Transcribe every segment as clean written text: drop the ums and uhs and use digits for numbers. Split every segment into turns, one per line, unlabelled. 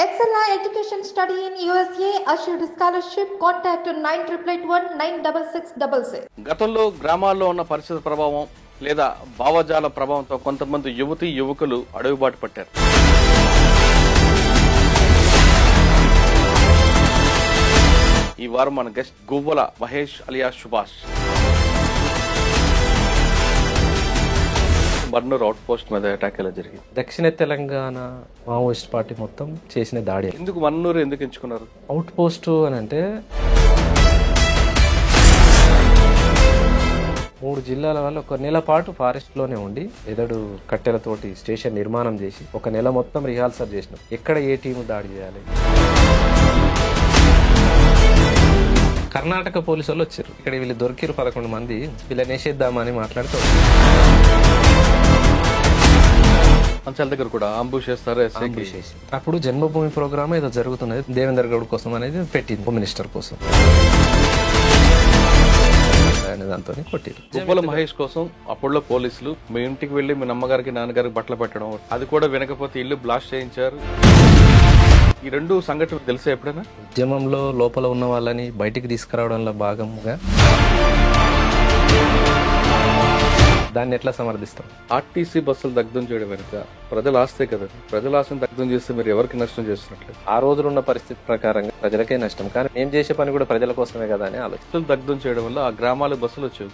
Excella Education Study in USA assured scholarship. Contact 9881
గతంలో గ్రామాల్లో ఉన్న పరిస్థితి ప్రభావం లేదా భావజాల ప్రభావంతో కొంతమంది యువతీ యువకులు అడవిబాటు పట్టారు. ఈ వారం మన guest Guvvala Mahesh alias Subhash. Barnur outpost మీద అటాక్ ఎలా జరిగింది?
దక్షిణ తెలంగాణ మావోయిస్ట్ పార్టీ మొత్తం చేసిన దాడి.
ఎందుకు మన్నూరు ఎందుకు ఎంచుకున్నారు?
అవుట్ పోస్ట్ అని అంటే 3 జిల్లాల వల్ల ఒక నెల పాటు ఫారెస్ట్ లోనే ఉండి ఎదడు కట్టెలతోటి స్టేషన్ నిర్మాణం చేసి ఒక నెల మొత్తం రిహార్సల్ చేసినాం. ఎక్కడ ఏ టీము దాడి చేయాలి. కర్ణాటక పోలీసు వాళ్ళు వచ్చారు. ఇక్కడ వీళ్ళు దొరికిరు 11 మంది. వీళ్ళని వేసేద్దామని మాట్లాడుతూ
అంచాల దగ్గర కూడా అంబుష్ చేస్తారు.
అప్పుడు జన్మభూమి ప్రోగ్రామ్ ఏదో జరుగుతున్నది, దేవేందర్ గౌడ్ కోసం అనేది పెట్టింది, హోమ్ మినిస్టర్ కోసం. దాంతో కొట్టిరు.
గువ్వల మహేష్ కోసం అప్పుడులో పోలీసులు మీ ఇంటికి వెళ్లి మీ అమ్మగారికి నాన్నగారికి బట్టలు పెట్టడం, అది కూడా వినకపోతే ఇల్లు బ్లాస్ట్ చేయించారు. ఈ 2 సంఘటనలు తెలిసే ఎప్పుడైనా?
ఉద్యమంలో లోపల ఉన్న వాళ్ళని బయటికి తీసుకురావడంలో భాగంగా దాన్ని ఎట్లా సమర్థిస్తాం?
ఆర్టీసీ బస్సులు దగ్ధం చేయడం వెనుక ప్రజల ఆస్తే కదా. ప్రజల ఆస్తిని దగ్ధం చేస్తే మీరు ఎవరికి నష్టం చేస్తున్నట్లేదు.
ఆ రోజులు ఉన్న పరిస్థితి ప్రకారంగా ప్రజలకే నష్టం, కానీ నేను చేసే పని కూడా ప్రజల కోసమే కదా అని ఆలోచన.
దగ్ధం చేయడం వల్ల ఆ గ్రామాల బస్సులు వచ్చేవి.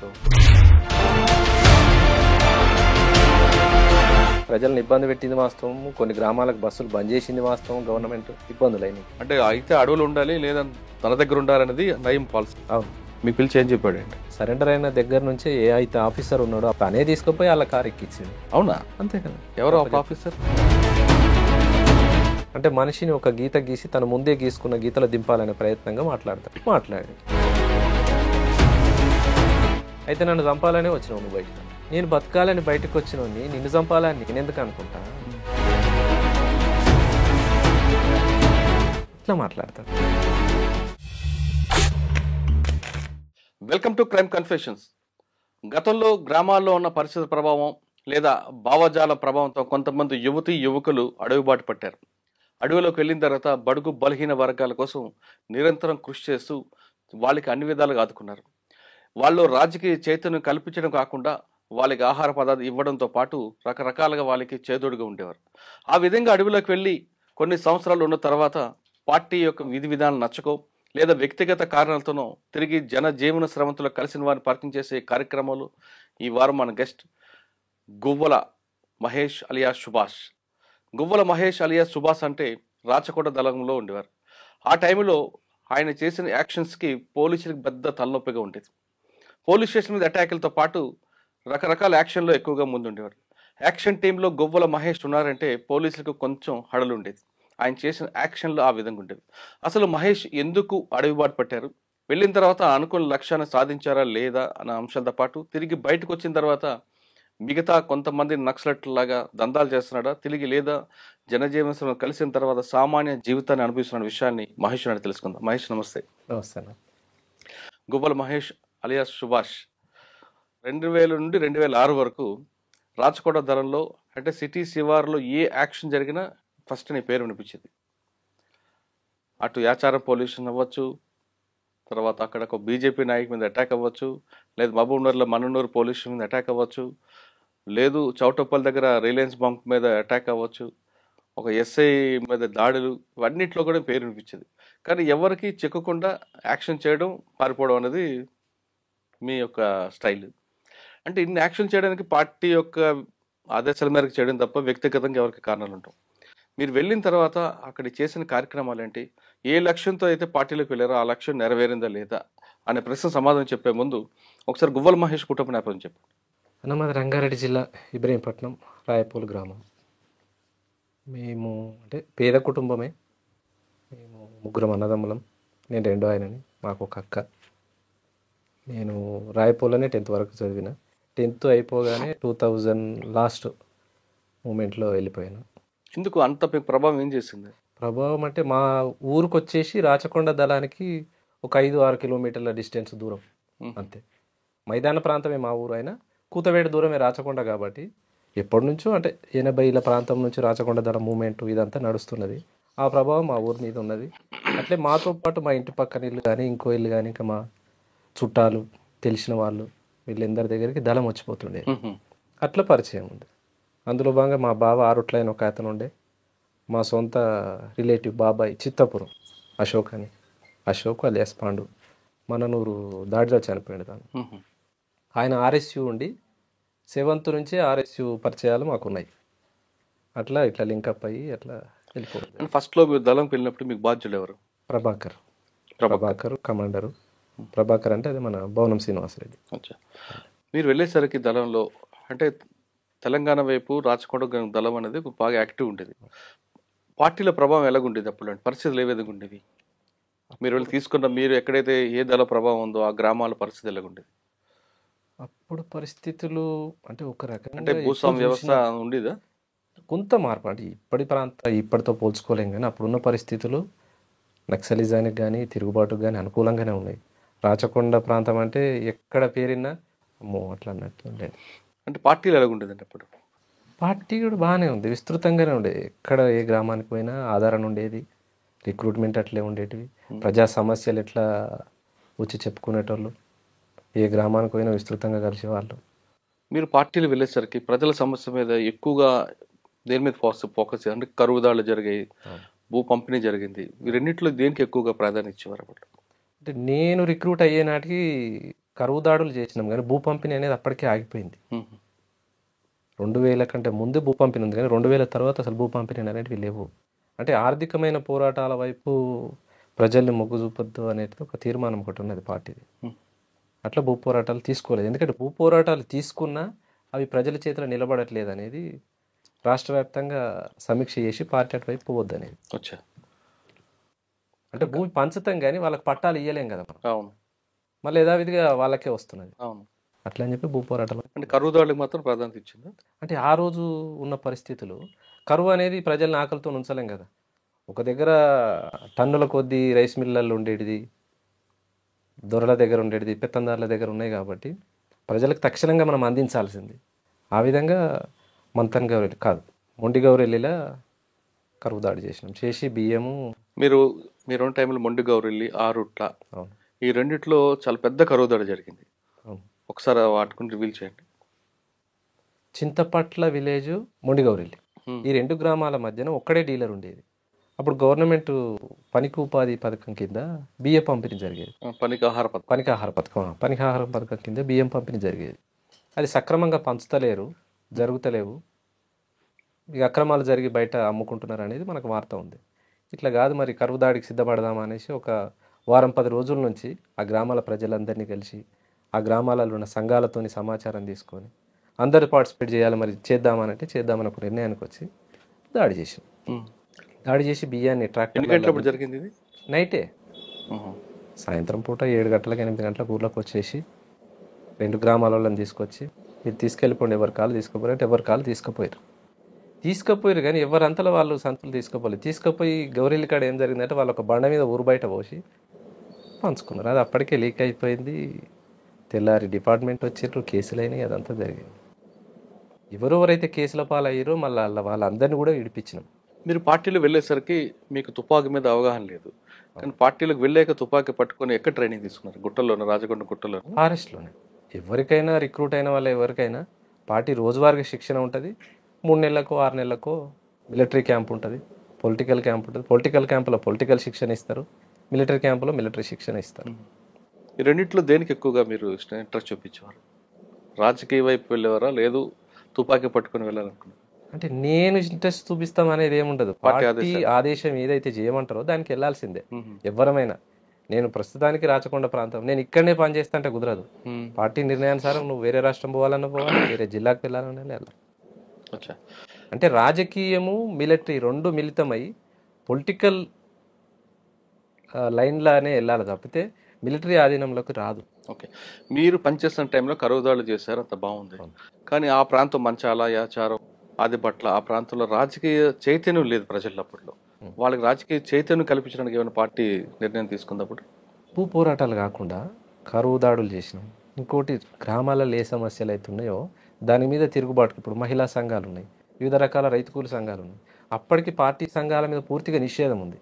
ప్రజలను ఇబ్బంది పెట్టింది వాస్తవం. కొన్ని గ్రామాలకు బస్సులు బంద్ చేసింది వాస్తవం. గవర్నమెంట్ ఇబ్బందులైనవి.
అంటే అయితే అడవులు ఉండాలి లేదా తన దగ్గర ఉండాలనేది నయం పాలసీ.
అవును.
మీకు పిలిచి ఏం చెప్పాడండి?
సరెండర్ అయిన దగ్గర నుంచే ఏ అయితే ఆఫీసర్ ఉన్నాడో తనే తీసుకుపోయి వాళ్ళ కారు ఎక్కించింది.
అవునా?
అంతే కదా.
ఎవరో ఒక ఆఫీసర్
అంటే మనిషిని ఒక గీత గీసి తను ముందే గీసుకున్న గీతలో దింపాలనే ప్రయత్నంగా మాట్లాడి అయితే నన్ను చంపాలనే వచ్చినావు నువ్వు బయటకు. నేను బతకాలని బయటకు వచ్చినోని నిన్ను చంపాలని నేనెందుకు అనుకుంటా? ఇట్లా మాట్లాడతాను.
Welcome to crime confessions. గతంలో గ్రామాల్లో ఉన్న పరిస్థితి ప్రభావం లేదా భావజాల ప్రభావంతో కొంతమంది యువతీ యువకులు అడవిబాటు పట్టారు. అడవిలోకి వెళ్ళిన తర్వాత బడుగు బలహీన వర్గాల కోసం నిరంతరం కృషి చేస్తూ వాళ్ళకి అన్ని విధాలుగా ఆదుకున్నారు. వాళ్ళు రాజకీయ చైతన్యం కల్పించడం కాకుండా వాళ్ళకి ఆహార పదార్థాలు ఇవ్వడంతో పాటు రకరకాలుగా వాళ్ళకి చేదోడుగా ఉండేవారు. ఆ విధంగా అడవిలోకి వెళ్ళి కొన్ని సంవత్సరాలు ఉన్న తర్వాత పార్టీ యొక్క విధి విధానాలు నచ్చకో లేదా వ్యక్తిగత కారణాలతోనో తిరిగి జనజీవన శ్రమంతో కలిసిన వారిని పరిచయం చేసే కార్యక్రమాలు ఈ వారం మన గెస్ట్ గువ్వల మహేష్ అలియాస్ సుభాష్. గువ్వల మహేష్ అలియాస్ సుభాష్ అంటే రాచకోట దళంలో ఉండేవారు. ఆ టైంలో ఆయన చేసిన యాక్షన్స్కి పోలీసులకు పెద్ద తలనొప్పిగా ఉండేది. పోలీస్ స్టేషన్ మీద అటాకులతో పాటు రకరకాల యాక్షన్లో ఎక్కువగా ముందుండేవారు. యాక్షన్ టీంలో గువ్వల మహేష్ ఉన్నారంటే పోలీసులకు కొంచెం హడలు ఉండేది. ఆయన చేసిన యాక్షన్లు ఆ విధంగా ఉండేవి. అసలు మహేష్ ఎందుకు అడవిబాటు పట్టారు, వెళ్ళిన తర్వాత అనుకున్న లక్ష్యాన్ని సాధించారా లేదా అన్న అంశాలతో పాటు తిరిగి బయటకు వచ్చిన తర్వాత మిగతా కొంతమంది నక్సలట్లాగా దందాలు చేస్తున్నాడా తిరిగి లేదా జనజీవన కలిసిన తర్వాత సామాన్య జీవితాన్ని అనుభవిస్తున్న విషయాన్ని మహేష్ అని తెలుసుకుందాం. మహేష్ నమస్తే.
నమస్తే.
గువ్వల మహేష్ అలియాస్ సుభాష్ 2000 నుండి 2006 వరకు రాచకోట దళంలో అంటే సిటీ శివార్లో ఏ యాక్షన్ జరిగినా ఫస్ట్ నీ పేరు వినిపించింది. అటు యాచారం పొల్యూషన్ అవ్వచ్చు, తర్వాత అక్కడ ఒక బీజేపీ నాయకు మీద అటాక్ అవ్వచ్చు, లేదు మహబూబ్నగర్లో మన్ననూరు పోలీస్ మీద అటాక్ అవ్వచ్చు, లేదు చౌటప్పల్ దగ్గర రిలయన్స్ బంక్ మీద అటాక్ అవ్వచ్చు, ఒక ఎస్ఐ మీద దాడులు, ఇవన్నిట్లో కూడా పేరు వినిపించింది. కానీ ఎవరికి చిక్కకుండా యాక్షన్ చేయడం పారిపోవడం అనేది మీ యొక్క స్టైల్. అంటే ఇన్ని యాక్షన్ చేయడానికి పార్టీ యొక్క ఆదేశాల మేరకు చేయడం తప్ప వ్యక్తిగతంగా ఎవరికి కారణాలు ఉంటాం. మీరు వెళ్ళిన తర్వాత అక్కడ చేసిన కార్యక్రమాలు ఏంటి, ఏ లక్ష్యంతో అయితే పార్టీలోకి వెళ్ళారో ఆ లక్ష్యం నెరవేరిందా లేదా అనే ప్రశ్న సమాధానం చెప్పే ముందు ఒకసారి గువ్వల మహేష్ కుటుంబ నేపథ్యం చెప్పండి.
మాది రంగారెడ్డి జిల్లా ఇబ్రహీంపట్నం రాయపూల్ గ్రామం. మేము అంటే పేద కుటుంబమే. మేము 3 అన్నదమ్ములం. నేను 2వ ఆయనని, మాకు ఒక అక్క. నేను రాయపూర్లోనే 10th వరకు చదివిన. 10th అయిపోగానే 2000 లాస్ట్ మూమెంట్లో వెళ్ళిపోయాను.
ఎందుకు అంత ప్రభావం ఏం చేసింది?
ప్రభావం అంటే మా ఊరికి వచ్చేసి రాచకొండ దళానికి ఒక 5-6 కిలోమీటర్ల డిస్టెన్స్ దూరం అంతే. మైదాన ప్రాంతమే మా ఊరు అయినా కూతవేడు దూరమే రాచకొండ కాబట్టి ఎప్పటి నుంచో అంటే 80ల ప్రాంతం నుంచి రాచకొండ దళ మూమెంట్ ఇదంతా నడుస్తున్నది. ఆ ప్రభావం మా ఊరి మీద ఉన్నది. అట్లే మాతో పాటు మా ఇంటి పక్కన ఇల్లు కానీ ఇంకో ఇల్లు కానీ ఇంకా మా చుట్టాలు తెలిసిన వాళ్ళు వీళ్ళందరి దగ్గరికి దళం వచ్చిపోతుండే. అట్లా పరిచయం ఉంది. అందులో భాగంగా మా బావ ఆరుట్లైన ఒక అతను ఉండే, మా సొంత రిలేటివ్ బాబాయ్ చిత్తపురం అశోక్ అని, అశోక్ అలియాస్ పాండు మననూరు దాడిలో చనిపోయాడు తాను. ఆయన ఆర్ఎస్యు ఉండి 7th నుంచే ఆర్ఎస్యు పరిచయాలు మాకున్నాయి. అట్లా ఇట్లా లింకప్ అయ్యి అట్లా వెళ్ళిపోతుంది.
ఫస్ట్లో మీరు దళంకి వెళ్ళినప్పుడు మీకు బాధ్యులు ఎవరు?
ప్రభాకర్ కమాండరు. ప్రభాకర్ అంటే అది మన భవనం శ్రీనివాసరెడ్డి.
అచ్చా. మీరు వెళ్ళేసరికి దళంలో అంటే తెలంగాణ వైపు రాచకొండ దళం అనేది బాగా యాక్టివ్ ఉండేది. పార్టీల ప్రభావం ఎలాగుండేది అప్పుడు? అంటే పరిస్థితులు ఏ విధంగా ఉండేవి? మీరు వెళ్ళి తీసుకున్న మీరు ఎక్కడైతే ఏ దళ ప్రభావం ఉందో ఆ గ్రామాల పరిస్థితి ఎలాగుండేది?
అప్పుడు పరిస్థితులు అంటే ఒక
అంటే
రకంగా
భూస్వామ్య వ్యవస్థ ఉండేదా?
కొంత మార్పు అంటే ఇప్పటితో పోల్చుకోలేం, కానీ అప్పుడున్న పరిస్థితులు నక్సలిజానికి కానీ తిరుగుబాటుకు కానీ అనుకూలంగానే ఉన్నాయి. రాచకొండ ప్రాంతం అంటే ఎక్కడ పేరినా అమ్మో అట్లా అన్నట్టు ఉండేది.
అంటే పార్టీలు ఎలాగుండేదండి అప్పుడు?
పార్టీ కూడా బాగానే ఉంది, విస్తృతంగానే ఉండేది. ఎక్కడ ఏ గ్రామానికి పోయినా ఆధారణ ఉండేది, రిక్రూట్మెంట్ అట్లే ఉండేటివి, ప్రజా సమస్యలు ఎట్లా వచ్చి చెప్పుకునేటోళ్ళు, ఏ గ్రామానికి పోయినా విస్తృతంగా కలిసేవాళ్ళు.
మీరు పార్టీలు వెళ్ళేసరికి ప్రజల సమస్య మీద ఎక్కువగా దేని మీద ఫోకస్ అంటే కరువుదాళ్ళు జరిగాయి, భూ పంపిణీ జరిగింది, ఈ రెండింటిలో దేనికి ఎక్కువగా ప్రాధాన్యత ఇచ్చేవారు అప్పుడు?
అంటే నేను రిక్రూట్ అయ్యే నాటికి కరువు దాడులు చేసినాం, కానీ భూ పంపిణీ అనేది అప్పటికే ఆగిపోయింది. 2000 కంటే ముందు భూ పంపిణీ ఉంది, కానీ 2000 తర్వాత అసలు భూ పంపిణీ అనేటివి లేవు. అంటే ఆర్థికమైన పోరాటాల వైపు ప్రజల్ని మొగ్గు చూపొద్దు అనేది ఒక తీర్మానం ఒకటి ఉన్నది పార్టీది. అట్లా భూ పోరాటాలు తీసుకోలేదు, ఎందుకంటే భూ పోరాటాలు తీసుకున్నా అవి ప్రజల చేతిలో నిలబడట్లేదు అనేది రాష్ట్ర వ్యాప్తంగా సమీక్ష చేసి పార్టీ అటువైపు పోవద్దు అనేది.
అచ్చా.
అంటే భూమి పంచుతాం కానీ వాళ్ళకి పట్టాలు ఇవ్వలేం కదా మనం.
అవును.
మళ్ళీ యథావిధిగా వాళ్ళకే వస్తున్నది.
అవును.
అట్లా అని చెప్పి భూ పోరాటాలు
అంటే కరువుదాళ్ళకి మాత్రం ప్రాధాన్యత ఇచ్చిందా?
అంటే ఆ రోజు ఉన్న పరిస్థితులు కరువు అనేది ప్రజల్ని ఆకలితో ఉంచలేం కదా. ఒక దగ్గర టన్నుల కొద్దీ రైస్ మిల్లర్లు ఉండేటిది, దొరల దగ్గర ఉండేటిది, పెత్తందారుల దగ్గర ఉన్నాయి కాబట్టి ప్రజలకు తక్షణంగా మనం అందించాల్సింది. ఆ విధంగా మంతన్ గౌరెల్లి కాదు మొండి గౌరెల్లిలా కరువు దాడి చేసి బియ్యము.
మీరు టైంలో మొండి గౌరెల్లి, ఆరుట్ల,
అవును
ఈ రెండిట్లో చాలా పెద్ద కరువు దాడి జరిగింది.
అవును.
ఒకసారి వాటిని రివీల్ చేయండి.
చింతపట్ల విలేజ్, మొండి గౌరెల్లి ఈ 2 గ్రామాల మధ్యన ఒక్కడే డీలర్ ఉండేది. అప్పుడు గవర్నమెంట్ పనికి ఉపాధి పథకం కింద బియ్యం పంపిణీ జరిగేది. పనికాహార పథకం కింద బియ్యం పంపిణీ జరిగేది. అది సక్రమంగా పంచుతలేరు, జరుగుతలేవు, ఇక అక్రమాలు జరిగి బయట అమ్ముకుంటున్నారు అనేది మనకు వార్త ఉంది. ఇట్లా కాదు మరి కరువు దాడికి సిద్ధపడదామా అనేసి ఒక వారం 10 రోజుల నుంచి ఆ గ్రామాల ప్రజలందరినీ కలిసి ఆ గ్రామాలలో ఉన్న సంఘాలతోని సమాచారం తీసుకొని అందరూ పార్టిసిపేట్ చేయాలి, మరి చేద్దామనంటే చేద్దామని ఒక నిర్ణయానికి వచ్చి దాడి చేసి బియ్యాన్ని ట్రాక్టర్
జరిగింది. ఇది
నైటే సాయంత్రం పూట 7 గంటలకు 8 గంటలకు ఊర్లోకి వచ్చేసి 2 గ్రామాల వాళ్ళని తీసుకొచ్చి మీరు తీసుకెళ్ళిపోండి, ఎవరి కాళ్ళు తీసుకుపోయారంటే ఎవరి కాళ్ళు తీసుకుపోయారు కానీ ఎవరంతలో వాళ్ళు సంతులు తీసుకుపోయి గౌరీల కాడ ఏం జరిగిందంటే వాళ్ళు ఒక బండ మీద ఊరు బయట పోసి పంచుకున్నారు. అది అప్పటికే లీక్ అయిపోయింది. తెల్లారి డిపార్ట్మెంట్ వచ్చిర్రు, కేసులు అయినాయి, అదంతా జరిగింది. ఎవరెవరైతే కేసుల పాలయ్యారో మళ్ళీ వాళ్ళందరినీ కూడా విడిపించినాం.
మీరు పార్టీలు వెళ్ళేసరికి మీకు తుపాకీ మీద అవగాహన లేదు, కానీ పార్టీలకు వెళ్ళాక తుపాకీ పట్టుకొని ఎక్కడ ట్రైనింగ్ తీసుకున్నారు? గుట్టల్లోనే, రాజకొండ గుట్టలో,
ఫారెస్ట్లోనే. ఎవరికైనా రిక్రూట్ అయిన వాళ్ళు ఎవరికైనా పార్టీ రోజువారీగా శిక్షణ ఉంటుంది. 3 నెలలకో 6 నెలలకో మిలిటరీ క్యాంప్ ఉంటుంది, పొలిటికల్ క్యాంప్ ఉంటుంది. పొలిటికల్ క్యాంపులో పొలిటికల్ శిక్షణ ఇస్తారు, మిలిటరీ క్యాంపులో మిలిటరీ శిక్షణ ఇస్తారు.
ఈ రెండింటిలో దేనికి ఎక్కువగా మీరు ఇంట్రెస్ట్ చూపించేవారు? రాజకీయ వైపు వెళ్ళేవారా, లేదు తుపాకీ పట్టుకొని వెళ్ళాలనుకున్నారు?
అంటే నేను ఇంట్రెస్ట్ చూపిస్తాం అనేది ఏముండదు. పార్టీ ఆదేశం ఏదైతే చేయమంటారో దానికి వెళ్ళాల్సిందే ఎవరమైనా. నేను ప్రస్తుతానికి రాచకొండ ప్రాంతం, నేను ఇక్కడనే పనిచేస్తా అంటే కుదరదు. పార్టీ నిర్ణయానుసారం నువ్వు వేరే రాష్ట్రం పోవాలన్నా పోవాలి, వేరే జిల్లాకు వెళ్ళాలన్నా వెళ్ళాలి. అంటే రాజకీయము మిలిటరీ 2 మిళితమై పొలిటికల్ లైన్లానే వెళ్ళాలి తప్పితే మిలిటరీ ఆధీనంలోకి రాదు.
ఓకే, మీరు పనిచేస్తున్న టైంలో కరువుదాడులు చేశారు, అంత బాగుంది. కానీ ఆ ప్రాంతం మంచాల, యాచారం, ఆదిపట్ల ఆ ప్రాంతంలో రాజకీయ చైతన్యం లేదు ప్రజల్లో. అప్పట్లో వాళ్ళకి రాజకీయ చైతన్యం కల్పించడానికి ఏమైనా పార్టీ నిర్ణయం తీసుకున్నప్పుడు?
భూ పోరాటాలు కాకుండా కరువు దాడులు చేసినాం. ఇంకోటి గ్రామాలలో ఏ సమస్యలు అవుతున్నాయో దాని మీద తిరుగుబాటు ఇప్పుడు మహిళా సంఘాలు ఉన్నాయి, వివిధ రకాల రైతు కూలి సంఘాలు ఉన్నాయి. అప్పటికి పార్టీ సంఘాల మీద పూర్తిగా నిషేధం ఉంది.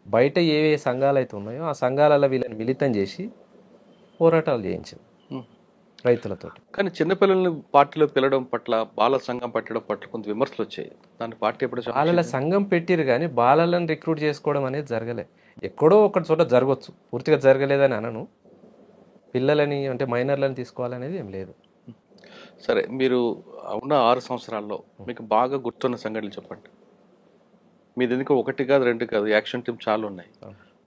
బయట ఏ ఏ సంఘాలు అయితే ఉన్నాయో ఆ సంఘాలలో వీళ్ళని మిళితం చేసి పోరాటాలు చేయించింది రైతులతో.
కానీ చిన్నపిల్లల్ని పార్టీలో పిలవడం పట్ల, బాల సంఘం పెట్టడం పట్ల కొంత విమర్శలు వచ్చాయి. దాని పార్టీ ఎప్పుడు
బాలల సంఘం పెట్టిరు కానీ బాలలను రిక్రూట్ చేసుకోవడం అనేది జరగలే. ఎక్కడో ఒక చోట జరగవచ్చు, పూర్తిగా జరగలేదని అనను. పిల్లలని అంటే మైనర్లను తీసుకోవాలనేది ఏం లేదు.
సరే, మీరు ఉన్న 6 సంవత్సరాల్లో మీకు బాగా గుర్తున్న సంఘటనలు చెప్పండి. మీది ఎందుకు 1 కాదు 2 కాదు, యాక్షన్ టీమ్ చాలా ఉన్నాయి.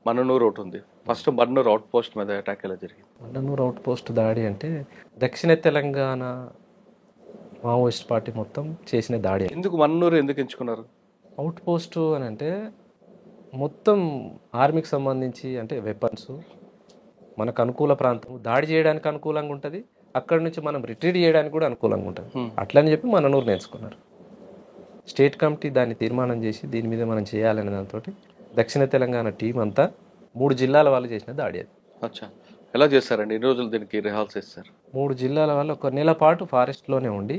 మన్ననూరు ఒకటి ఉంది. ఫస్ట్ మన్ననూరు అవుట్ పోస్ట్ మీద అటాక్ ఎలా జరిగింది?
మన్ననూరు అవుట్ పోస్ట్ దాడి అంటే దక్షిణ తెలంగాణ మావోయిస్ట్ పార్టీ మొత్తం చేసిన దాడి.
ఎందుకు మన్ననూరు ఎందుకు ఎంచుకున్నారు?
అవుట్ పోస్ట్ అని అంటే మొత్తం ఆర్మీకి సంబంధించి అంటే వెపన్స్, మనకు అనుకూల ప్రాంతం, దాడి చేయడానికి అనుకూలంగా ఉంటుంది, అక్కడ నుంచి మనం రిట్రీట్ చేయడానికి కూడా అనుకూలంగా ఉంటుంది. అట్లని చెప్పి మన్ననూరు నేర్చుకున్నారు. స్టేట్ కమిటీ దాన్ని తీర్మానం చేసి దీని మీద మనం చేయాలనే దాంతో దక్షిణ తెలంగాణ టీం అంతా 3 జిల్లాల వాళ్ళు చేసిన దాడి అది.
అచ్చా, ఎలా చేస్తారండి? ఎన్ని రోజులు దీనికి రిహార్సల్ చేస్తారు?
3 జిల్లాల వాళ్ళు 1 నెల పాటు ఫారెస్ట్లోనే ఉండి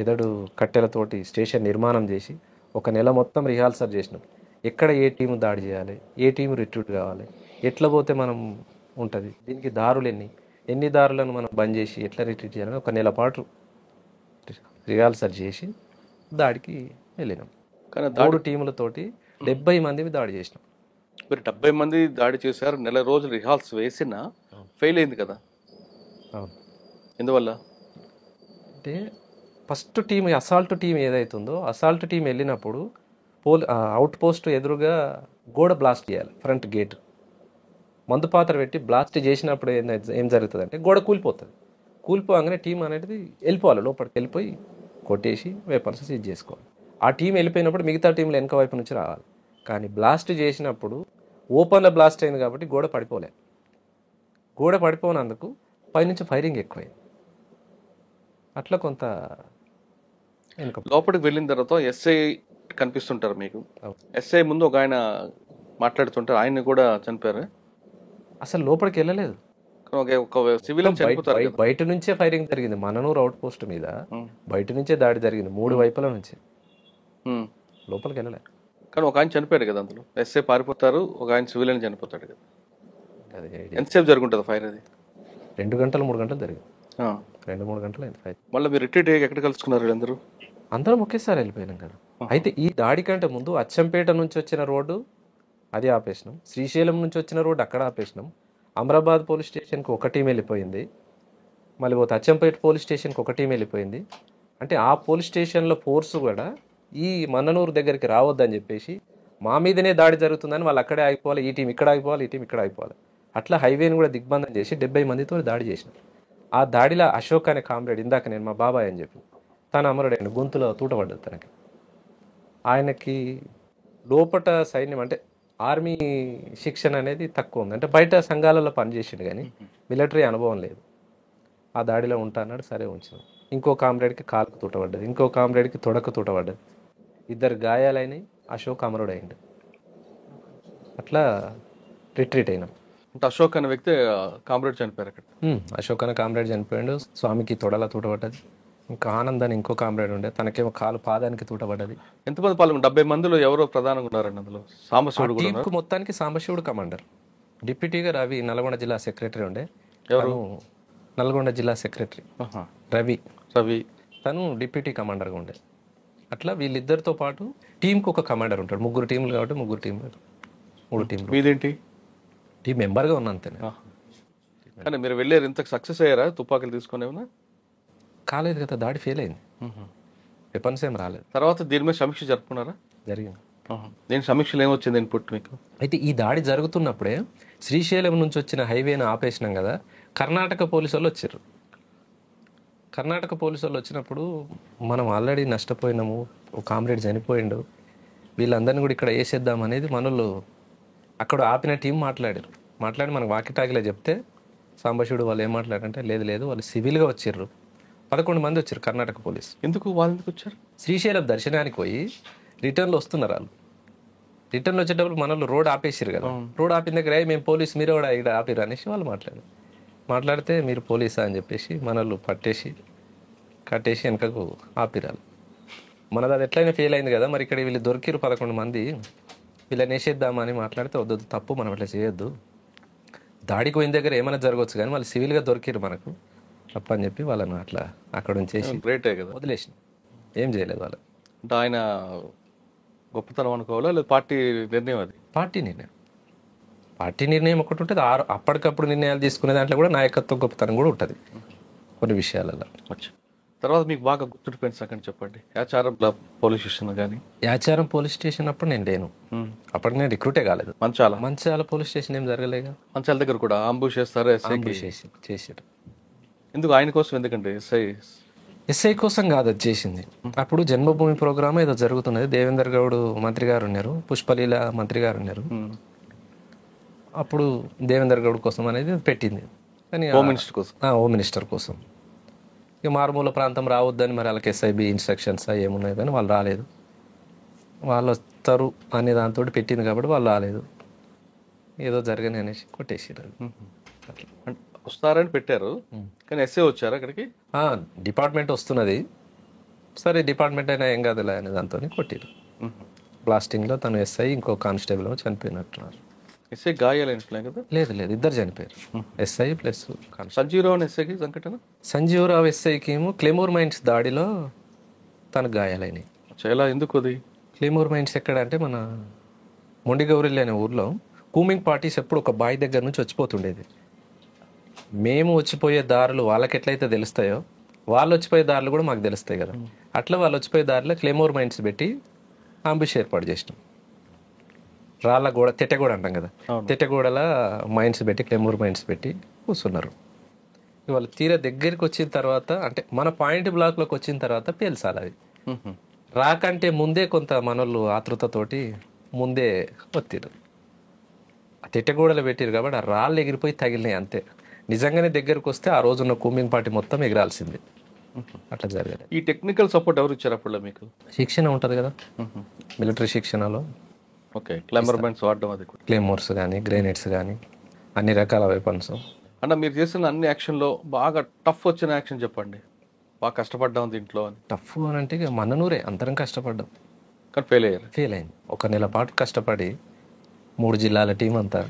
ఎదడు కట్టెలతోటి స్టేషన్ నిర్మాణం చేసి 1 నెల మొత్తం రిహార్సల్ చేసినాం. ఎక్కడ ఏ టీము దాడి చేయాలి, ఏ టీము రిట్రీట్ కావాలి, ఎట్లా పోతే మనం ఉంటుంది, దీనికి దారులు ఎన్ని దారులను మనం బంద్ చేసి ఎట్లా రిట్రీట్ చేయాలని 1 నెల పాటు రిహార్సల్ చేసి దాడికి వెళ్ళినాం.
కానీ
3 టీములతోటి 70 మంది దాడి చేసినాం.
మీరు 70 మంది దాడి చేశారు, నెల రోజులు రిహార్సల్ వేసినా ఫెయిల్ అయింది కదా?
అవును.
ఎందువల్ల
అంటే ఫస్ట్ టీం అసాల్ట్ టీం ఏదైతుందో అసాల్ట్ టీం వెళ్ళినప్పుడు అవుట్ పోస్ట్ ఎదురుగా గోడ బ్లాస్ట్ చేయాలి. ఫ్రంట్ గేట్ మందు పాత్ర పెట్టి బ్లాస్ట్ చేసినప్పుడు ఏం జరుగుతుంది అంటే గోడ కూలిపోతుంది. కూలిపోగానే టీం అనేది వెళ్ళిపోవాలి, లోపలికి వెళ్ళిపోయి కొట్టేసి వెపన్స్ సీజ్ చేసుకోవాలి. ఆ టీం వెళ్ళిపోయినప్పుడు మిగతా టీంలు వెనక వైపు నుంచి రావాలి. కానీ బ్లాస్ట్ చేసినప్పుడు ఓపెన్లో బ్లాస్ట్ అయింది కాబట్టి గోడ పడిపోలే. గోడ పడిపోయినందుకు పైనుంచి ఫైరింగ్ ఎక్కువైంది. అట్లా కొంత
లోపలికి వెళ్ళిన తర్వాత ఎస్ఐ కనిపిస్తుంటారు మీకు. ఎస్ఐ ముందు ఒక ఆయన మాట్లాడుతుంటారు, ఆయన్ని కూడా చనిపోయారు.
అసలు లోపలికి వెళ్ళలేదు,
ఒక సివిలియన్ చనిపోతారు.
బయట నుంచే ఫైరింగ్ జరిగింది. మన్ననూరు అవుట్ పోస్ట్ మీద బయట నుంచే దాడి జరిగింది, 3 వైపుల నుంచి. లోపలికి వెళ్ళలేదు.
కానీ ఒక ఆయన చనిపోయాడు కదా అందులో. ఎస్ఐ పారిపోతారు, ఒక ఆయన సివిలియన్ చనిపోతాడు కదా.
అది
ఎంతసేపు జరుగుంటుంది ఫైర్? అది
2 గంటలు 3 గంటలు జరిగింది. 2-3 గంటలు అయింది ఫైర్.
మళ్ళీ మీరు రిట్రీట్ ఎక్కడ కలుసుకున్నారు అందరూ?
అందరం ఒకేసారి వెళ్ళిపోయినాం కదా. అయితే ఈ దాడి కంటే ముందు అచ్చంపేట నుంచి వచ్చిన రోడ్డు అది ఆపేసినాం, శ్రీశైలం నుంచి వచ్చిన రోడ్డు అక్కడ ఆపేసినాం, అమరాబాద్ పోలీస్ స్టేషన్కి ఒక టీం వెళ్ళిపోయింది, మళ్ళీ పోతే అచ్చంపేట పోలీస్ స్టేషన్కి ఒక టీం వెళ్ళిపోయింది. అంటే ఆ పోలీస్ స్టేషన్లో ఫోర్స్ కూడా ఈ మన్ననూరు దగ్గరికి రావద్దని చెప్పేసి మా మీదనే దాడి జరుగుతుందని వాళ్ళు అక్కడే ఆగిపోవాలి, ఈ టీం ఇక్కడ ఆగిపోవాలి, ఈ టీం ఇక్కడ ఆగిపోవాలి. అట్లా హైవేని కూడా దిగ్బంధం చేసి 70 మందితో దాడి చేసినాం. ఆ దాడిలో అశోక్ అనే కామ్రేడ్, ఇందాక నేను మా బాబాయ్ అని చెప్పి, తన అమరుడైన గొంతులో తూటపడ్డది తనకి. ఆయనకి లోపట సైన్యం అంటే ఆర్మీ శిక్షణ అనేది తక్కువ ఉంది. అంటే బయట సంఘాలలో పనిచేసిండు కానీ మిలిటరీ అనుభవం లేదు. ఆ దాడిలో ఉంటా అన్నాడు, సరే ఉంచాం. ఇంకో కామ్రేడ్కి కాలుకు తూటపడ్డది, ఇంకో కామ్రేడ్కి తొడకు తూటపడ్డది, 2 గాయాలైనవి. అశోక్ అమరుడైండు. అట్లా రిట్రీట్ అయినాం.
అంటే అశోక్ అనే వ్యక్తి కామ్రేడ్ చనిపోయారు అక్కడ.
అశోక్ అనే కామ్రేడ్ చనిపోయాడు. స్వామికి తొడల తూటపడ్డది. ఇంకా ఆనంద్ అని ఇంకో కామ్రేడ్ ఉండే, తనకేమో కాలు పాదానికి తూటపడ్డది.
ఎంతమంది పాల్గొన్నారు? 70 మందిలో ఎవరో ప్రధానంగా ఉన్నారండి అందులో? సాంబశివుడు కూడా
టీంకు మొత్తానికి సాంబశివుడు కమాండర్. డిప్యూటీగా రవి నల్గొండ జిల్లా సెక్రటరీ ఉండే.
ఎవరు?
నల్గొండ జిల్లా సెక్రటరీ రవి. తను డిప్యూటీ కమాండర్గా ఉండే. అట్లా వీళ్ళిద్దరితో పాటు టీంకి ఒక కమాండర్ ఉంటాడు. 3 టీంలు కాబట్టి 3 టీంలు, 3 టీంలు.
మీదేంటి?
టీం మెంబర్గా ఉన్నా అంతేనే.
కానీ మీరు వెళ్ళారు, ఇంత సక్సెస్ అయ్యారా? తుపాకులు తీసుకునేమన్నా?
కాలేదు కదా, దాడి ఫెయిల్ అయింది, వెపన్స్ ఏం రాలేదు.
తర్వాత దీని మీద సమీక్ష జరుపుకున్నారా?
జరిగింది.
దీని సమీక్షలు ఏమొచ్చింది ఇన్పుట్ మీకు?
అయితే ఈ దాడి జరుగుతున్నప్పుడే శ్రీశైలం నుంచి వచ్చిన హైవేను ఆపేసినాం కదా, కర్ణాటక పోలీసు వాళ్ళు వచ్చారు. కర్ణాటక పోలీసు వాళ్ళు వచ్చినప్పుడు మనం ఆల్రెడీ నష్టపోయినాము, ఒక కామ్రేడ్ చనిపోయిండు, వీళ్ళందరినీ కూడా ఇక్కడ వేసేద్దాం అనేది మనోళ్ళు అక్కడ ఆపిన టీం మాట్లాడి మనకు వాకిటాకిలా చెప్తే సాంబశివుడు వాళ్ళు ఏం మాట్లాడారంటే, లేదు వాళ్ళు సివిల్గా వచ్చారు, 11 మంది వచ్చారు కర్ణాటక పోలీసు.
ఎందుకు వాళ్ళు ఎందుకు వచ్చారు?
శ్రీశైలం దర్శనానికి పోయి రిటర్న్లో వస్తున్నారు. వాళ్ళు రిటర్న్లో వచ్చేటప్పుడు మనోళ్ళు రోడ్ ఆపేసారు కదా, రోడ్ ఆపిన దగ్గర మేము పోలీసు, మీరు కూడా ఇక్కడ ఆపిరు అనేసి వాళ్ళు మాట్లాడితే మీరు పోలీసా అని చెప్పేసి మనోళ్ళు పట్టేసి కట్టేసి వెనకకు ఆపిరాలి. మనది అది ఎట్లయినా ఫెయిల్ అయింది కదా, మరి ఇక్కడ వీళ్ళు దొరికిరు 11 మంది, వీళ్ళని వేసేద్దామని మాట్లాడితే వద్దు తప్పు, మనం అట్లా చేయొద్దు, దాడికి పోయిన దగ్గర ఏమైనా జరగవచ్చు కానీ వాళ్ళు సివిల్గా దొరికిరు మనకు తప్ప అని చెప్పి వాళ్ళని అట్లా అక్కడ ఉంచేసి
గ్రేటే కదా,
వదిలేసిన. ఏం చేయలేదు వాళ్ళు.
అంటే ఆయన గొప్పతనం అనుకోవాలా లేదా పార్టీ నిర్ణయం? అది
పార్టీ నిర్ణయం ఒకటి ఉంటుంది, అప్పటికప్పుడు నిర్ణయాలు తీసుకునే దాంట్లో కూడా నాయకత్వం గొప్పతనం కూడా ఉంటుంది కొన్ని విషయాలలో.
అచ్చా. తర్వాత మీకు బాగా గుర్తుండిపోయిన సంగతి చెప్పండి. యాచారం పోలీస్ స్టేషన్ కానీ.
యాచారం పోలీస్ స్టేషన్ అప్పుడు నేను లేను, అప్పటికి నేను రిక్రూటే కాలేదు. మంచాల పోలీస్ స్టేషన్ ఏం జరగలేగా.
మంచాల దగ్గర కూడా అంబుష్ చేస్తారు,
చేసారు.
ఎందుకు ఆయన కోసం? ఎందుకంటే
ఎస్ఐ కోసం కాదు అది చేసింది. అప్పుడు జన్మభూమి ప్రోగ్రామ్ ఏదో జరుగుతున్నది, దేవేందర్ గౌడ్ మంత్రి గారు ఉన్నారు, పుష్పలీల మంత్రి గారు ఉన్నారు. అప్పుడు దేవేందర్ గౌడ్ కోసం అనేది పెట్టింది, కానీ హోమ్ మినిస్టర్ కోసం. ఇక మారుమూల ప్రాంతం రావద్దని మరి వాళ్ళకి ఎస్ఐబి ఇన్స్ట్రక్షన్స్ ఏమున్నాయి కానీ వాళ్ళు రాలేదు. వాళ్ళు వస్తారు అనే దాంతో పెట్టింది కాబట్టి వాళ్ళు రాలేదు, ఏదో జరగని అనేసి కొట్టేసారు.
వస్తారని పెట్టారు కానీ ఎస్ఐ వచ్చారు అక్కడికి.
డిపార్ట్మెంట్ వస్తున్నది, సరే డిపార్ట్మెంట్ అయినా ఏం కాదులే అనే దాంతో కొట్టిరు. బ్లాస్టింగ్లో తను ఎస్ఐ ఇంకో కానిస్టేబుల్ చనిపోయినట్టున్నారు.
ఎస్ఐ గాయాలైనట్లే కదా?
లేదు, ఇద్దరు చనిపోయారు, ఎస్ఐ ప్లస్
సంజీవరావు ఎస్ఐకి సంఘటన.
సంజీవరావు ఎస్ఐకి ఏమో క్లెమోర్ మైన్స్ దాడిలో తనకు గాయాలైనవి.
చాలా ఎందుకు అది?
క్లెమోర్ మైన్స్ ఎక్కడ అంటే మన మొండిగౌరిల్లి అనే ఊర్లో కూమింగ్ పార్టీస్ ఎప్పుడు ఒక బాయ్ దగ్గర నుంచి వచ్చిపోతుండేది. మేము వచ్చిపోయే దారులు వాళ్ళకి ఎట్లయితే తెలుస్తాయో వాళ్ళు వచ్చిపోయే దారులు కూడా మాకు తెలుస్తాయి కదా, అట్లా వాళ్ళు వచ్చిపోయే దారిలో క్లెమోర్ మైన్స్ పెట్టి అంబుష్ ఏర్పాటు చేసినాం. రాళ్ళ గోడ, తెట్టెగోడ అంటాం కదా, తెట్టెగోడల మైన్స్ పెట్టి క్లెమోర్ మైన్స్ పెట్టి కూర్చున్నారు. వాళ్ళు తీరా దగ్గరికి వచ్చిన తర్వాత, అంటే మన పాయింట్ బ్లాక్లోకి వచ్చిన తర్వాత పేల్చాలి. అవి రాకంటే ముందే కొంత మనోళ్ళు ఆతృతతోటి ముందే ఒత్తిరు, తెట్టెగోడలు పెట్టారు కాబట్టి ఆ రాళ్ళు ఎగిరిపోయి తగిలినాయి అంతే. నిజంగానే దగ్గరకు వస్తే ఆ రోజున్న కూమింగ్ పార్టీ మొత్తం ఎగరాల్సిందే. అట్లా జరగలేదు.
ఈ టెక్నికల్ సపోర్ట్ ఎవరు ఇచ్చారు అప్పుడు మీకు?
శిక్షణ ఉంటుంది కదా, మిలిటరీ శిక్షణలో.
ఓకే, క్లెమర్మెంట్స్ వాడడం, అది
క్లెమోర్స్ కానీ గ్రెనేడ్స్ కానీ అన్ని రకాల వెపన్స్.
అంటే మీరు చేసిన అన్ని యాక్షన్లో బాగా టఫ్ వచ్చిన యాక్షన్ చెప్పండి. బాగా కష్టపడ్డాం దీంట్లో అని.
టఫ్ అని అంటే ఇక మననూరే అందరం కష్టపడ్డాం
కానీ ఫెయిల్ అయింది.
1 నెల పాటు కష్టపడి 3 జిల్లాల టీం అంతా.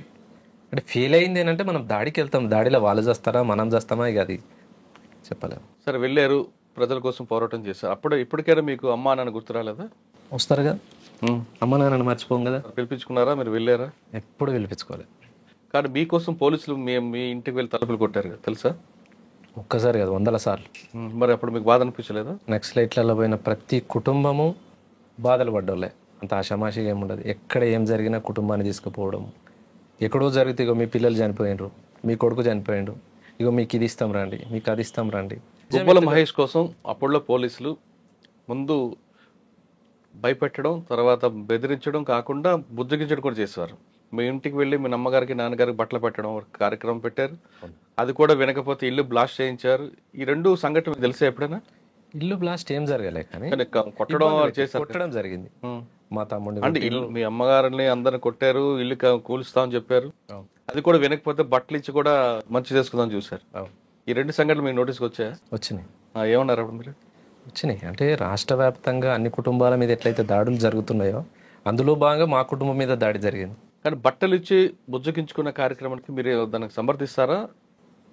అంటే ఫెయిల్ అయింది ఏంటంటే మనం దాడికి వెళ్తాం, దాడిలో వాళ్ళు చేస్తారా మనం చేస్తామా ఇక అది చెప్పలేము.
సరే, వెళ్ళారు, ప్రజల కోసం పోరాటం చేశారు. అప్పుడు ఇప్పటికైనా మీకు అమ్మా నాన్న గుర్తు రాలేదా?
వస్తారు కదా, అమ్మ నాన్నని మర్చిపోం కదా.
పిలిపించుకున్నారా? మీరు వెళ్ళారా?
ఎప్పుడు పిలిపించుకోలేదు.
కానీ మీకోసం పోలీసులు మీ ఇంటికి వెళ్ళి తలుపులు కొట్టారు కదా, తెలుసా?
ఒక్కసారి కదా, 100 సార్లు.
మరి అప్పుడు మీకు బాధ అనిపించలేదా?
నక్సలైట్లలో పోయిన ప్రతి కుటుంబము బాధలు పడ్డోళ్ళే, అంత ఆషామాషిగా ఏముండదు. ఎక్కడ ఏం జరిగినా కుటుంబాన్ని తీసుకుపోవడం. ఎక్కడో జరిగితే ఇగో మీ పిల్లలు చనిపోయినరు, మీ కొడుకు చనిపోయిండు, ఇగో మీకు ఇది ఇస్తాం రండి, మీకు అది ఇస్తాం రండి.
గుబ్బల మహేష్ కోసం అప్పుడులో పోలీసులు ముందు భయపెట్టడం, తర్వాత బెదిరించడం కాకుండా బుజ్జగించడం కూడా చేసేవారు. మీ ఇంటికి వెళ్ళి మీ అమ్మగారికి నాన్నగారికి బట్టలు పెట్టడం కార్యక్రమం పెట్టారు. అది కూడా వినకపోతే ఇల్లు బ్లాస్ట్ చేయించారు. ఈ 2 సంఘటనలు తెలిసే ఎప్పుడైనా?
ఇల్లు బ్లాస్ట్ ఏం జరగలే కానీ కొట్టడం జరిగింది. మా తమ్ముడు
అంటే ఇల్లు, మీ అమ్మగారిని అందరిని కొట్టారు, ఇల్లు కూలుస్తామని చెప్పారు. అది కూడా వినకపోతే బట్టలు ఇచ్చి కూడా మంచి చేసుకుందాం చూసారు. ఈ 2 సంఘటనలు మీకు నోటీస్కి
వచ్చినాయి.
ఏమన్నారు అప్పుడు మీరు?
వచ్చినాయి అంటే రాష్ట్ర వ్యాప్తంగా అన్ని కుటుంబాల మీద ఎట్లయితే దాడులు జరుగుతున్నాయో అందులో భాగంగా మా కుటుంబం మీద దాడి జరిగింది.
కానీ బట్టలు ఇచ్చి బుజ్జగించుకున్న కార్యక్రమానికి మీరు దానికి సమర్థిస్తారా,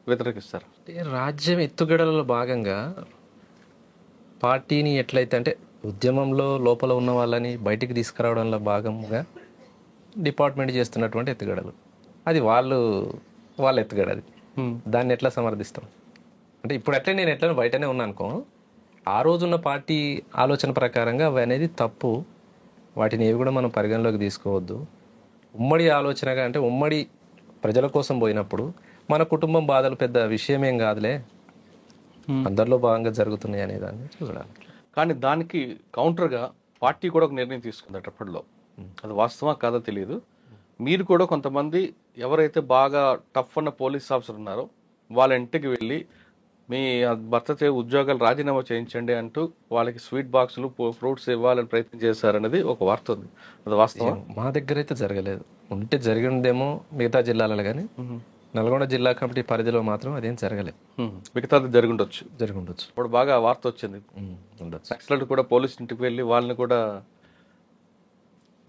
వ్యతిరేకిస్తారా?
రాజ్యం ఎత్తుగడలలో భాగంగా పార్టీని ఎట్లయితే అంటే ఉద్యమంలో లోపల ఉన్న వాళ్ళని బయటికి తీసుకురావడంలో భాగంగా డిపార్ట్మెంట్ చేస్తున్నటువంటి ఎత్తుగడలు, అది వాళ్ళ ఎత్తుగడది. దాన్ని ఎట్లా సమర్థిస్తాం అంటే ఇప్పుడు ఎట్లా నేను ఎట్లా బయటనే ఉన్నా అనుకో, ఆ రోజున్న పార్టీ ఆలోచన ప్రకారంగా అవి అనేది తప్పు, వాటిని ఏవి కూడా మనం పరిగణలోకి తీసుకోవద్దు. ఉమ్మడి ఆలోచనగా అంటే ఉమ్మడి ప్రజల కోసం పోయినప్పుడు మన కుటుంబం బాధలు పెద్ద విషయమేం కాదులే, అందరిలో భాగంగా జరుగుతున్నాయి అనే దాన్ని చూడాలి.
కానీ దానికి కౌంటర్గా పార్టీ కూడా ఒక నిర్ణయం తీసుకుంది అప్పట్లో. అది వాస్తవా కాదో తెలియదు. మీరు కూడా కొంతమంది ఎవరైతే బాగా టఫ్ అన్న పోలీస్ ఆఫీసర్ ఉన్నారో వాళ్ళ ఇంటికి వెళ్ళి మీ భర్త ఉద్యోగాలు రాజీనామా చేయించండి అంటూ వాళ్ళకి స్వీట్ బాక్సులు, ఫ్రూట్స్ ఇవ్వాలని ప్రయత్నం చేశారనేది ఒక వార్త ఉంది. అది వాస్తవం?
మా దగ్గర అయితే జరగలేదు, ఉంటే జరిగిందేమో మిగతా జిల్లాలలో, కానీ నల్గొండ జిల్లా కమిటీ పరిధిలో మాత్రం అదేం జరగలేదు.
మిగతాది జరిగి ఉండొచ్చు.
జరిగి ఉండొచ్చు.
ఇప్పుడు బాగా వార్త వచ్చింది,
ఉండొచ్చు.
నక్సలైట్ కూడా పోలీస్ ఇంటికి వెళ్ళి వాళ్ళని కూడా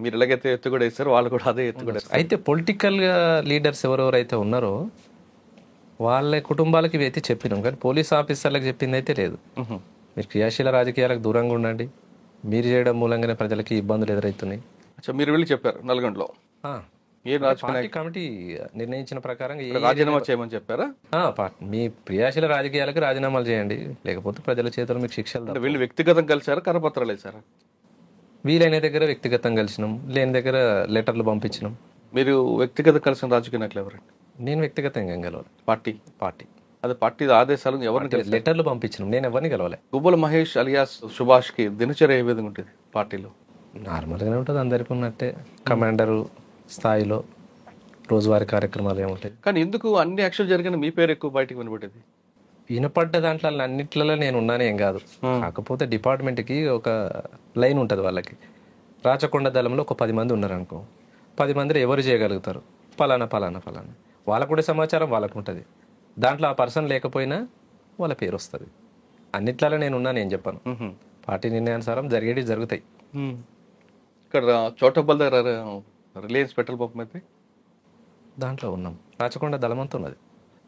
మీరు ఎలాగైతే ఎత్తు కూడా వేస్తారు, వాళ్ళు కూడా అదే ఎత్తు కూడా వేస్తారు.
అయితే పొలిటికల్గా లీడర్స్ ఎవరెవరైతే ఉన్నారో వాళ్ళ కుటుంబాలకి ఇవి అయితే చెప్పినాం, కానీ పోలీస్ ఆఫీసర్లకు చెప్పింది అయితే లేదు. మీరు క్రియాశీల రాజకీయాలకు దూరంగా ఉండండి, మీరు చేయడం మూలంగానే ప్రజలకి ఇబ్బందులు ఎదురవుతున్నాయి.
అచ్చా, మీరు వెళ్ళి చెప్పారు నల్గొండలో? ఏ రాజకీయ
కమిటీ నిర్ణయించిన ప్రకారం
రాజీనామా చేయమని చెప్పారా?
మీ క్రియాశీల రాజకీయాలకు రాజీనామాలు చేయండి, లేకపోతే ప్రజల చేతుల్లో మీకు శిక్షలు.
వీళ్ళు వ్యక్తిగతం కలిసారా, కరపత్రాలు వేసారా?
వీలైన దగ్గర వ్యక్తిగతం కలిసినాం, లేని దగ్గర లెటర్లు పంపించినాం.
మీరు వ్యక్తిగతం కలిసిన రాజకీయ నాయకులు ఎవరండి?
నేను వ్యక్తిగతంగా గెలవాలి.
పార్టీ అది పార్టీ ఆదేశాలు ఎవరిని
లెటర్లు పంపించినాం, నేను ఎవరిని గెలవాలి.
గుబ్బల మహేష్ అలియాస్ సుభాష్ కి దినచర్య ఏ విధంగా ఉంటుంది పార్టీలో?
నార్మల్గానే ఉంటుంది, అందరికీ ఉన్నట్టే. కమాండరు స్థాయిలో రోజువారీ కార్యక్రమాలు ఏముంటాయి.
కానీ ఎందుకు అన్ని యాక్షన్ జరిగిన మీ పేరు ఎక్కువ బయటకు వినబడేది?
వినపడ్డ దాంట్లో అన్నిట్లలో నేను ఉన్నాను ఏం కాదు. కాకపోతే డిపార్ట్మెంట్కి ఒక లైన్ ఉంటుంది వాళ్ళకి. రాచకొండ దళంలో ఒక 10 మంది ఉన్నారు అనుకో, 10 మందిలో ఎవరు చేయగలుగుతారు, ఫలానా ఫలానా ఫలానా, వాళ్ళకు కూడా సమాచారం వాళ్ళకు ఉంటుంది. దాంట్లో ఆ పర్సన్ లేకపోయినా వాళ్ళ పేరు వస్తుంది. అన్నిట్లలో నేను ఉన్నాను ఏం చెప్పాను. పార్టీ నిర్ణయానుసారం జరిగేవి జరుగుతాయి.
ఇక్కడ చోటబల్ దగ్గర రిలయన్స్ పెట్రోల్ పంప్ అయితే
దాంట్లో ఉన్నాం. రాచకొండ దళం అంతా ఉన్నది.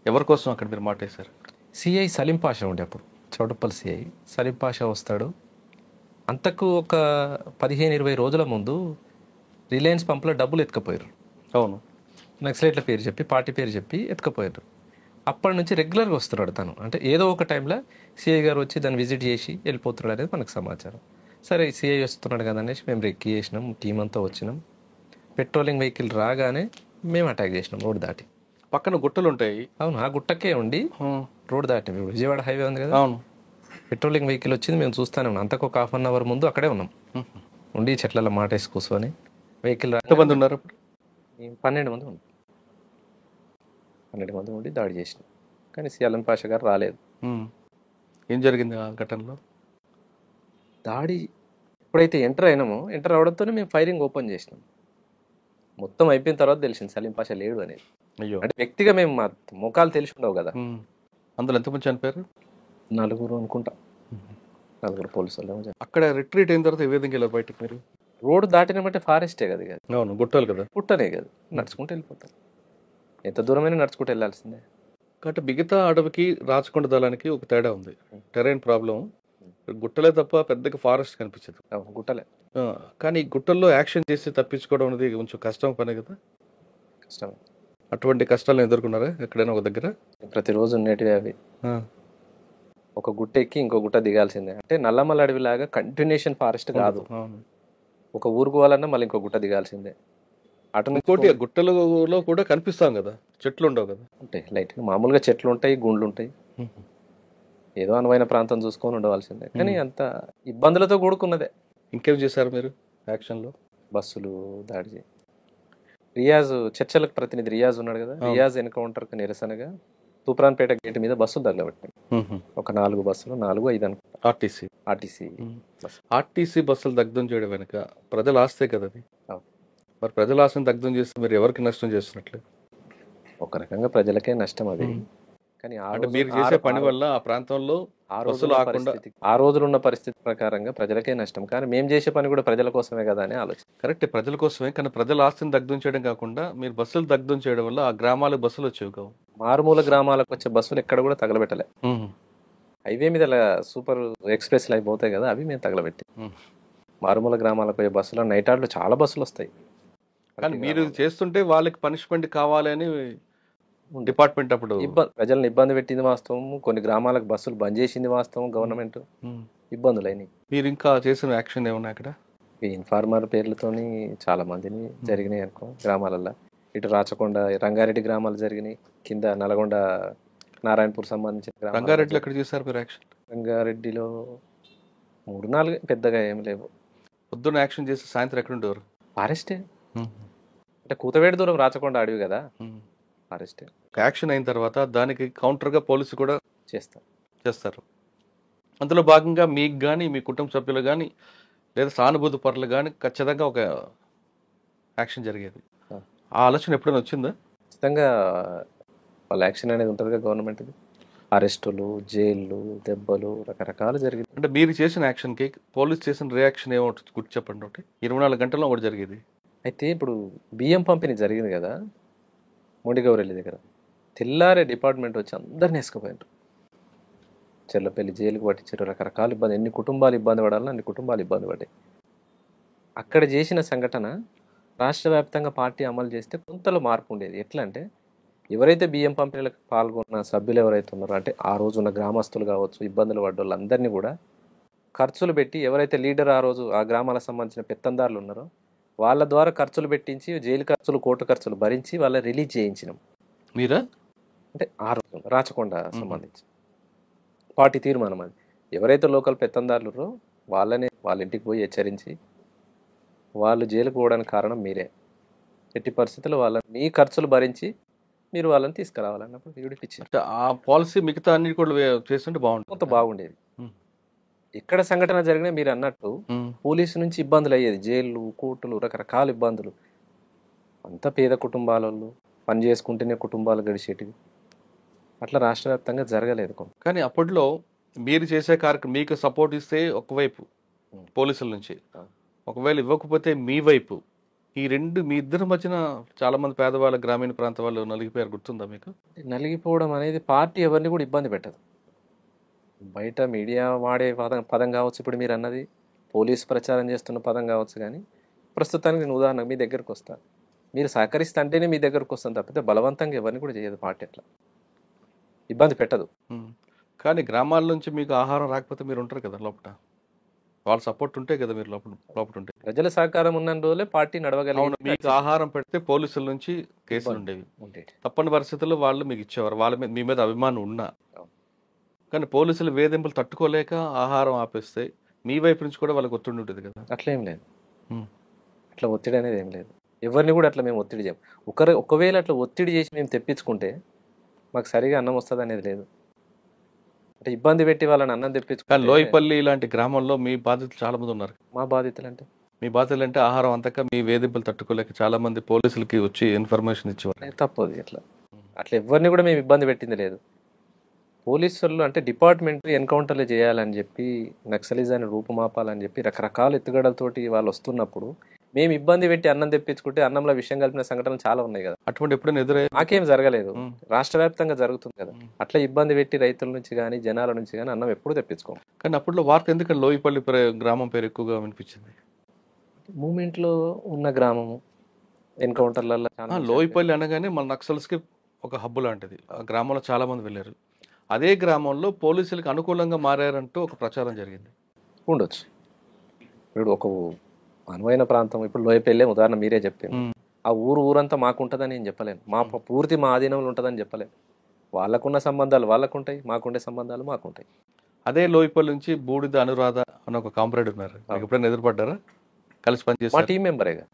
ఎవరి కోసం అక్కడ మీరు మాటేశారు?
సిఐ సలీం పాషా ఉండే అప్పుడు, చౌటప్పల్ సిఐ సలీం పాషా వస్తాడు. అంతకు ఒక 15-20 రోజుల ముందు రిలయన్స్ పంపులో డబ్బులు ఎత్తుకపోయారు.
అవును,
నక్సలైట్ల పేరు చెప్పి, పార్టీ పేరు చెప్పి ఎత్తుకపోయారు. అప్పటి నుంచి రెగ్యులర్గా వస్తున్నాడు తను. అంటే ఏదో ఒక టైంలో సిఐ గారు వచ్చి దాన్ని విజిట్ చేసి వెళ్ళిపోతున్నాడు అనేది మనకు సమాచారం. సరే సిఐ వస్తున్నాడు కదా అనేసి మేము రెక్కి చేసినాం, టీం అంతా వచ్చినాం. పెట్రోలింగ్ వెహికల్ రాగానే మేము అటాక్ చేసినాం రోడ్ దాటి.
పక్కన గుట్టలు ఉంటాయి.
అవును, ఆ గుట్టకే ఉండి రోడ్ దాటి విజయవాడ హైవే ఉంది కదా.
అవును,
పెట్రోలింగ్ వెహికల్ వచ్చింది, మేము చూస్తానే ఉన్నాం. అంతకు ఒక 1/2 అవర్ ముందు అక్కడే ఉన్నాం, ఉండి చెట్లలో మాటేసి కూర్చొని. వెహికల్
ఎంతమంది ఉన్నారు అప్పుడు?
12 మంది ఉన్నాం. 12 మంది ఉండి దాడి చేసినాం, కానీ సలీం పాషా గారు రాలేదు.
ఏం జరిగింది ఆ ఘటనలో?
దాడి ఎప్పుడైతే ఎంటర్ అయినామో, ఎంటర్ అవడంతోనే మేము ఫైరింగ్ ఓపెన్ చేసినాం. మొత్తం అయిపోయిన తర్వాత తెలిసింది సలీం పాషా లేడు అనేది.
అయ్యో,
అంటే వ్యక్తిగా మేము మా ముఖాలు తెలిసి ఉండవు కదా.
అందులో ఎంతమంది చనిపోయారు?
4 అనుకుంటా, 4 పోలీసు వాళ్ళు.
అక్కడ రిట్రీట్ అయిన తర్వాత ఏ విధంగా వెళ్ళారు బయటకు మీరు?
రోడ్డు దాటినామంటే ఫారెస్టే కదా.
అవును, గుట్టలు కదా,
పుట్టనే కదా, నడుచుకుంటూ వెళ్ళిపోతాం. ఎంత దూరమైనా నడుచుకుంటూ వెళ్ళాల్సిందే.
కాబట్టి మిగతా అడవికి రాచకొండ దళానికి ఒక తేడా ఉంది. Terrain problem. గుట్టలే తప్ప పెద్దగా ఫారెస్ట్ కనిపించదు.
గుట్టలే.
కానీ గుట్టల్లో యాక్షన్ చేసి తప్పించుకోవడం అనేది కొంచెం కష్టం పనే కదా.
కష్టమే.
అటువంటి కష్టాలను ఎదుర్కొన్నారా ఎక్కడైనా ఒక దగ్గర?
ప్రతిరోజు ఉండేటివి అవి. ఒక గుట్ట ఎక్కి ఇంకో గుట్ట దిగాల్సిందే. అంటే నల్లమల్ల అడవిలాగా కంటిన్యూషన్ ఫారెస్ట్ కాదు. ఒక ఊరుకు పోవాలన్నా మళ్ళీ ఇంకో గుట్ట దిగాల్సిందే. అటు
ఇంకోటి గుట్టలలో కూడా కనిపిస్తాం కదా, చెట్లు ఉండవు కదా.
ఉంటాయి లైట్గా, మామూలుగా చెట్లు ఉంటాయి, గుండ్లు ఉంటాయి. ఏదో అనువైన ప్రాంతం చూసుకొని ఉండవలసిందే. కానీ అంత ఇబ్బందులతో కూడుకున్నదే.
ఇంకేం చేశారు మీరు యాక్షన్లో?
బస్సులు దాడి. రియాజ్ చర్చలకు ప్రతినిధి రియాజ్ ఉన్నాడు కదా, రియాజ్ ఎన్కౌంటర్కి నిరసనగా తూప్రాన్పేట గేట్ మీద బస్సులు తగలబెట్టాయి. ఒక 4 బస్సులు, 4-5 అనుకుంటా.
ఆర్టీసీ బస్సులు దగ్ధం చేయడం వెనుక ప్రజల ఆస్తే కదా అది. మరి ప్రజల ఆశను దగ్ధం చేస్తే మీరు ఎవరికి నష్టం చేస్తున్నట్లు?
ఒక రకంగా ప్రజలకే నష్టం అది. కానీ
మీరు చేసే పని వల్ల ఆ ప్రాంతంలో
ఆ రోజులు ఉన్న పరిస్థితి ప్రకారంగా ప్రజలకే నష్టం. కానీ మేము చేసే పని కూడా ప్రజల కోసమే కదా అని ఆలోచన.
కరెక్ట్, ప్రజల కోసమే. కానీ ప్రజల ఆస్తిని దగ్ధం చేయడం కాకుండా మీరు బస్సులు దగ్ధం చేయడం వల్ల ఆ గ్రామాలకు బస్సులు వచ్చేవి కావు.
మారుమూల గ్రామాలకు వచ్చే బస్సులు ఎక్కడ కూడా తగలబెట్టలే. హైవే మీద సూపర్ ఎక్స్ప్రెస్ లైవ్ పోతాయి కదా, అవి మేము తగలబెట్టి. మారుమూల గ్రామాలకు పోయే బస్సులు నైట్ ఆర్డర్లు చాలా బస్సులు వస్తాయి.
కానీ మీరు చేస్తుంటే వాళ్ళకి పనిష్మెంట్ కావాలి అని డిపార్ట్మెంట్ అప్పుడు
ప్రజలను ఇబ్బంది పెట్టింది వాస్తవం. కొన్ని గ్రామాలకు బస్సులు బంద్ చేసింది వాస్తవం. గవర్నమెంట్ ఇబ్బందులు అయినాయి.
మీరు ఇంకా చేసిన యాక్షన్ ఏమన్నా అక్కడ?
ఇన్ఫార్మర్ పేర్లతోని చాలా మందిని జరిగినాయి అనుకో గ్రామాలలో. ఇటు రాచకొండ, రంగారెడ్డి గ్రామాలు జరిగినాయి. కింద నల్గొండ, నారాయణపూర్ సంబంధించిన.
రంగారెడ్డిలో ఎక్కడ చేశారు మీరు యాక్షన్?
రంగారెడ్డిలో 3-4 పెద్దగా ఏం లేవు.
పొద్దున్న యాక్షన్ చేసి సాయంత్రం ఎక్కడ ఉండేవారు?
ఫారెస్టే. అంటే కూతవేడి దూరం రాచకొండ అడవి కదా, ఫారెస్టే.
యాక్షన్ అయిన తర్వాత దానికి కౌంటర్గా పోలీసు కూడా చేస్తారు. అందులో భాగంగా మీకు కానీ మీ కుటుంబ సభ్యులు కానీ లేదా సానుభూతి పరులు కానీ ఖచ్చితంగా ఒక యాక్షన్ జరిగేది. ఆ ఆలోచన ఎప్పుడైనా వచ్చిందా?
ఖచ్చితంగా వాళ్ళ యాక్షన్ అనేది ఉంటుందిగా గవర్నమెంట్ది. అరెస్టులు, జైళ్ళు, దెబ్బలు రకరకాలు జరిగింది.
అంటే మీరు చేసిన యాక్షన్కి పోలీస్ చేసిన రియాక్షన్ ఏమో గుర్తు చెప్పండి. ఒకటి 24 గంటల్లో ఒకటి జరిగేది.
అయితే ఇప్పుడు బియ్యం పంపిణీ జరిగింది కదా మొండిగౌరెల్లి దగ్గర, తెల్లారే డిపార్ట్మెంట్ వచ్చి అందరిని వేసుకుపోయారు. చెర్లపల్లి జైలుకి పట్టించారు. రకరకాల ఇబ్బంది, ఎన్ని కుటుంబాలు ఇబ్బంది పడాలని అన్ని కుటుంబాలు ఇబ్బంది పడ్డాయి. అక్కడ చేసిన సంఘటన రాష్ట్ర వ్యాప్తంగా పార్టీ అమలు చేస్తే కొంతలో మార్పు ఉండేది. ఎట్లా అంటే ఎవరైతే బియ్యం పంపిణీలకు పాల్గొన్న సభ్యులు ఎవరైతే ఉన్నారో, అంటే ఆ రోజు ఉన్న గ్రామస్తులు కావచ్చు, ఇబ్బందులు పడ్డ వాళ్ళందరినీ కూడా ఖర్చులు పెట్టి, ఎవరైతే లీడర్ ఆ రోజు ఆ గ్రామాలకు సంబంధించిన పెత్తందారులు ఉన్నారో వాళ్ళ ద్వారా ఖర్చులు పెట్టించి, జైలు ఖర్చులు, కోర్టు ఖర్చులు భరించి వాళ్ళ రిలీజ్ చేయించినాం.
మీరా?
అంటే ఆ రోజు రాచకొండ సంబంధించి పార్టీ తీర్మానం అది. ఎవరైతే లోకల్ పెత్తందారులు వాళ్ళని వాళ్ళ ఇంటికి పోయి హెచ్చరించి, వాళ్ళు జైలుకు పోవడానికి కారణం మీరే, ఎట్టి పరిస్థితుల్లో వాళ్ళని మీ ఖర్చులు భరించి మీరు వాళ్ళని తీసుకురావాలన్నప్పుడు విడిపించారు.
అంటే ఆ పాలసీ మిగతా అన్ని కూడా చేస్తుంటే బాగుంటుంది.
కొంత బాగుండేది. ఎక్కడ సంఘటన జరిగినా మీరు అన్నట్టు పోలీసు నుంచి ఇబ్బందులు అయ్యేది, జైళ్ళు, కోర్టులు, రకరకాల ఇబ్బందులు. అంతా పేద కుటుంబాలలో పని చేసుకుంటేనే కుటుంబాలు గడిచేటివి. అట్లా రాష్ట్ర వ్యాప్తంగా జరగలేదు.
కానీ అప్పట్లో మీరు చేసే కార్యక్రమం మీకు సపోర్ట్ ఇస్తే ఒకవైపు పోలీసుల నుంచి, ఒకవేళ ఇవ్వకపోతే మీ వైపు, ఈ రెండు మీ ఇద్దరి మధ్యన చాలా మంది పేదవాళ్ళ గ్రామీణ ప్రాంత వాళ్ళు నలిగిపోయారు. గుర్తుందా మీకు?
నలిగిపోవడం అనేది పార్టీ ఎవరిని కూడా ఇబ్బంది పెట్టదు. బయట మీడియా వాడే పదం కావచ్చు, ఇప్పుడు మీరు అన్నది పోలీసు ప్రచారం చేస్తున్న పదం కావచ్చు. కానీ ప్రస్తుతానికి నేను ఉదాహరణకు మీ దగ్గరకు వస్తాను, మీరు సహకరిస్తే అంటేనే మీ దగ్గరకు వస్తాను తప్పితే బలవంతంగా ఎవరిని కూడా చేయదు పార్టీ. అట్లా ఇబ్బంది పెట్టదు.
కానీ గ్రామాల నుంచి మీకు ఆహారం రాకపోతే మీరు ఉంటారు కదా లోపల, వాళ్ళ సపోర్ట్ ఉంటే కదా మీరు లోపల ఉంటే.
ప్రజల సహకారం ఉన్న రోజులే పార్టీ నడవగలిగింది.
మీకు ఆహారం పెడితే పోలీసుల నుంచి కేసులు ఉండేవి. తప్పని పరిస్థితుల్లో వాళ్ళు మీకు ఇచ్చేవారు, వాళ్ళ మీద మీ మీద అభిమానం ఉన్నా. కానీ పోలీసులు వేధింపులు తట్టుకోలేక ఆహారం ఆపేస్తే మీ వైపు నుంచి కూడా వాళ్ళకి ఒత్తిడి ఉంటుంది కదా.
అట్లా ఏం లేదు. అట్లా ఒత్తిడి అనేది ఏం లేదు. ఎవరిని కూడా అట్లా మేము ఒత్తిడి చేయం. ఒకవేళ అట్లా ఒత్తిడి చేసి మేము తెప్పించుకుంటే మాకు సరిగా అన్నం వస్తుంది అనేది లేదు. అంటే ఇబ్బంది పెట్టి వాళ్ళని అన్నం తెప్పించుకుంటే.
కానీ లోయపల్లి ఇలాంటి గ్రామంలో మీ బాధితులు చాలా మంది ఉన్నారు.
మా బాధితులు అంటే
మీ బాధితులు అంటే ఆహారం అంతక మీ వేధింపులు తట్టుకోలేక చాలా మంది పోలీసులకి వచ్చి ఇన్ఫర్మేషన్ ఇచ్చేవారు.
తప్పదు. అట్లా ఎవరిని కూడా మేము ఇబ్బంది పెట్టింది లేదు. పోలీసులు అంటే డిపార్ట్మెంట్ ఎన్కౌంటర్లు చేయాలని చెప్పి, నక్సలిజాన్ని రూపుమాపాలని చెప్పి రకరకాల ఎత్తుగడలతోటి వాళ్ళు వస్తున్నప్పుడు మేము ఇబ్బంది పెట్టి అన్నం తెప్పించుకుంటే అన్నంలో విషయం కలిపిన సంఘటనలు చాలా ఉన్నాయి కదా.
అటువంటి ఎప్పుడైనా ఎదురే?
నాకేం జరగలేదు. రాష్ట్ర వ్యాప్తంగా జరుగుతుంది కదా. అట్లా ఇబ్బంది పెట్టి రైతుల నుంచి కానీ జనాల నుంచి కానీ అన్నం ఎప్పుడు తెప్పించుకోం.
కానీ అప్పట్లో వార్త ఎందుకంటే లోయపల్లి గ్రామం పేరు ఎక్కువగా వినిపించింది.
మూమెంట్లో ఉన్న గ్రామము ఎన్కౌంటర్లలో
లోయపల్లి అనగానే మన నక్సల్స్కి ఒక హబ్బు లాంటిది. ఆ గ్రామంలో చాలా మంది వెళ్ళారు. అదే గ్రామంలో పోలీసులకు అనుకూలంగా మారారంటూ ఒక ప్రచారం జరిగింది.
ఉండొచ్చు. ఇప్పుడు ఒక అనువైన ప్రాంతం, ఇప్పుడు లోయపల్లె ఉదాహరణ మీరే చెప్పారు. ఆ ఊరంతా మాకుంటుందని నేను చెప్పలేను. పూర్తి మా ఆధీనంలో ఉంటుందని చెప్పలేను. వాళ్ళకున్న సంబంధాలు వాళ్ళకుంటాయి, మాకుండే సంబంధాలు మాకుంటాయి.
అదే లోయపల్లి నుంచి బూడిద అనురాధ అని ఒక కాంప్రేడ్ ఉన్నారు. ఎప్పుడైనా ఎదురుపడ్డారా? కలిసి పనిచేస్తారు.
మా టీం మెంబరేగా,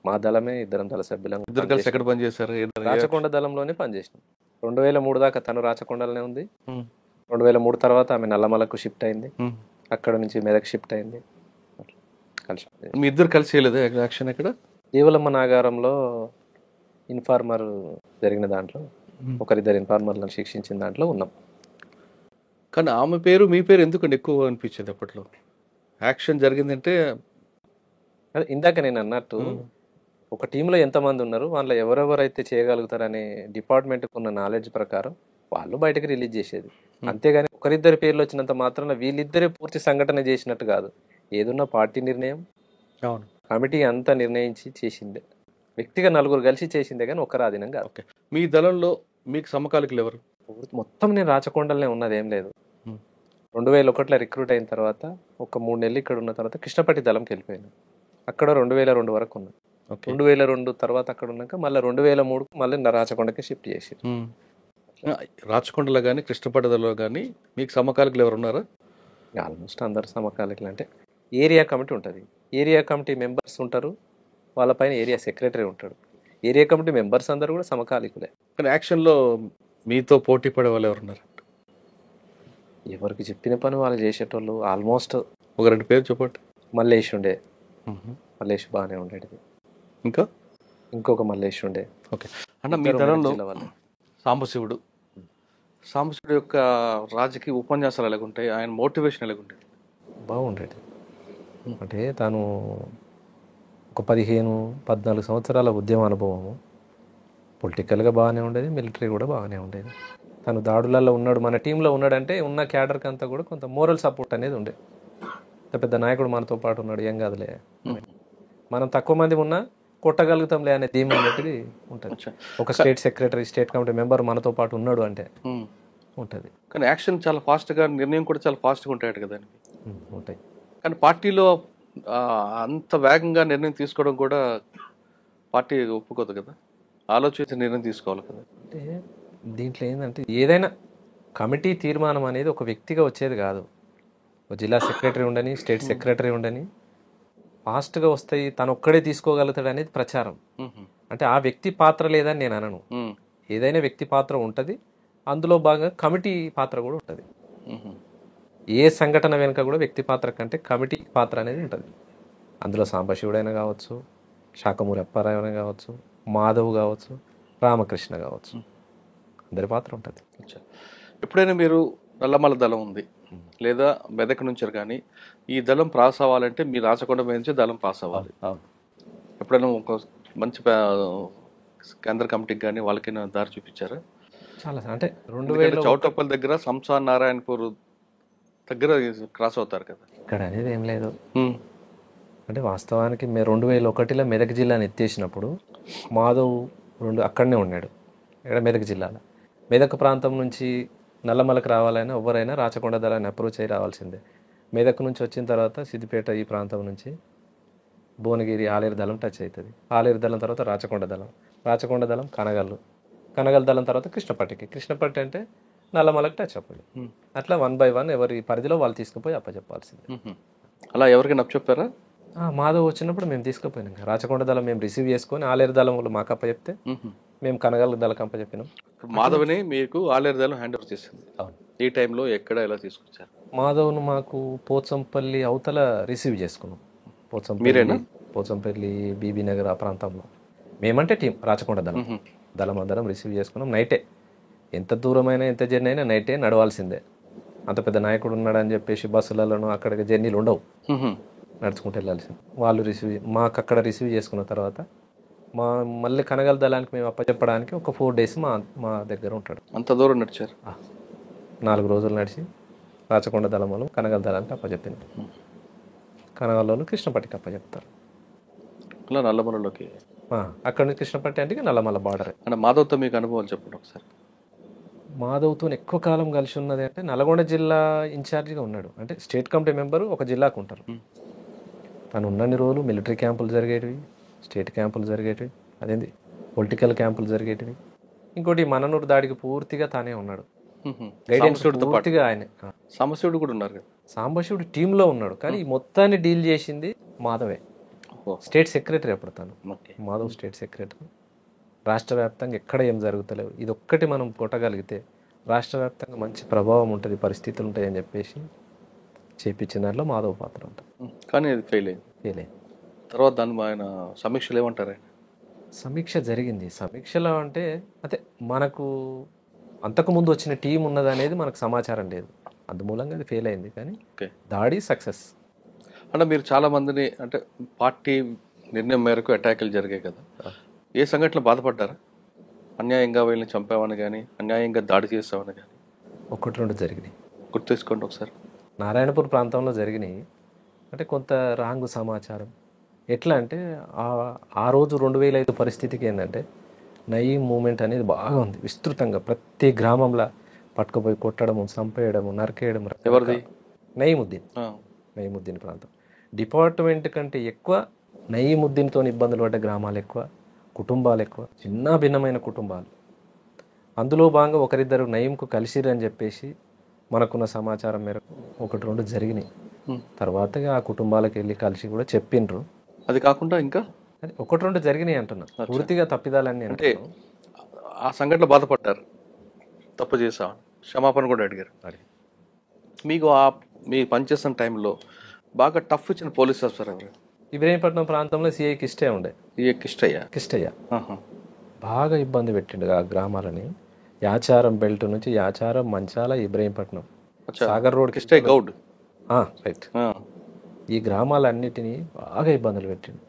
మా దళమే, ఇద్దరం దళ సభ్యులం.
ఇద్దరు కలిసి ఎక్కడ పనిచేశారు?
రాచకొండ దళంలోనే పనిచేసినాం. 2003 దాకా తను రాచకొండలోనే ఉంది. 2003 తర్వాత ఆమె నల్లమలకు షిఫ్ట్ అయింది. అక్కడ నుంచి మెదక్ షిఫ్ట్ అయింది.
మీ ఇద్దరు కలిసి చేయలేదు యాక్షన్? ఇక్కడ
దేవలమ్మ నాగారంలో ఇన్ఫార్మర్ జరిగిన దాంట్లో ఒకరిద్దరు ఇన్ఫార్మర్లను శిక్షించిన దాంట్లో ఉన్నాం.
కానీ ఆమె పేరు మీ పేరు ఎందుకంటే ఎక్కువ అనిపించేది అప్పట్లో? యాక్షన్ జరిగిందంటే
అదే ఇందాక నేను అన్నట్టు ఒక టీంలో ఎంతమంది ఉన్నారు, వాళ్ళ ఎవరెవరైతే చేయగలుగుతారనే డిపార్ట్మెంట్కి ఉన్న నాలెడ్జ్ ప్రకారం వాళ్ళు బయటకు రిలీజ్ చేసేది. అంతేగాని ఒకరిద్దరి పేర్లు వచ్చినంత మాత్రాన వీళ్ళిద్దరే పూర్తి సంఘటన చేసినట్టు కాదు. ఏదున్నా పార్టీ నిర్ణయం, కమిటీ అంతా నిర్ణయించి చేసిందే. వ్యక్తిగా నలుగురు కలిసి చేసిందే కానీ ఒక్కరు ఆధీనం కాదు.
మీ దళంలో మీకు సమకాలికులు ఎవరు?
మొత్తం నేను రాచకొండలనే ఉన్నది ఏం లేదు. 2001లో రిక్రూట్ అయిన తర్వాత ఒక 3 నెలలు ఇక్కడ ఉన్న తర్వాత కృష్ణపట్టి దళంకి వెళ్ళిపోయాను. అక్కడ 2002 వరకు ఉన్నా. 2002 తర్వాత అక్కడ ఉన్నాక మళ్ళీ 2003కు మళ్ళీ రాచకొండకి షిఫ్ట్ చేసి.
రాచకొండలో కానీ కృష్ణపట్టలో కానీ మీకు సమకాలికులు ఎవరు ఉన్నారా?
ఆల్మోస్ట్ అందరు సమకాలికులు. అంటే ఏరియా కమిటీ ఉంటుంది, ఏరియా కమిటీ మెంబర్స్ ఉంటారు, వాళ్ళపైన ఏరియా సెక్రటరీ ఉంటాడు. ఏరియా కమిటీ మెంబర్స్ అందరూ కూడా సమకాలికులే.
కానీ యాక్షన్లో మీతో పోటీ పడే వాళ్ళు ఎవరున్నారు?
ఎవరికి చెప్పిన పని వాళ్ళు చేసేటోళ్ళు. ఆల్మోస్ట్
ఒక 2 పేరు చెప్పండి.
మల్లేష్ ఉండే, మల్లేష్ బాగానే ఉండేది.
ఇంకొక
మల్లేష్ ఉండే.
ఓకే అన్న, మీ దళంలో సాంబశివుడు సాంబశివుడు యొక్క రాజకీయ ఉపన్యాసాలు ఎలాగుంటాయి, ఆయన మోటివేషన్ ఎలాగుంటాయి?
బాగుండేది. అంటే తను ఒక 15-14 సంవత్సరాల ఉద్యమ అనుభవము, పొలిటికల్గా బాగానే ఉండేది, మిలిటరీ కూడా బాగానే ఉండేది. తను దాడులలో ఉన్నాడు, మన టీంలో ఉన్నాడంటే ఉన్న క్యాడర్కి అంతా కూడా కొంత మోరల్ సపోర్ట్ అనేది ఉండే. పెద్ద నాయకుడు మనతో పాటు ఉన్నాడు, ఏం కాదులే, మనం తక్కువ మంది ఉన్నా కొట్టగలుగుతాంలే అనే ధీమా అనేది ఉంటుంది. ఒక state secretary, state committee member మనతో పాటు ఉన్నాడు అంటే ఉంటుంది.
కానీ యాక్షన్ చాలా ఫాస్ట్గా, నిర్ణయం కూడా చాలా ఫాస్ట్గా ఉంటాయి కదా
ఉంటాయి.
కానీ పార్టీలో అంత వేగంగా నిర్ణయం తీసుకోవడం కూడా పార్టీ ఒప్పుకోదు కదా, ఆలోచించి నిర్ణయం తీసుకోవాలి కదా.
అంటే దీంట్లో ఏంటంటే ఏదైనా కమిటీ తీర్మానం అనేది ఒక వ్యక్తిగా వచ్చేది కాదు. ఒక జిల్లా సెక్రటరీ ఉండని, స్టేట్ సెక్రటరీ ఉండని ఫాస్ట్గా వస్తాయి, తను ఒక్కడే తీసుకోగలుగుతాడు అనేది ప్రచారం. అంటే ఆ వ్యక్తి పాత్ర లేదని నేను అనను. ఏదైనా వ్యక్తి పాత్ర ఉంటుంది, అందులో భాగంగా కమిటీ పాత్ర కూడా ఉంటుంది. ఏ సంఘటన వెనుక కూడా వ్యక్తి పాత్ర కంటే కమిటీ పాత్ర అనేది ఉంటుంది. అందులో సాంబశివుడైనా కావచ్చు, శాఖమూరి అప్పారావు అయినా కావచ్చు, మాధవ్ కావచ్చు, రామకృష్ణ కావచ్చు, అందరి పాత్ర ఉంటుంది.
ఎప్పుడైనా మీరు నల్లమల దళం ఉంది లేదా మెదక్ నుంచి కానీ ఈ దళం పాస్ అవ్వాలంటే మీ రాచకొండ మీద నుంచి దళం పాస్ అవ్వాలి. ఎప్పుడైనా ఒక మంచి కేంద్ర కమిటీకి కానీ వాళ్ళకైనా దారి చూపించారా?
చాలా. అంటే 2000
చౌటప్పల్ దగ్గర సంసార్ నారాయణపూర్ దగ్గర క్రాస్ అవుతారు కదా,
ఇక్కడ అనేది ఏం లేదు. అంటే వాస్తవానికి 2001లో మెదక్ జిల్లాని ఎత్తేసినప్పుడు మాధవ్ అక్కడనే ఉన్నాడు, ఇక్కడ మెదక్ జిల్లాలో. మెదక్ ప్రాంతం నుంచి నల్లమలకు రావాలైనా ఎవరైనా రాచకొండ దళాన్ని అప్రోచ్ అయ్యి రావాల్సిందే. మెదక్ నుంచి వచ్చిన తర్వాత సిద్దిపేట ఈ ప్రాంతం నుంచి భువనగిరి ఆలేరు దళం టచ్ అవుతుంది. ఆలేరు దళం తర్వాత రాచకొండ దళం, రాచకొండ దళం కనగల్లు, కనగల్ దళం తర్వాత కృష్ణపట్టి అంటే నల్లమలకు టచ్ అప్పుడు. అట్లా 1 by 1 ఎవరి పరిధిలో వాళ్ళు తీసుకుపోయి అప్పచెప్పాల్సిందే.
అలా ఎవరికైనా అప్పచెప్పారా?
మాధవ్ వచ్చినప్పుడు మేము తీసుకుపోయినాం. రాచకొండ దళం మేము రిసీవ్ చేసుకొని ఆలేరు దళం వాళ్ళు మాకు అప్పచెప్తే మేము కనగల్ దళం అప్పచెప్పినాం.
మాధవ్ని మీకు ఆలేరు దళం హ్యాండ్ ఓవర్ చేసింది. ఈ టైంలో ఎక్కడ ఎలా తీసుకొచ్చారు?
మాధవ్ను మాకు పోచంపల్లి అవతల రిసీవ్ చేసుకున్నాం. పోచంపల్లి బీబీ నగర్ ఆ ప్రాంతంలో మేమంటే టీం రాచకొండ దళం అందరం రిసీవ్ చేసుకున్నాం. నైటే, ఎంత దూరమైనా ఎంత జర్నీ అయినా నైటే నడవాల్సిందే. అంత పెద్ద నాయకుడు ఉన్నాడని చెప్పేసి బస్సులలోనూ అక్కడికి జర్నీలు ఉండవు, నడుచుకుంటూ వెళ్ళాల్సింది. వాళ్ళు మాకు అక్కడ రిసీవ్ చేసుకున్న తర్వాత మళ్ళీ కనగల దళానికి మేము అప్పచెప్పడానికి ఒక 4 days మా దగ్గర ఉంటాడు.
అంత దూరం నడిచారు?
4 రోజులు నడిచి రాచకొండ దళం వాళ్ళు కనగల దళానికి అప్పచెప్పింది. కనగల వాళ్ళు కృష్ణపట్టికి అప్పచెప్తారు.
అలా నల్లమలలోకి
అక్కడ నుంచి కృష్ణపట్టి అంటే నల్లమల బార్డర్.
అంటే మాధవ్తో మీకు అనుభవాలు చెప్పండి ఒకసారి.
మాధవ్తో ఎక్కువ కాలం కలిసి ఉన్నది అంటే నల్గొండ జిల్లా ఇన్ఛార్జిగా ఉన్నాడు. అంటే స్టేట్ కమిటీ మెంబరు ఒక జిల్లాకు ఉంటారు. తను ఉన్నన్ని రోజులు మిలిటరీ క్యాంపులు జరిగేటివి, స్టేట్ క్యాంపులు జరిగేటివి, అదేంది పొలిటికల్ క్యాంపులు జరిగేటివి. ఇంకోటి మననూరు దాడికి పూర్తిగా తానే ఉన్నాడు, గైడెన్స్ పూర్తిగా ఆయనే.
సాంబశివుడు కూడా ఉన్నారు కదా,
సాంబశివుడు టీంలో ఉన్నాడు, కానీ ఈ మొత్తాన్ని డీల్ చేసింది మాధవే. స్టేట్ సెక్రటరీ అప్పుడు తను, మాధవ్ స్టేట్ సెక్రటరీ. రాష్ట్ర వ్యాప్తంగా ఎక్కడ ఏం జరుగుతలేవు, ఇది ఒక్కటి మనం కొట్టగలిగితే రాష్ట్ర వ్యాప్తంగా మంచి ప్రభావం ఉంటుంది, పరిస్థితులు ఉంటాయి అని చెప్పేసి చేపించిన దాంట్లో మాధవ్ పాత్ర ఉంటుంది.
కానీ అది ఫెయిల్ అయింది. తర్వాత దాన్ని ఆయన సమీక్షలు ఏమంటారు?
సమీక్ష జరిగింది. సమీక్షలో అంటే అదే మనకు అంతకుముందు వచ్చిన టీం ఉన్నది అనేది మనకు సమాచారం లేదు, అందుమూలంగా అది ఫెయిల్ అయింది. కానీ దాడి సక్సెస్.
అంటే మీరు చాలా మందిని, అంటే పార్టీ నిర్ణయం మేరకు అటాకులు జరిగాయి కదా, ఏ సంఘటనలు బాధపడ్డారా? అన్యాయంగా వీళ్ళని చంపామని కానీ, అన్యాయంగా దాడి చేస్తామని కానీ?
1-2 జరిగినాయి,
గుర్తు తీసుకోండి ఒకసారి.
నారాయణపూర్ ప్రాంతంలో జరిగినాయి. అంటే కొంత రాంగ్ సమాచారం. ఎట్లా అంటే ఆ రోజు 2005 పరిస్థితికి ఏంటంటే నయీం మూమెంట్ అనేది బాగా ఉంది, విస్తృతంగా ప్రతి గ్రామంలో పట్టుకుపోయి కొట్టడము, చంపేయడము, నరికేయడం.
ఎవరిది?
నయీముద్దీన్ ప్రాంతం. డిపార్ట్మెంట్ కంటే ఎక్కువ నయీముద్దీన్తో ఇబ్బందులు పడ్డ గ్రామాలు ఎక్కువ, కుటుంబాలు ఎక్కువ, చిన్న భిన్నమైన కుటుంబాలు. అందులో భాగంగా ఒకరిద్దరు నయీంకు కలిసిరని చెప్పేసి మనకున్న సమాచారం మేరకు 1-2 జరిగినాయి. తర్వాత ఆ కుటుంబాలకు వెళ్ళి కలిసి కూడా చెప్పిండ్రు.
అది కాకుండా ఇంకా
1-2 జరిగినాయి అంటున్నా, పూర్తిగా తప్పిదాలన్నీ.
అంటే ఆ సంఘటన బాధపడ్డారు, తప్పు చేసామని క్షమాపణ కూడా అడిగారు. మీకు మీ పనిచేస్తున్న టైంలో బాగా టఫ్ ఇచ్చిన పోలీస్ ఆఫీసర్ ఎవరు?
ఇబ్రహీంపట్నం ప్రాంతంలో సిఐ కిష్టయ్య ఉండే.
కిష్టయ్య
బాగా ఇబ్బంది పెట్టిండు ఆ గ్రామాలని. యాచారం బెల్ట్ నుంచి యాచారం, మంచాల, ఇబ్రహీంపట్నం,
అచ్చా,
సాగర్ రోడ్
కిష్టయ్య గౌడ్.
రైట్.
ఆ,
ఈ గ్రామాలన్నిటినీ బాగా ఇబ్బందులు పెట్టిండు.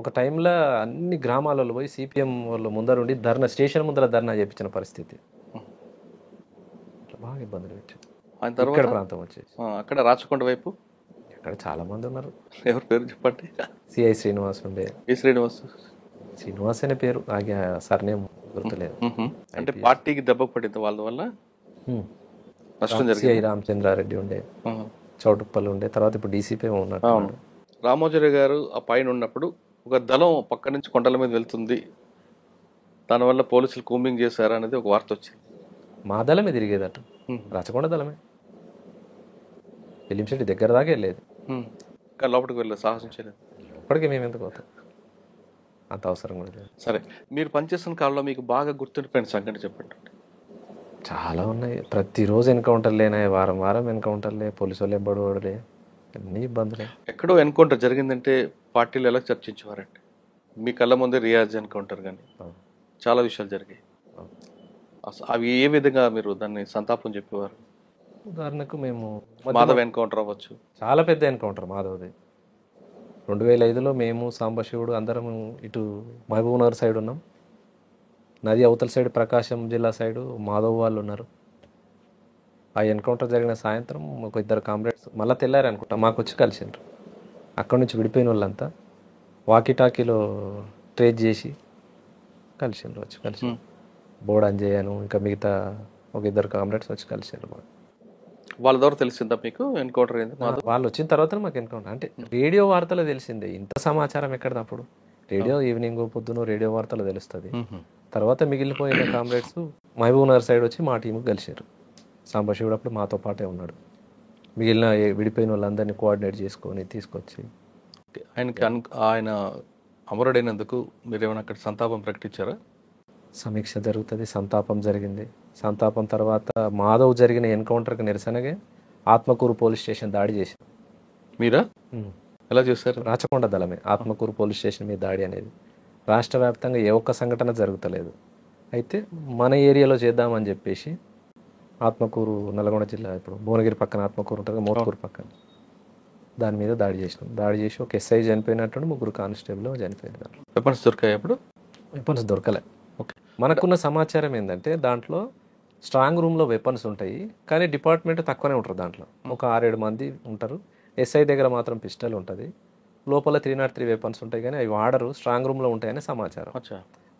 ఒక టైంలో అన్ని గ్రామాలలో పోయి సిపిఎం వాళ్ళు ముందరుండి స్టేషన్ ముందర ధర్నా చేయించిన పరిస్థితి. అట్లా బాగా ఇబ్బందులు పెట్టిండు.
ఆయన
ఇక్కడ
తర్వాత
ప్రాంతం వచ్చేసి
అక్కడ రాచకొండ వైపు
అక్కడ చాలా మంది ఉన్నారు.
ఎవరి పేరు చెప్పండి.
సిఐ శ్రీనివాస్ ఉండే.
ఈ శ్రీనివాస్.
శ్రీనివాస్ అనే పేరు, ఆగే సర్నేమ్ గుర్తులేదు.
అంటే పార్టీకి దెబ్బ పడింది వాళ్ళ వల్ల నష్టం
సిఐ
జరిగింది.
రామచంద్రారెడ్డి ఉండే, చౌటుప్పల్ ఉండే, తర్వాత ఇప్పుడు డీసీపీ ఉన్నట్టు.
అవును. రామోజీ గారు ఆ పైన ఉన్నప్పుడు ఒక దళం పక్క నుంచి కొండల మీద వెళ్తుంది, దానివల్ల పోలీసులు కూంబింగ్ చేశారు అనేది ఒక వార్త వచ్చింది.
మా దళమే తిరిగేదట, రాచకొండ దళమే. ఫిలింశెట్టి దగ్గర దాకా వెళ్ళేది.
కానీ లోపలికి వెళ్ళలేదు, సాహసం చేయలేదు.
ఇప్పటికీ మేము ఎందుకు పోతాం, అంత అవసరం కూడా లేదు.
సరే, మీరు పనిచేస్తున్న కాలంలో మీకు బాగా గుర్తుండిపోయిన సంఘటన చెప్పండి.
చాలా ఉన్నాయి. ప్రతిరోజు ఎన్కౌంటర్లేనా, వారం వారం ఎన్కౌంటర్లే, పోలీసు వాళ్ళు ఎబ్బడోడలే, అన్ని ఇబ్బందులే.
ఎక్కడో ఎన్కౌంటర్ జరిగిందంటే పార్టీలు ఎలా చర్చించేవారండి? మీ కళ్ళ ముందే రియాజ్ ఎన్కౌంటర్ కానీ చాలా విషయాలు జరిగాయి. అవి ఏ విధంగా మీరు దాన్ని సంతాపం చెప్పేవారు?
ఉదాహరణకు మేము
మాధవ్ ఎన్కౌంటర్ అవ్వచ్చు,
చాలా పెద్ద ఎన్కౌంటర్ మాధవ్ది. 2005లో మేము సాంబశివుడు అందరం ఇటు మహబూబ్ నగర్ సైడ్ ఉన్నాం, నది అవతల సైడ్ ప్రకాశం జిల్లా సైడు మాధవ్ వాళ్ళు ఉన్నారు. ఆ ఎన్కౌంటర్ జరిగిన సాయంత్రం ఒక ఇద్దరు కామ్రేడ్స్ మళ్ళీ తెల్లారు అనుకుంటా మాకు వచ్చి కలిసిండ్రు. అక్కడ నుంచి విడిపోయిన వాళ్ళంతా వాకిటాకీలో ట్రేస్ చేసి కలిసిండ్రు, వచ్చి కలిసి బోర్డ్ అంజయ్యను ఇంకా మిగతా ఒక ఇద్దరు కామ్రేడ్స్ వచ్చి కలిసిండ్రు. మాకు
వాళ్ళ ద్వారా తెలిసిందా మీకు ఎన్కౌంటర్ అయింది?
వాళ్ళు వచ్చిన తర్వాత మాకు ఎన్కౌంటర్ అంటే రేడియో వార్తలో తెలిసిందే. ఇంత సమాచారం ఎక్కడిది అప్పుడు? రేడియో ఈవినింగ్ పొద్దున రేడియో వార్తలో తెలుస్తుంది. తర్వాత మిగిలిపోయిన కామ్రేడ్స్ మహబూబ్ నగర్ సైడ్ వచ్చి మా టీంకి కలిసారు. సాంబశివుడు అప్పుడు మాతో పాటే ఉన్నాడు. మిగిలిన విడిపోయిన వాళ్ళందరినీ కోఆర్డినేట్ చేసుకొని తీసుకొచ్చి
ఆయన అమరుడైనందుకు మీరు ఏమైనా అక్కడ సంతాపం ప్రకటించారా?
సమీక్ష జరుగుతుంది, సంతాపం జరిగింది. సంతాపం తర్వాత మాధవ్ జరిగిన ఎన్కౌంటర్కి నిరసనగా ఆత్మకూరు పోలీస్ స్టేషన్ దాడి చేశారు.
మీరా? ఎలా చేశారు?
రాచకొండ దళమే ఆత్మకూరు పోలీస్ స్టేషన్ మీద దాడి అనేది. రాష్ట్ర వ్యాప్తంగా ఏ ఒక్క సంఘటన జరుగుతలేదు. అయితే మన ఏరియాలో చేద్దామని చెప్పేసి ఆత్మకూరు నల్గొండ జిల్లా, ఇప్పుడు భువనగిరి పక్కన ఆత్మకూరు ఉంటుంది, మోత్కూరు పక్కన, దాని మీద దాడి చేసినాం. దాడి చేసి ఒక ఎస్ఐ చనిపోయినట్టు, 3 కానిస్టేబుల్ చనిపోయినారు.
వెపన్స్ దొరికాయి అప్పుడు?
వెపన్స్ దొరకలే.
ఓకే.
మనకున్న సమాచారం ఏంటంటే దాంట్లో స్ట్రాంగ్ రూమ్లో వెపన్స్ ఉంటాయి, కానీ డిపార్ట్మెంట్ తక్కువనే ఉంటారు. దాంట్లో ఒక 6-7 మంది ఉంటారు. ఎస్ఐ దగ్గర మాత్రం పిస్టల్ ఉంటుంది, లోపల 303 వెపన్స్ ఉంటాయి, కానీ అవి వాడరు, స్ట్రాంగ్ రూమ్లో ఉంటాయని సమాచారం.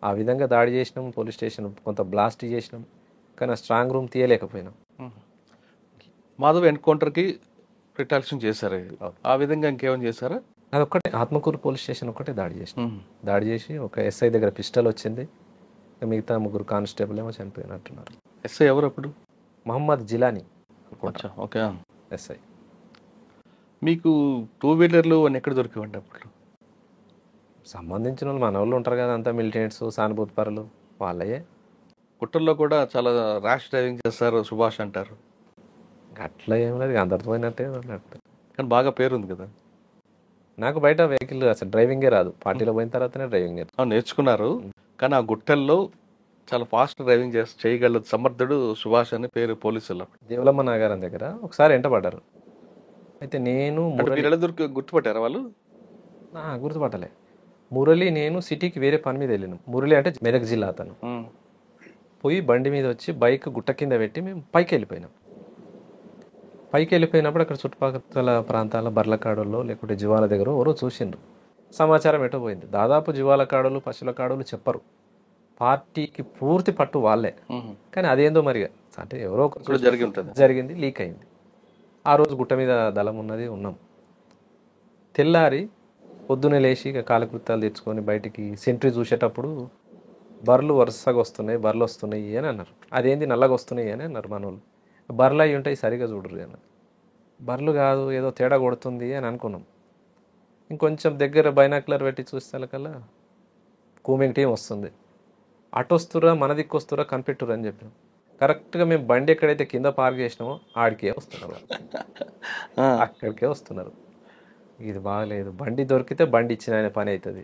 ఆ విధంగా దాడి చేసినాం, పోలీస్ స్టేషన్ కొంత బ్లాస్ట్ చేసినాం, కానీ ఆ స్ట్రాంగ్ రూమ్ తీయలేకపోయినాం.
మాధవ్ ఎన్కౌంటర్కి రిటాలియేషన్ చేశారు. ఆ విధంగా ఇంకేమైనా చేశారా?
అదొక్కటే, ఆత్మకూరు పోలీస్ స్టేషన్ ఒక్కటే దాడి చేసినాం. దాడి చేసి ఒక ఎస్ఐ దగ్గర పిస్టల్ వచ్చింది, మిగతా 3 కానిస్టేబుల్ ఏమో చనిపోయినట్టున్నారు.
ఎస్ఐ ఎవరు అప్పుడు?
మహమ్మద్ జిలానీ
ఓకే.
ఎస్ఐ.
మీకు 2 వీలర్లు అని ఎక్కడ దొరికివ్వండి అప్పుడు?
సంబంధించిన వాళ్ళు మన వాళ్ళు ఉంటారు కదా, అంతా మిలిటెంట్స్, సానుభూతి పరులు వాళ్ళయే.
కుట్రల్లో కూడా చాలా ర్యాష్ డ్రైవింగ్ చేస్తారు సుభాష్ అంటారు.
అట్లా ఏం లేదు, అందరితో పోయినట్టే అన్నట్టు.
కానీ బాగా పేరుంది కదా.
నాకు బయట వెహికల్ అసలు డ్రైవింగే రాదు, పార్టీలో పోయిన తర్వాతనే డ్రైవింగ్
నేర్చుకున్నారు. కానీ ఆ గుట్టల్లో చాలా ఫాస్ట్ డ్రైవింగ్ చేయగల సమర్థుడు సుభాష్ అని పేరు పోలీసులు.
దేవలమ్మ నాగారం దగ్గర ఒకసారి ఎంటపడ్డారు. అయితే నేను
గుర్తుపట్టారా వాళ్ళు?
గుర్తుపట్టలే. మురళి నేను సిటీకి వేరే పని మీద వెళ్ళినాం. మురళి అంటే మెదక్ జిల్లా అతను. పోయి బండి మీద వచ్చి బైక్ గుట్ట కింద పెట్టి మేము పైకి వెళ్ళిపోయినాం. పైకి వెళ్ళిపోయినప్పుడు అక్కడ చుట్టుపక్కల ప్రాంతాల బర్లకాడుల్లో లేకుంటే జీవాల దగ్గర ఎవరో చూసిండ్రు. సమాచారం ఎటో పోయింది. దాదాపు జీవాల కాడులు, పశువుల కాడులు చెప్పరు, పార్టీకి పూర్తి పట్టు వాళ్ళే. కానీ అదేందో మరిగా అంటే ఎవరో ఒకరు జరిగింది, లీక్ అయింది. ఆ రోజు గుట్ట మీద దళం ఉన్నది, ఉన్నాం. తెల్లారి పొద్దునే లేచి ఇక కాలకృత్యాలు తెచ్చుకొని బయటికి సెంట్రీ చూసేటప్పుడు బర్రెలు వరుసగా వస్తున్నాయి, బర్రెలు వస్తున్నాయి అని అన్నారు. అదేంది నల్లగా వస్తున్నాయి అని అన్నారు మన వాళ్ళు. బర్రెలు అవి ఉంటాయి, సరిగా చూడరు అన్నారు. బర్రెలు కాదు, ఏదో తేడా కొడుతుంది అని అనుకున్నాం. ఇంకొంచెం దగ్గర బైనాక్యులర్ పెట్టి చూసేకల్లా కూమింగ్ టీం వస్తుంది. అటు వస్తురా, మన దిక్కు వస్తురా, కనిపెట్టురు అని చెప్పాం. కరెక్ట్గా మేము బండి ఎక్కడైతే కింద పార్క్ చేసినామో ఆడికే వస్తున్నారు, అక్కడికే వస్తున్నారు. ఇది బాగలేదు, బండి దొరికితే బండి ఇచ్చిన ఆయన పని అవుతుంది.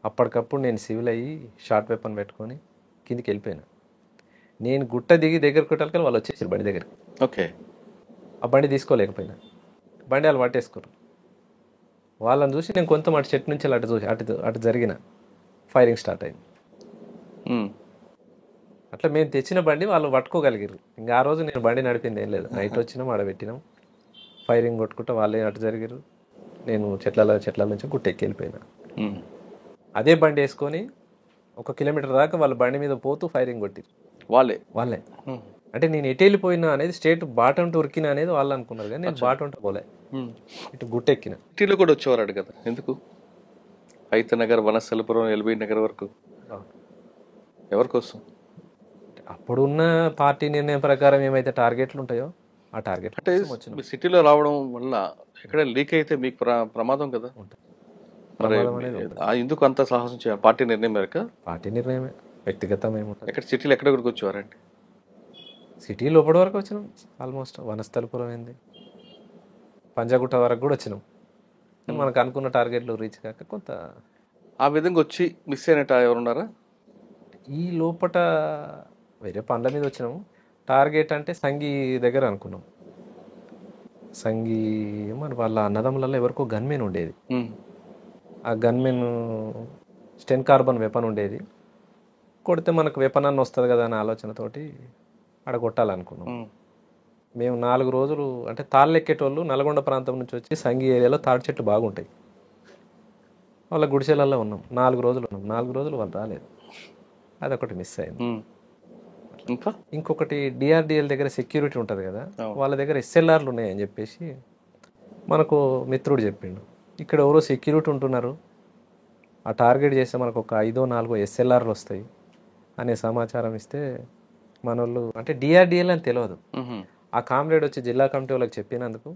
అప్పటికప్పుడు నేను సివిల్ అయ్యి షార్ట్ వెపన్ పెట్టుకొని కిందికి వెళ్ళిపోయినా. నేను గుట్ట దిగి దగ్గర కొట్టాలి వాళ్ళు వచ్చేసారు బండి దగ్గరికి.
ఓకే.
ఆ బండి తీసుకోలేకపోయినా, బండి వాళ్ళు పట్టేసుకోరు. వాళ్ళని చూసి నేను కొంత అటు చెట్టు నుంచి అటు చూసి అటు జరిగిన ఫైరింగ్ స్టార్ట్ అయింది. అట్లా మేము తెచ్చిన బండి వాళ్ళు పట్టుకోగలిగారు. ఇంకా ఆ రోజు నేను బండి నడిపింది ఏం లేదు. నైట్ వచ్చినాం, ఆడ పెట్టినాం, ఫైరింగ్ కొట్టుకుంటా వాళ్ళే అటు జరిగారు. నేను చెట్ల నుంచి గుట్టెక్కి వెళ్ళిపోయినా. అదే బండి వేసుకొని 1 కిలోమీటర్ దాకా వాళ్ళ బండి మీద పోతూ ఫైరింగ్ కొట్టిరు వాళ్ళే. అంటే నేను ఎటు వెళ్ళిపోయినా అనేది స్టేట్ బాటం ఉరికినా అనేది వాళ్ళు అనుకున్నారు, కానీ నేను బాటం పోలే, ఇటు గుట్టెక్కిన.
సిటీలో కూడా వచ్చేవారు కదా, ఎందుకు హైతనగర్, వనస్థలపురం, ఎల్బీ నగర్ వరకు ఎవరి కోసం?
అప్పుడున్న పార్టీ నిర్ణయం ప్రకారం ఏమైతే టార్గెట్లు ఉంటాయో ఆ టార్గెట్
అంటే సిటీలో రావడం వల్ల ఎక్కడ లీక్ అయితే మీకు ప్రమాదం కదా. మరి ఎందుకు అంత సాహసం చేయాలి? పార్టీ నిర్ణయం మేరకు?
పార్టీ నిర్ణయమే, వ్యక్తిగతం ఏముంటుంది.
ఎక్కడ సిటీలో ఎక్కడ వరకు వచ్చేవారండి?
సిటీ లోపల వరకు వచ్చినాం, ఆల్మోస్ట్ వనస్థలపురం అయింది, పంజాగుట్ట వరకు కూడా వచ్చినాం. మనకు అనుకున్న టార్గెట్లు రీచ్ కాక కొంత
ఆ విధంగా వచ్చి మిస్ అయినట్టు ఎవరున్నారా?
ఈ లోపల వేరే పనుల మీద వచ్చినాము. టార్గెట్ అంటే సంఘీ దగ్గర అనుకున్నాం. సంఘీ మరి వాళ్ళ అన్నదమ్ములలో ఎవరికో గన్మెన్ ఉండేది. ఆ గన్మెన్ స్టెన్ కార్బన్ వెపన్ ఉండేది. కొడితే మనకు వెపన్ అన్న వస్తుంది కదా అనే ఆలోచనతోటి ఆడ కొట్టాలనుకున్నాం. మేము 4 రోజులు అంటే తాళ్ళు ఎక్కేటోళ్ళు నల్గొండ ప్రాంతం నుంచి వచ్చి సంఘీ ఏరియాలో తాడి చెట్లు బాగుంటాయి, వాళ్ళ గుడిసెలలో ఉన్నాం. 4 రోజులు ఉన్నాం. 4 రోజులు వాళ్ళు రాలేదు, అదొకటి మిస్ అయింది. ఇంకొకటి డిఆర్డిఎల్ దగ్గర సెక్యూరిటీ ఉంటుంది కదా, వాళ్ళ దగ్గర ఎస్ఎల్ఆర్లు ఉన్నాయని చెప్పేసి మనకు మిత్రుడు చెప్పిండు, ఇక్కడ ఎవరో సెక్యూరిటీ ఉంటున్నారు, ఆ టార్గెట్ చేస్తే మనకు ఒక 5-4 ఎస్ఎల్ఆర్లు వస్తాయి అనే సమాచారం ఇస్తే మన వాళ్ళు, అంటే డిఆర్డిఎల్ అని తెలియదు, ఆ కామ్రేడ్ వచ్చి జిల్లా కమిటీ వాళ్ళకి చెప్పినందుకు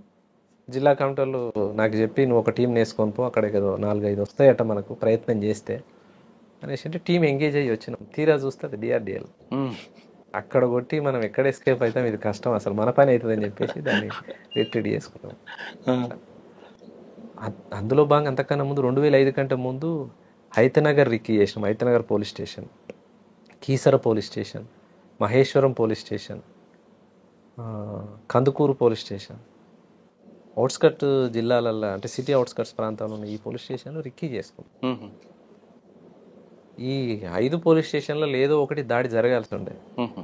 జిల్లా కమిటీ వాళ్ళు నాకు చెప్పి నువ్వు ఒక టీం వేసుకొని పో, అక్కడ ఏదో 4-5 వస్తాయట మనకు ప్రయత్నం చేస్తే అనేసి అంటే టీం ఎంగేజ్ అయ్యి వచ్చినాం. తీరా చూస్తే అది డిఆర్డిఎల్. అక్కడ కొట్టి మనం ఎక్కడ ఎస్కేప్ అవుతాం, ఇది కష్టం, అసలు మన పని అవుతుంది అని చెప్పేసి దాన్ని రిట్రీట్ చేసుకున్నాం. అందులో భాగంగా అంతకన్నా ముందు 2005 కంటే ముందు హైతనగర్ రిక్కీ చేసినాం. Hayathnagar police station, Keesara police station, Maheshwaram police station, Kandukur police station, outskirt జిల్లాలల్లో అంటే సిటీ అవుట్స్కట్స్ ప్రాంతంలో ఉన్న ఈ పోలీస్ స్టేషన్లో రిక్కీ చేసుకున్నాం. ఈ 5 పోలీస్ స్టేషన్లలో ఏదో ఒకటి దాడి జరగాల్సి ఉండే,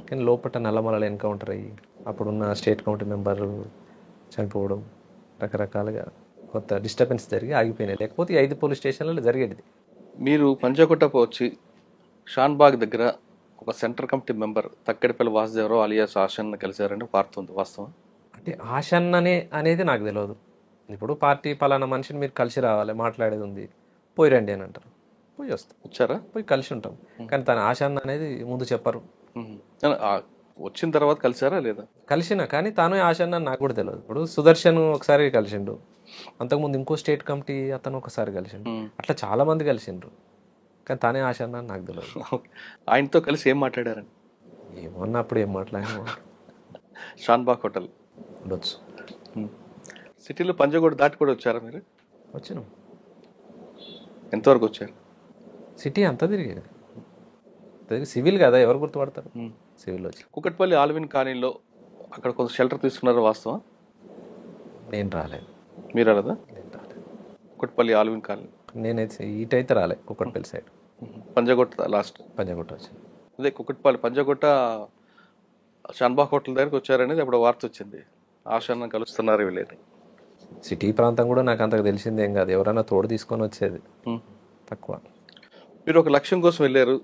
కానీ లోపల నల్లమలలు ఎన్కౌంటర్ అయ్యి అప్పుడున్న స్టేట్ కమిటీ మెంబర్ చనిపోవడం, రకరకాలుగా కొత్త డిస్టర్బెన్స్ జరిగి ఆగిపోయినాయి. లేకపోతే ఈ 5 పోలీస్ స్టేషన్లలో జరిగేది.
మీరు పంజాగుట్టకు వచ్చి షాన్బాగ్ దగ్గర ఒక central committee member Thakkadipalli Vasudevarao alias Ashanna కలిశారని వార్త ఉంది, వాస్తవం?
అంటే ఆశన్ననే అనేది నాకు తెలియదు. ఇప్పుడు పార్టీ పలానా మనిషిని మీరు కలిసి రావాలి, మాట్లాడేది ఉంది, పోయి రండి అని అంటారు, పోయి వస్తాం,
వచ్చారా,
పోయి కలిసి ఉంటాం. కానీ తన ఆశన్న అనేది ముందు చెప్పరు.
వచ్చిన తర్వాత కలిసారా లేదా?
కలిసిన, కానీ తాను ఆశన్న నాకు కూడా తెలియదు. ఇప్పుడు సుదర్శన్ ఒకసారి కలిసిండు, అంతకుముందు ఇంకో స్టేట్ కమిటీ అతను ఒకసారి కలిసిండు, అట్లా చాలా మంది కలిసిండ్రు, కానీ తానే ఆశన్న నాకు తెలియదు.
ఆయనతో కలిసి ఏం మాట్లాడారని?
ఏమన్నా అప్పుడు ఏం మాట్లాడినా
షాన్బాగ్ హోటల్
ఉండొచ్చు.
సిటీలో పంజాగుట్ట దాటి కూడా వచ్చారా మీరు?
వచ్చినాం.
ఎంతవరకు వచ్చారు?
సిటీ అంతా తిరిగేది, సివిల్ కదా, ఎవరు గుర్తుపడతారు. సివిల్ వచ్చి
కుకట్పల్లి ఆల్విన్ కాలనీలో అక్కడ కొంత షెల్టర్ తీసుకున్నారా, వాస్తవం?
నేను రాలేదు.
మీరు రాలేదా?
నేను రాలేదు.
కుకట్పల్లి ఆల్విన్ కాలనీ
నేనైతే ఇటైతే రాలే, కుకట్పల్లి సైడ్.
పంజాగుట్ట లాస్ట్
పంజాగుట్ట వచ్చింది.
అదే కుకట్పల్లి పంజాగుట్ట షాన్బాగ్ హోటల్ దగ్గరికి వచ్చారనేది అప్పుడు వార్త వచ్చింది, ఆశన్న కలుస్తున్నారు వీళ్ళని.
సిటీ ప్రాంతం కూడా నాకు అంతకు తెలిసిందేం కాదు, ఎవరైనా తోడు తీసుకొని వచ్చేది తక్కువ.
మీరు ఒక లక్ష్యం కోసం వెళ్ళారు,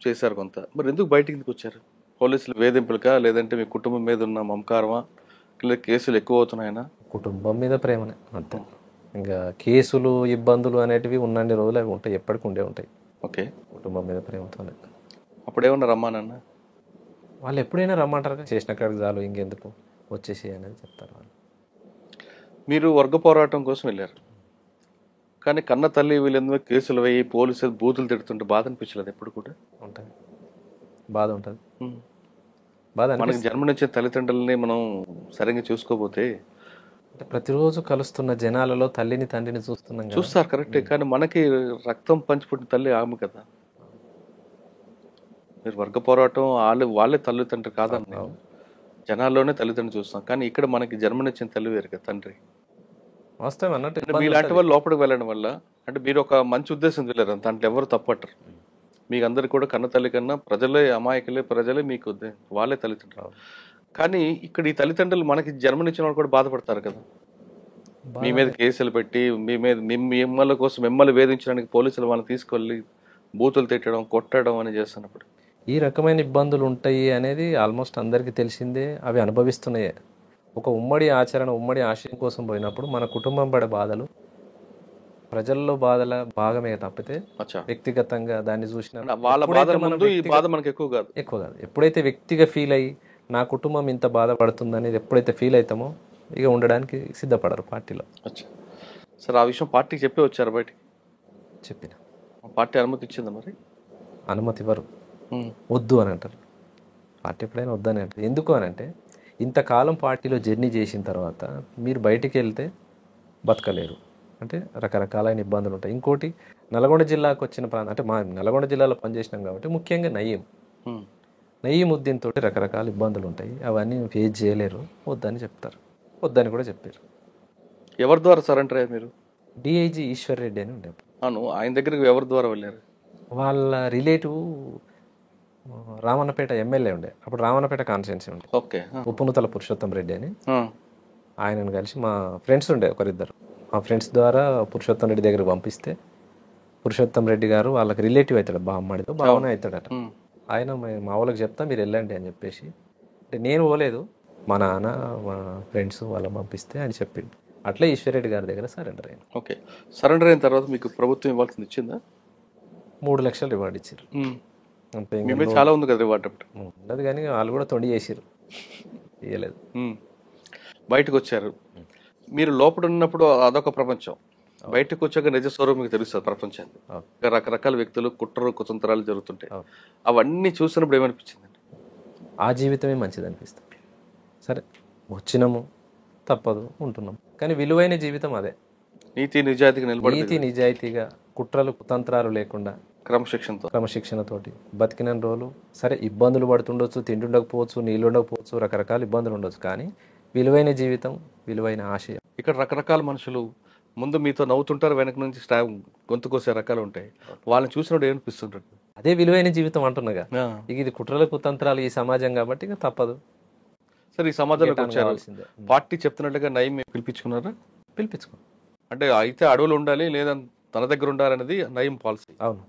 చేశారు కొంత, మరి ఎందుకు బయటికి వచ్చారు? పోలీసులు వేధింపులకా, లేదంటే మీ కుటుంబం మీద ఉన్న మమకారమా, లేదా కేసులు ఎక్కువ అవుతున్నాయనా?
కుటుంబం మీద ప్రేమనే అంతే. ఇంకా కేసులు ఇబ్బందులు అనేటివి ఉన్నన్ని రోజులు అవి ఉంటాయి, ఎప్పటికి ఉండే ఉంటాయి.
ఓకే.
కుటుంబం మీద ప్రేమతోనే.
అప్పుడేమన్నా రమ్మానన్న?
వాళ్ళు ఎప్పుడైనా రమ్మంటారు, చేసిన కాడికి చాలు, ఇంకెందుకు వచ్చేసి అనేది చెప్తారు వాళ్ళు.
మీరు వర్గ పోరాటం కోసం వెళ్ళారు, కానీ కన్న తల్లి వీళ్ళెందుకు కేసులు వేయి పోలీసులు బూతులు తిడుతుంటే బాధ అనిపించలేదు? ఎప్పుడు కూడా
ఉంటుంది, బాధ ఉంటుంది. బాధ
మనకి జన్మనిచ్చే తల్లిదండ్రులని మనం సరిగ్గా చూసుకోకపోతే,
అంటే ప్రతిరోజు కలుస్తున్న జనాలలో తల్లిని తండ్రిని చూస్తున్నాం,
చూస్తారు కరెక్టే, కానీ మనకి రక్తం పంచిపుట్టిన తల్లి ఆమె కదా. మీరు వర్గ పోరాటం వాళ్ళే తల్లిదండ్రి కాదని నేను జనాల్లోనే తల్లిదండ్రులు చూస్తాం. కానీ ఇక్కడ మనకి జన్మనిచ్చిన తల్లి వేరు కదా తండ్రి.
వాస్తవం అన్నట్టు
అంటే మీలాంటి వాళ్ళు లోపలికి వెళ్ళడం వల్ల అంటే మీరు ఒక మంచి ఉద్దేశం వెళ్ళారు, దాంట్లో ఎవరు తప్పట్టరు. మీకు అందరికి కూడా కన్న తల్లి కన్నా ప్రజలే అమాయకులే, ప్రజలే మీకు వాళ్ళే తల్లిదండ్రులు. కానీ ఇక్కడ ఈ తల్లిదండ్రులు మనకి జన్మనిచ్చిన వాళ్ళు కూడా బాధపడతారు కదా. మీ మీద కేసులు పెట్టి మిమ్మల్ని వేధించడానికి పోలీసులు వాళ్ళని తీసుకెళ్ళి బూతులు తిట్టడం, కొట్టడం అని చేస్తున్నప్పుడు
ఈ రకమైన ఇబ్బందులు ఉంటాయి అనేది ఆల్మోస్ట్ అందరికీ తెలిసిందే. అవి అనుభవిస్తున్నాయే. ఒక ఉమ్మడి ఆచరణ, ఉమ్మడి ఆశయం కోసం పోయినప్పుడు మన కుటుంబం పడే బాధలు ప్రజల్లో బాధల భాగమే తప్పితే వ్యక్తిగతంగా దాన్ని చూసిన
వాళ్ళ బాధ ముందు ఈ బాధ మనకు ఎక్కువ కాదు.
ఎప్పుడైతే వ్యక్తిగా ఫీల్ అయ్యి నా కుటుంబం ఇంత బాధపడుతుందనేది ఎప్పుడైతే ఫీల్ అవుతామో ఇక ఉండడానికి సిద్ధపడరు పార్టీలో.
సార్, ఆ విషయం పార్టీకి చెప్పి వచ్చారు బయటికి?
చెప్పిన.
పార్టీ అనుమతి ఇచ్చిందా? మరి
అనుమతి ఇవ్వరు, వద్దు అని అంటారు. పార్టీ ఎప్పుడైనా వద్దని అంటారు. ఎందుకు అని అంటే ఇంతకాలం పార్టీలో జర్నీ చేసిన తర్వాత మీరు బయటికి వెళ్తే బతకలేరు, అంటే రకరకాలైన ఇబ్బందులు ఉంటాయి. ఇంకోటి నల్గొండ జిల్లాకు వచ్చిన ప్రాంతం అంటే మా నల్గొండ జిల్లాలో పనిచేసినాం కాబట్టి ముఖ్యంగా నయీముద్దీన్ తోటి రకరకాల ఇబ్బందులు ఉంటాయి. అవన్నీ ఫేస్ చేయలేరు, వద్దని చెప్తారు. వద్దని కూడా చెప్పారు.
ఎవరి ద్వారా సరెండర్ అయ్యారు మీరు?
డిఐజీ ఈశ్వర్ రెడ్డి అని ఉండే.
అవును, ఆయన దగ్గరికి ఎవరి ద్వారా వెళ్ళారు?
వాళ్ళ రిలేటివ్ రామన్నపేట ఎమ్మెల్యే ఉండే, అప్పుడు రామన్నపేట కాన్స్టిట్యున్సీ ఉండే.
ఓకే.
ఉప్పునుతల పురుషోత్తం రెడ్డి అని ఆయనను కలిసి మా ఫ్రెండ్స్ ఉండే ఒకరిద్దరు. మా ఫ్రెండ్స్ ద్వారా పురుషోత్తం రెడ్డి దగ్గరికి పంపిస్తే పురుషోత్తం రెడ్డి గారు వాళ్ళకి రిలేటివ్ అవుతాడు, బామ్మడితో బావనే అవుతాడట. ఆయన మా వాళ్ళకి చెప్తా మీరు వెళ్ళండి అని చెప్పేసి, అంటే నేను పోలేదు, మా నాన్న మా ఫ్రెండ్స్ వాళ్ళని పంపిస్తే అని చెప్పిండు. అట్లా ఈశ్వరరెడ్డి గారి దగ్గర సరెండర్ అయ్యాను.
ఓకే. సరెండర్ అయిన తర్వాత మీకు ప్రభుత్వం ఇవ్వాల్సింది ఇచ్చిందా?
3 లక్షలు రివార్డ్ ఇచ్చారు.
అంతే, చాలా ఉంది కదా రివార్డ్.
ఉండదు కానీ వాళ్ళు కూడా తొండి చేసారు, ఇవ్వలేదు.
బయటకు వచ్చారు మీరు. లోపల ఉన్నప్పుడు అదొక ప్రపంచం, బయటకు వచ్చాక నిజ స్వరూపం మీకు తెలుస్తుంది ప్రపంచాన్ని. రకరకాల వ్యక్తులు, కుట్రలు, కుతంత్రాలు జరుగుతుంటాయి. అవన్నీ చూసినప్పుడు ఏమనిపించిందండి?
ఆ జీవితమే మంచిది అనిపిస్తుంది. సరే వచ్చినాము, తప్పదు, ఉంటున్నాం, కానీ విలువైన జీవితం అదే.
నీతి నిజాయితీగా నిలబడి,
నీతి నిజాయితీగా, కుట్రలు కుతంత్రాలు లేకుండా క్రమశిక్షణతోటి బతికిన రోజులు. సరే ఇబ్బందులు పడుతుండొచ్చు, తిండి ఉండకపోవచ్చు, నీళ్ళు ఉండకపోవచ్చు, రకరకాల ఇబ్బందులు ఉండొచ్చు, కానీ విలువైన జీవితం, విలువైన ఆశయం.
ఇక్కడ రకరకాల మనుషులు ముందు మీతో నవ్వుతుంటారు, వెనక నుంచి గొంతు కోసే రకాలు ఉంటాయి. వాళ్ళని చూసినప్పుడు ఏమనిపిస్తుంటారు?
అదే విలువైన జీవితం అంటున్నాగా. ఇక ఇది కుట్రలు కుతంత్రాలు ఈ సమాజం కాబట్టి ఇక తప్పదు.
సరే, ఈ సమాజంలోకి వచ్చారు, పార్టీ చెప్తున్నట్టుగా నయం పిలిపించుకున్నారా?
పిలిపించుకో
అంటే అయితే అడవులు ఉండాలి లేదా తన దగ్గర ఉండాలనేది నయం పాలసీ.
అవును.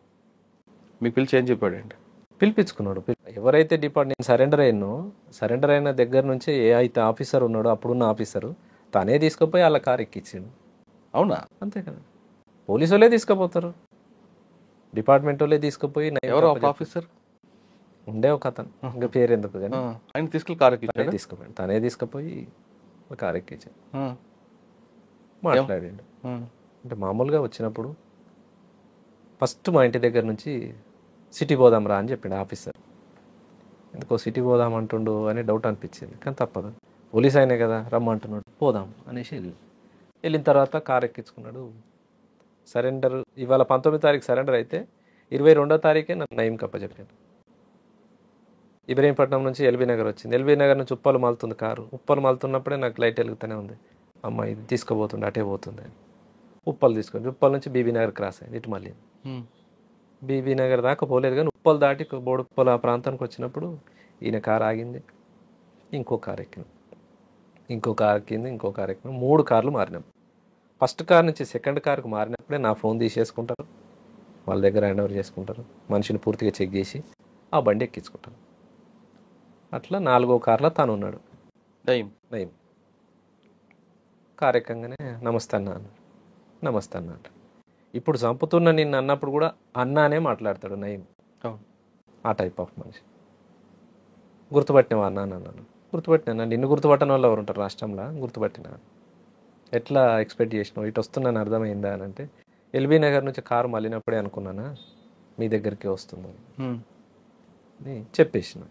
మీకు పిలిచి ఏం చెప్పాడండి?
పిలిపించుకున్నాడు. ఎవరైతే నేను సరెండర్ అయిన దగ్గర నుంచి ఏ అయితే ఆఫీసర్ ఉన్నాడో అప్పుడున్న ఆఫీసరు తనే తీసుకుపోయి వాళ్ళ కారు ఎక్కించాడు.
అవునా?
అంతే కదా, పోలీసు వాళ్ళే తీసుకుపోతారు, డిపార్ట్మెంట్ వాళ్ళే తీసుకుపోయి.
ఎవరో ఆఫీసర్
ఉండే ఒక అతను, ఇంకా పేరు ఎందుకు కానీ
ఆయన తీసుకెళ్ళి కారు ఎక్కించాడు.
తీసుకుపోయాడు, తనే తీసుకుపోయి కారు ఎక్కించాడు. మాట్లాడాడు. అంటే మామూలుగా వచ్చినప్పుడు ఫస్ట్ మా ఇంటి దగ్గర నుంచి సిటీ పోదాం రా అని చెప్పాడు ఆఫీసర్. ఎందుకో సిటీ పోదాం అంటుండు అని డౌట్ అనిపించింది, కానీ తప్పదు, పోలీస్ అయినే కదా రమ్మంటున్నాడు, పోదాం అనేసి వెళ్ళిన తర్వాత కారు ఎక్కించుకున్నాడు. సరెండర్ ఇవాళ 19వ తారీఖు సరెండర్ అయితే 22వ తారీఖే నన్ను నయం కప్పచెప్పాను. ఇబ్రహీంపట్నం నుంచి ఎల్బీ నగర్ వచ్చింది. ఎల్బీ నగర్ నుంచి ఉప్పలు మాలుతుంది కారు. ఉప్పలు మాలుతున్నప్పుడే నాకు లైట్ వెలుగుతూనే ఉంది, అమ్మ ఇది తీసుకుపోతుండే, అటే పోతుంది అని. ఉప్పలు తీసుకొని ఉప్పల్ నుంచి బీబీ నగర్ క్రాస్ అయింది, ఇటు మళ్ళీ బీబీ నగర్ దాకా పోలేదు, కానీ ఉప్పలు దాటి బోడుప్పలు ఆ ప్రాంతానికి వచ్చినప్పుడు ఈయన కారు ఆగింది, ఇంకో కారు ఎక్కినాం, ఇంకో కారు ఎక్కింది, ఇంకో కారు ఎక్కినాం. 3 కార్లు మారినాం. ఫస్ట్ కార్ నుంచి సెకండ్ కార్కు మారినప్పుడే నా ఫోన్ తీసేసుకుంటారు, వాళ్ళ దగ్గర హ్యాండ్ ఓవర్ చేసుకుంటారు, మనిషిని పూర్తిగా చెక్ చేసి ఆ బండి ఎక్కించుకుంటారు. అట్లా 4వ కార్లో తాను ఉన్నాడు. నయం కారు ఎక్కంగానే నమస్తే అన్న అన్నాడు. నమస్తే అన్న అంట. ఇప్పుడు చంపుతున్న నిన్ను అన్నప్పుడు కూడా అన్నానే మాట్లాడతాడు నయం. ఆ టైప్ ఆఫ్ మనిషి. గుర్తుపట్టినవా అన్న అన్నాను. గుర్తుపట్టినా. నిన్ను గుర్తుపట్టని వాళ్ళు ఎవరు ఉంటారు రాష్ట్రంలో? గుర్తుపట్టినా. ఎట్లా ఎక్స్పెక్ట్ చేసినావు, ఇటు వస్తున్నాను అర్థమైందా అని అంటే, ఎల్బీ నగర్ నుంచి కారు మళ్ళినప్పుడే అనుకున్నానా మీ దగ్గరికి వస్తుందని చెప్పేసిన.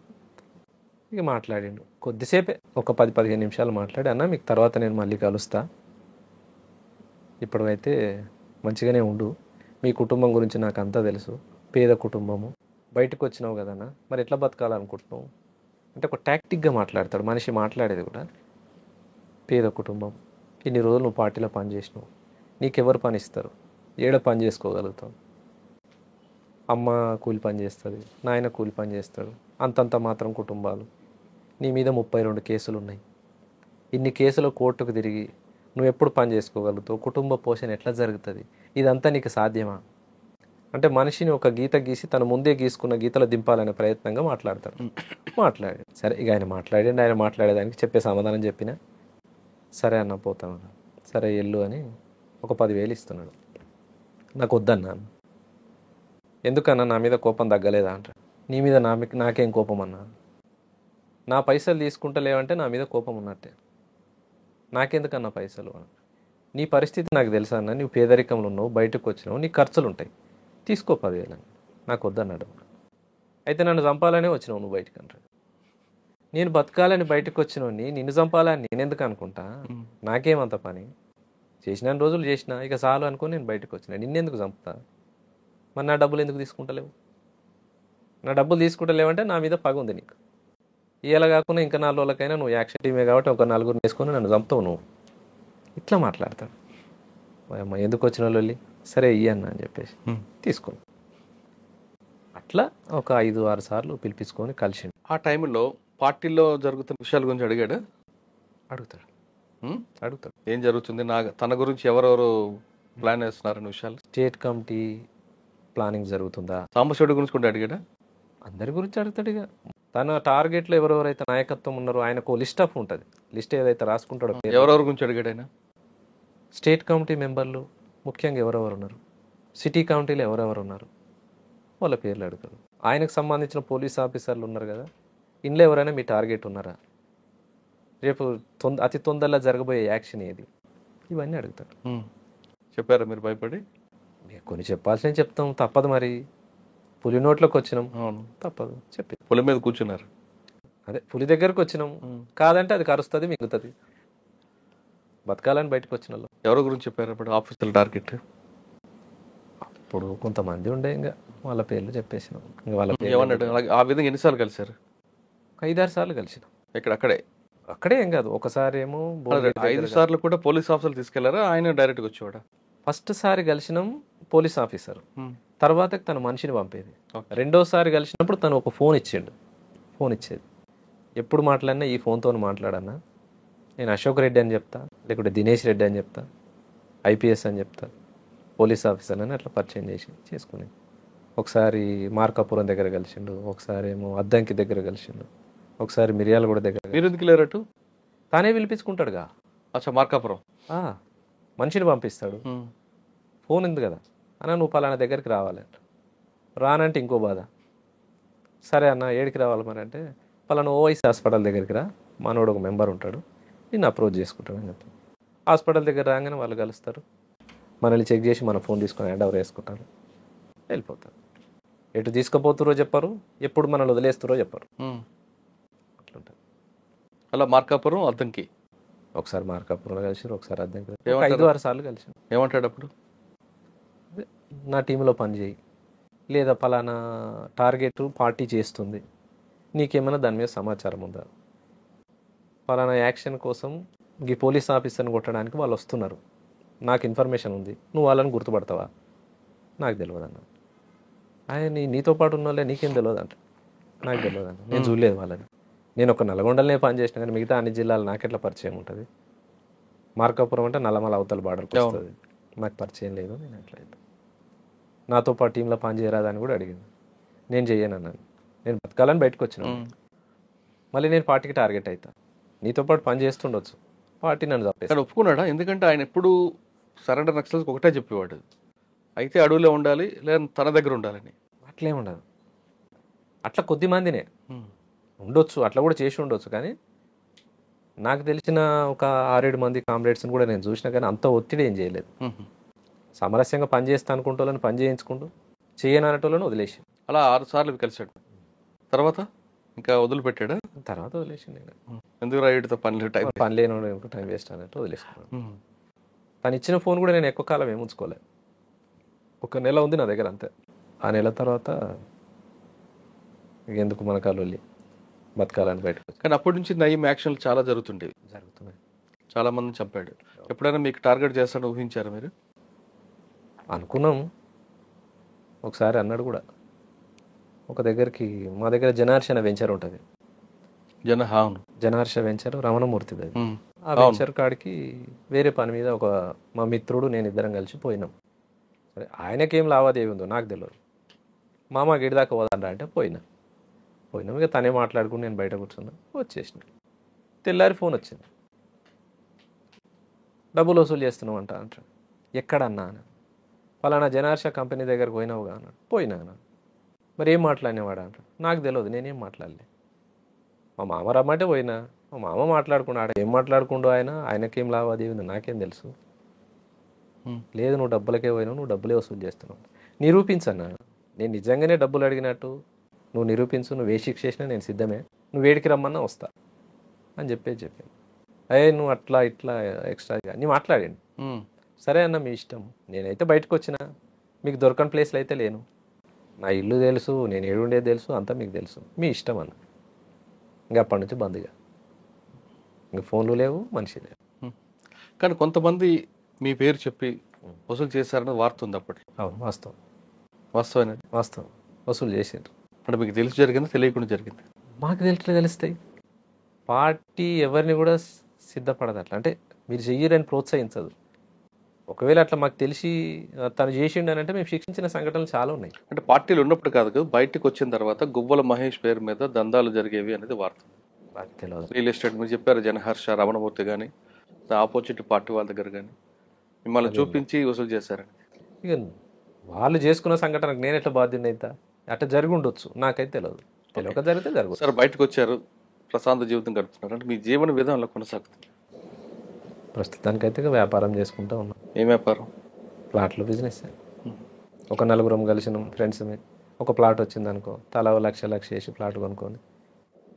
ఇక మాట్లాడిండు కొద్దిసేపే, ఒక 10-15 నిమిషాలు మాట్లాడి, అన్న మీకు తర్వాత నేను మళ్ళీ కలుస్తా, ఇప్పుడైతే మంచిగానే ఉండు, మీ కుటుంబం గురించి నాకు అంతా తెలుసు, పేద కుటుంబము, బయటకు వచ్చినావు కదన్నా, మరి ఎట్లా బతకాలనుకుంటున్నావు అంటే ఒక టాక్టిక్గా మాట్లాడతాడు మనిషి. మాట్లాడేది కూడా పేద కుటుంబం, ఇన్ని రోజులు నువ్వు పార్టీలో పని చేసినావు, నీకెవరు పని ఇస్తారు, ఏడ పని చేసుకోగలుగుతావు, అమ్మ కూలి పని చేస్తుంది, నాయన కూలి పని చేస్తాడు, అంతంత మాత్రం కుటుంబాలు, నీ మీద 32 కేసులు ఉన్నాయి, ఇన్ని కేసులు కోర్టుకు తిరిగి నువ్వు ఎప్పుడు పని చేసుకోగలుగుతావు, కుటుంబ పోషణ ఎట్లా జరుగుతుంది, ఇదంతా నీకు సాధ్యమా అంటే మనిషిని ఒక గీత గీసి తను ముందే గీసుకున్న గీతలో దింపాలనే ప్రయత్నంగా మాట్లాడతాడు. మాట్లాడాడు సరే, ఇక ఆయన మాట్లాడేదానికి చెప్పే సమాధానం చెప్పినా సరే అన్న పోతాను, సరే ఎల్లు అని ఒక 10,000 ఇస్తున్నాడు. నాకు వద్దన్నా. ఎందుకన్నా నా మీద కోపం తగ్గలేదా అంట. నీ మీద నాకేం కోపం అన్నా, నా పైసలు తీసుకుంటలేవంటే నా మీద కోపం ఉన్నట్టే, నాకెందుకన్నా పైసలు అన్న. నీ పరిస్థితి నాకు తెలుసా అన్న, నువ్వు పేదరికంలో ఉన్నావు, బయటకు వచ్చినావు, నీ ఖర్చులు ఉంటాయి, తీసుకో 10,000 అని. నాకు వద్దన్నాడు. అయితే నన్ను చంపాలనే వచ్చినావు నువ్వు బయటకు అంటాడు. నేను బతకాలని బయటకు వచ్చినోని నిన్ను చంపాలని నేనెందుకు అనుకుంటా, నాకేమంత పని, చేసిన రోజులు చేసిన ఇక చాలు అనుకుని నేను బయటకు వచ్చిన, నిన్నెందుకు చంపుతా, మరి నా డబ్బులు ఎందుకు తీసుకుంటలేవు, నా డబ్బులు తీసుకుంటలేవంటే నా మీద పగ ఉంది నీకు. ఇలా కాకుండా ఇంకా 4 రోజులకైనా నువ్వు యాక్షన్ టీమే కాబట్టి ఒక 4 వేసుకొని నన్ను చంపుతావు నువ్వు, ఇట్లా మాట్లాడతాడు. అమ్మ ఎందుకు వచ్చిన వాళ్ళు, సరే ఇయ్యన్న అని చెప్పేసి తీసుకో. అట్లా ఒక 5-6 సార్లు పిలిపించుకొని కలిసిండు.
ఆ టైంలో పార్టీలో జరుగుతున్న విషయాల గురించి అడిగాడు.
అడుగుతాడు
ఏం జరుగుతుంది, తన గురించి ఎవరెవరు ప్లాన్ వేస్తున్నారనే విషయాలు.
స్టేట్ కమిటీ ప్లానింగ్ జరుగుతుందా,
సాంబశివుడి గురించి కూడా అడిగాడా.
అందరి గురించి అడుగుతాడు. ఇక తన టార్గెట్లో ఎవరెవరైతే నాయకత్వం ఉన్నారో ఆయనకు లిస్ట్ ఆఫ్ ఉంటుంది, లిస్ట్ ఏదైతే రాసుకుంటాడో
ఎవరెవరి గురించి అడిగాడు ఆయన.
స్టేట్ కమిటీ మెంబర్లు ముఖ్యంగా ఎవరెవరు ఉన్నారు, సిటీ కమిటీలో ఎవరెవరు ఉన్నారు వాళ్ళ పేర్లు అడుగుతాడు. ఆయనకు సంబంధించిన పోలీస్ ఆఫీసర్లు ఉన్నారు కదా, ఇంట్లో ఎవరైనా మీ టార్గెట్ ఉన్నారా, రేపు అతి తొందరలో జరగబోయే యాక్షన్ ఏది, ఇవన్నీ అడుగుతాడు.
చెప్పారా మీరు భయపడి?
కొన్ని చెప్పాల్సిన చెప్తాం, తప్పదు మరి, పులి నోట్లోకి వచ్చినాం,
అవును
తప్పదు చెప్పి.
పులి మీద కూర్చున్నారు,
అదే పులి దగ్గరకు వచ్చినాం, కాదంటే అది కరుస్తుంది మిగులుతుంది, బతకాలని బయటకు వచ్చిన వాళ్ళు.
ఎవరి గురించి చెప్పారు అప్పుడు ఆఫీసర్ టార్గెట్?
ఇప్పుడు కొంతమంది ఉండే, ఇంకా వాళ్ళ పేర్లు చెప్పేసినాం. ఇంకా వాళ్ళ
ఏమన్నాడు? ఆ విధంగా ఎన్నిసార్లు కలిసారు?
5-6 సార్లు కలిసినాం. అక్కడే ఏం కాదు, ఒకసారి ఏమో
5 సార్లు కూడా పోలీస్ ఆఫీసర్లు తీసుకెళ్లారా, ఆయన డైరెక్ట్గా వచ్చేవాడా?
ఫస్ట్ సారి కలిసినాం పోలీస్ ఆఫీసర్, తర్వాత తన మనిషిని పంపేది. రెండోసారి కలిసినప్పుడు తను ఒక ఫోన్ ఇచ్చేది. ఎప్పుడు మాట్లాడినా ఈ ఫోన్తో మాట్లాడన్నా, నేను అశోక్ రెడ్డి అని చెప్తా, లేకుంటే దినేష్ రెడ్డి అని చెప్తా, ఐపీఎస్ అని చెప్తా, పోలీస్ ఆఫీసర్ అని అట్లా పరిచయం చేసుకునేది. ఒకసారి మార్కాపురం దగ్గర కలిసిండు, ఒకసారి ఏమో అద్దంకి దగ్గర కలిసిండు, ఒకసారి మిర్యాలగూడ దగ్గర.
మీరు ఎందుకు లేరటు?
తానే పిలిపించుకుంటాడుగా.
అచ్చా, మార్కాపురం
మనిషిని పంపిస్తాడు, ఫోన్ ఉంది కదా అన్న, నువ్వు పలానా దగ్గరికి రావాలి. రానంటే ఇంకో బాధ. సరే అన్న ఏడికి రావాలి మరి అంటే, పలానా ఓవైసీ హాస్పిటల్ దగ్గరికి రా, మనోడు ఒక మెంబర్ ఉంటాడు, నిన్ను అప్రోచ్ చేసుకుంటాడు అని చెప్తాను. హాస్పిటల్ దగ్గర రాగానే వాళ్ళు కలుస్తారు, మనల్ని చెక్ చేసి మన ఫోన్ తీసుకొని హ్యాండ్ ఓవర్ వేసుకుంటారు, వెళ్ళిపోతారు. ఎటు తీసుకుపోతురో చెప్పరు, ఎప్పుడు మనల్ని వదిలేస్తారో చెప్పరు, అట్లుంటుంది.
అలా మార్కాపురం అద్దంకి
ఒకసారి మార్కాపురంలో కలిసి, ఒకసారి అద్దంకి, 5-6 సార్లు కలిసి.
ఏమంటాడు అప్పుడు?
నా టీంలో పనిచేయి, లేదా పలానా టార్గెట్ పార్టీ చేస్తుంది, నీకేమైనా దాని మీద సమాచారం ఉందా, పలానా యాక్షన్ కోసం ఈ పోలీస్ ఆఫీసర్ని కొట్టడానికి వాళ్ళు వస్తున్నారు, నాకు ఇన్ఫర్మేషన్ ఉంది, నువ్వు వాళ్ళని గుర్తుపడతావా, నాకు తెలియదు అన్న. ఆయన నీతో పాటు ఉన్న వాళ్ళే నీకేం తెలియదు అంట. నాకు తెలియదు అన్న, నేను చూడలేదు వాళ్ళని, నేను ఒక నల్గొండలనే పని చేసిన కానీ మిగతా అన్ని జిల్లాలు నాకెట్లా పరిచయం ఉంటుంది, మార్కాపురం అంటే నల్లమల అవతల బార్డర్కి వస్తుంది, నాకు పరిచయం లేదు, నేను ఎట్లా అయితే నాతో పాటు టీంలో పని చేయరాదని కూడా అడిగింది. నేను చెయ్యను అన్నాను, నేను బతకాలని బయటకు వచ్చినాను, మళ్ళీ నేను పార్టీకి టార్గెట్ అవుతా, నీతో పాటు పని చేస్తుండొచ్చు, పార్టీ నన్ను తప్పేసి.
ఒప్పుకున్నాడా? ఎందుకంటే ఆయన ఎప్పుడు సరెండర్ నక్సల్స్కి ఒకటే చెప్పేవాడు, అయితే అడవిలో ఉండాలి లేదా తన దగ్గర ఉండాలని.
అట్లేముండదు, అట్లా కొద్ది మందినే ఉండొచ్చు, అట్లా కూడా చేసి ఉండొచ్చు, కానీ నాకు తెలిసిన ఒక 6-7 మంది కామ్రేడ్స్ని కూడా నేను చూసినా, కానీ అంత ఒత్తిడి ఏం చేయలేదు. సామరస్యంగా పని చేస్తా అనుకుంటోళ్ళని పని చేయించుకుంటూ, చేయనటోళ్ళని వదిలేసి.
అలా 6 సార్లు కలిసాడు. తర్వాత ఇంకా వదిలిపెట్టాడా?
తర్వాత వదిలేసి. నేను
ఎందుకు రైడ్తో పని
లేని టైం వేస్ట్ అన్నట్టు వదిలేసుకున్నాను. తను ఇచ్చిన ఫోన్ కూడా నేను ఎక్కువ కాలం ఏముంచుకోలేదు, 1 నెల ఉంది నా దగ్గర అంతే. ఆ నెల తర్వాత ఇక ఎందుకు మన కాళ్ళు బతకాలని బయటకు వచ్చి
కానీ అప్పటి నుంచి నయం యాక్షన్లు చాలా జరుగుతుండేవి,
జరుగుతున్నాయి.
చాలా మందిని చంపాడు. ఎప్పుడైనా మీకు టార్గెట్ చేస్తాడని ఊహించారా మీరు?
అనుకున్నాం, ఒకసారి అన్నాడు కూడా. ఒక దగ్గరికి మా దగ్గర జనార్షణ వెంచర్ ఉంటుంది,
అవును.
జనార్ష వెంచర్ రమణమూర్తిది అది.
ఉమ్.
ఆ వెంచర్ కాడికి వేరే పని మీద మా మిత్రుడు నేను ఇద్దరం కలిసి పోయినాం. సరే ఆయనకేం లావాదేవీ ఉందో నాకు తెలియదు. మామ గిడిదాకా పోదండా అంటే పోయినాం. ఇక తనే మాట్లాడుకుని నేను బయట కూర్చున్నా, వచ్చేసిన. తెల్లారి ఫోన్ వచ్చింది, డబ్బులు వసూలు చేస్తున్నావు అంటాడు. ఎక్కడన్నా అని. ఫలానా జనార్ష కంపెనీ దగ్గరకు పోయినావుగా అన్నాడు. పోయినా అన్నాడు. మరి ఏం మాట్లాడినవాడు అంటాడు. నాకు తెలియదు, నేనేం మాట్లాడలే. మా మామ రమ్మంటే పోయినా, మా మామ మాట్లాడుకున్నాడు. ఏం మాట్లాడుకుంటూ ఆయనకేం లావాదేవీ ఉంది నాకేం తెలుసు. లేదు నువ్వు డబ్బులకే పోయినావు, నువ్వు డబ్బులే వసూలు చేస్తున్నావు. నిరూపించన్నా, నేను నిజంగానే డబ్బులు అడిగినట్టు నువ్వు నిరూపించు, నువ్వు ఏ శిక్ష చేసినా నేను సిద్ధమే, నువ్వు వేడికి రమ్మన్నా వస్తా అని చెప్పాను. నువ్వు అట్లా ఇట్లా ఎక్స్ట్రాగా నీ మాట్లాడండి. సరే అన్న మీ ఇష్టం, నేనైతే బయటకు వచ్చిన, మీకు దొరకని ప్లేస్లో అయితే లేను, నా ఇల్లు తెలుసు, నేను ఏడుండేది తెలుసు, అంతా మీకు తెలుసు, మీ ఇష్టం అన్న. ఇంకా అప్పటి నుంచి బంద్గా, ఇంకా ఫోన్లు లేవు, మనిషి లేవు.
కానీ కొంతమంది మీ పేరు చెప్పి వసూలు చేశారని వార్త ఉంది అప్పట్లో.
అవును, వాస్తవం. వాస్తవం వసూలు చేసారు.
అంటే మీకు తెలిసి జరిగింది, తెలియకుండా జరిగింది?
మాకు తెలుస్తాయి. పార్టీ ఎవరిని కూడా సిద్ధపడదు అట్లా, అంటే మీరు చెయ్యరని ప్రోత్సహించదు. ఒకవేళ అట్లా మాకు తెలిసి తను చేసిండు అని అంటే మేము శిక్షించిన సంఘటనలు చాలా ఉన్నాయి.
అంటే పార్టీలు ఉన్నప్పుడు కాదు కదా, బయటకు వచ్చిన తర్వాత గువ్వల మహేష్ పేరు మీద దందాలు జరిగేవి అనేది వార్త.
నాకు తెలియదు.
రియల్ ఎస్టేట్ మీరు చెప్పారు, జనహర్ష, రమణమూర్తి కానీ ఆపోజిట్ పార్టీ వాళ్ళ దగ్గర కానీ మిమ్మల్ని చూపించి వసూలు చేశారని.
ఇక వాళ్ళు చేసుకున్న సంఘటనకు నేను ఎట్లా బాధ్యుని అవుతా? అట్లా జరిగి ఉండొచ్చు, నాకైతే తెలియదు. తెలియక జరిగితే జరగదు.
సార్ బయటకు వచ్చారు, ప్రశాంత జీవితం గడుపుతున్నారు, అంటే మీ జీవన విధానంలో కొనసాగుతుంది?
ప్రస్తుతానికైతే వ్యాపారం చేసుకుంటూ ఉన్నాం.
ఏం వ్యాపారం?
ప్లాట్లు బిజినెస్. ఒక నలుగురం కలిసిన ఫ్రెండ్స్ ఒక ప్లాట్ వచ్చింది అనుకో, తలా లక్ష వేసి ప్లాట్ కొనుక్కొని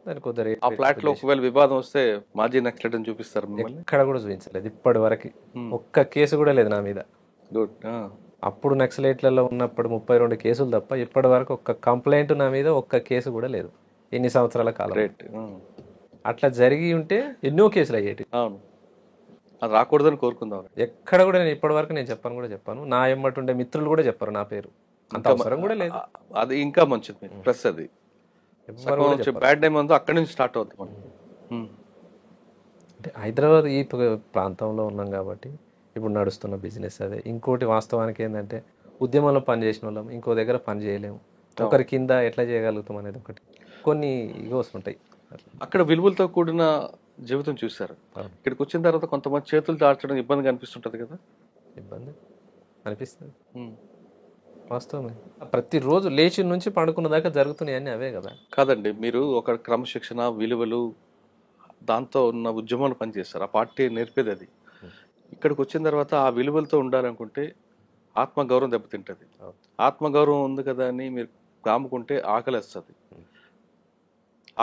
దానికి కొద్దిగా
ఆ ప్లాట్ లో ఒకవేళ వివాదం వస్తే మాజీ నక్సలైట్ అని చూపిస్తారు మిమ్మల్ని?
ఎక్కడ కూడా చూపించలేదు ఇప్పటి వరకు, ఒక్క కేసు కూడా లేదు నా మీద.
గుడ్.
అప్పుడు నక్సలైట్లలో ఉన్నప్పుడు 32 కేసులు తప్ప ఇప్పటి వరకు ఒక్క కంప్లైంట్ నా మీద, ఒక్క కేసు కూడా లేదు ఎన్ని సంవత్సరాల కాలం. అట్లా జరిగి ఉంటే ఎన్నో కేసులు అయ్యేటి.
అవును, అది రాకూడదని కోరుకుందాం.
ఎక్కడ కూడా నేను ఇప్పటి వరకు నేను చెప్పాను. నా ఎమ్మటి ఉండే మిత్రులు కూడా చెప్పారు నా పేరు, అంత అవసరం కూడా లేదు.
అది ఇంకా మంచిది. ప్లస్ అది బ్యాడ్ టైం ఉందో అక్కడి నుంచి స్టార్ట్ అవుతుంది మనం.
అంటే హైదరాబాద్ ఈ ప్రాంతంలో ఉన్నాం కాబట్టి ఇప్పుడు నడుస్తున్న బిజినెస్ అదే. ఇంకోటి వాస్తవానికి ఏంటంటే ఉద్యమంలో పని చేసిన వాళ్ళం ఇంకో దగ్గర పని చేయలేము, ఒకరి కింద ఎట్లా చేయగలుగుతాం అనేది ఒకటి, కొన్ని ఈగోస్ ఉంటాయి.
అక్కడ విలువలతో కూడిన జీవితం చూశారు, ఇక్కడికి వచ్చిన తర్వాత కొంతమంది చేతులు దాల్చడం ఇబ్బందిగా అనిపిస్తుంటది కదా?
ఇబ్బంది అనిపిస్తుంది, వాస్తవమే. ప్రతిరోజు లేచి నుంచి పండుకున్న దాకా జరుగుతున్నాయని అవే కదా.
కాదండి, మీరు ఒక క్రమశిక్షణ, విలువలు, దాంతో ఉన్న ఉద్యమాలు పనిచేస్తారు, ఆ పార్టీ నేర్పేది అది. ఇక్కడికి వచ్చిన తర్వాత ఆ విలువలతో ఉండాలనుకుంటే ఆత్మగౌరవం దెబ్బతింటుంది. ఆత్మగౌరవం ఉంది కదా అని మీరు కాముకుంటే ఆకలి వస్తుంది.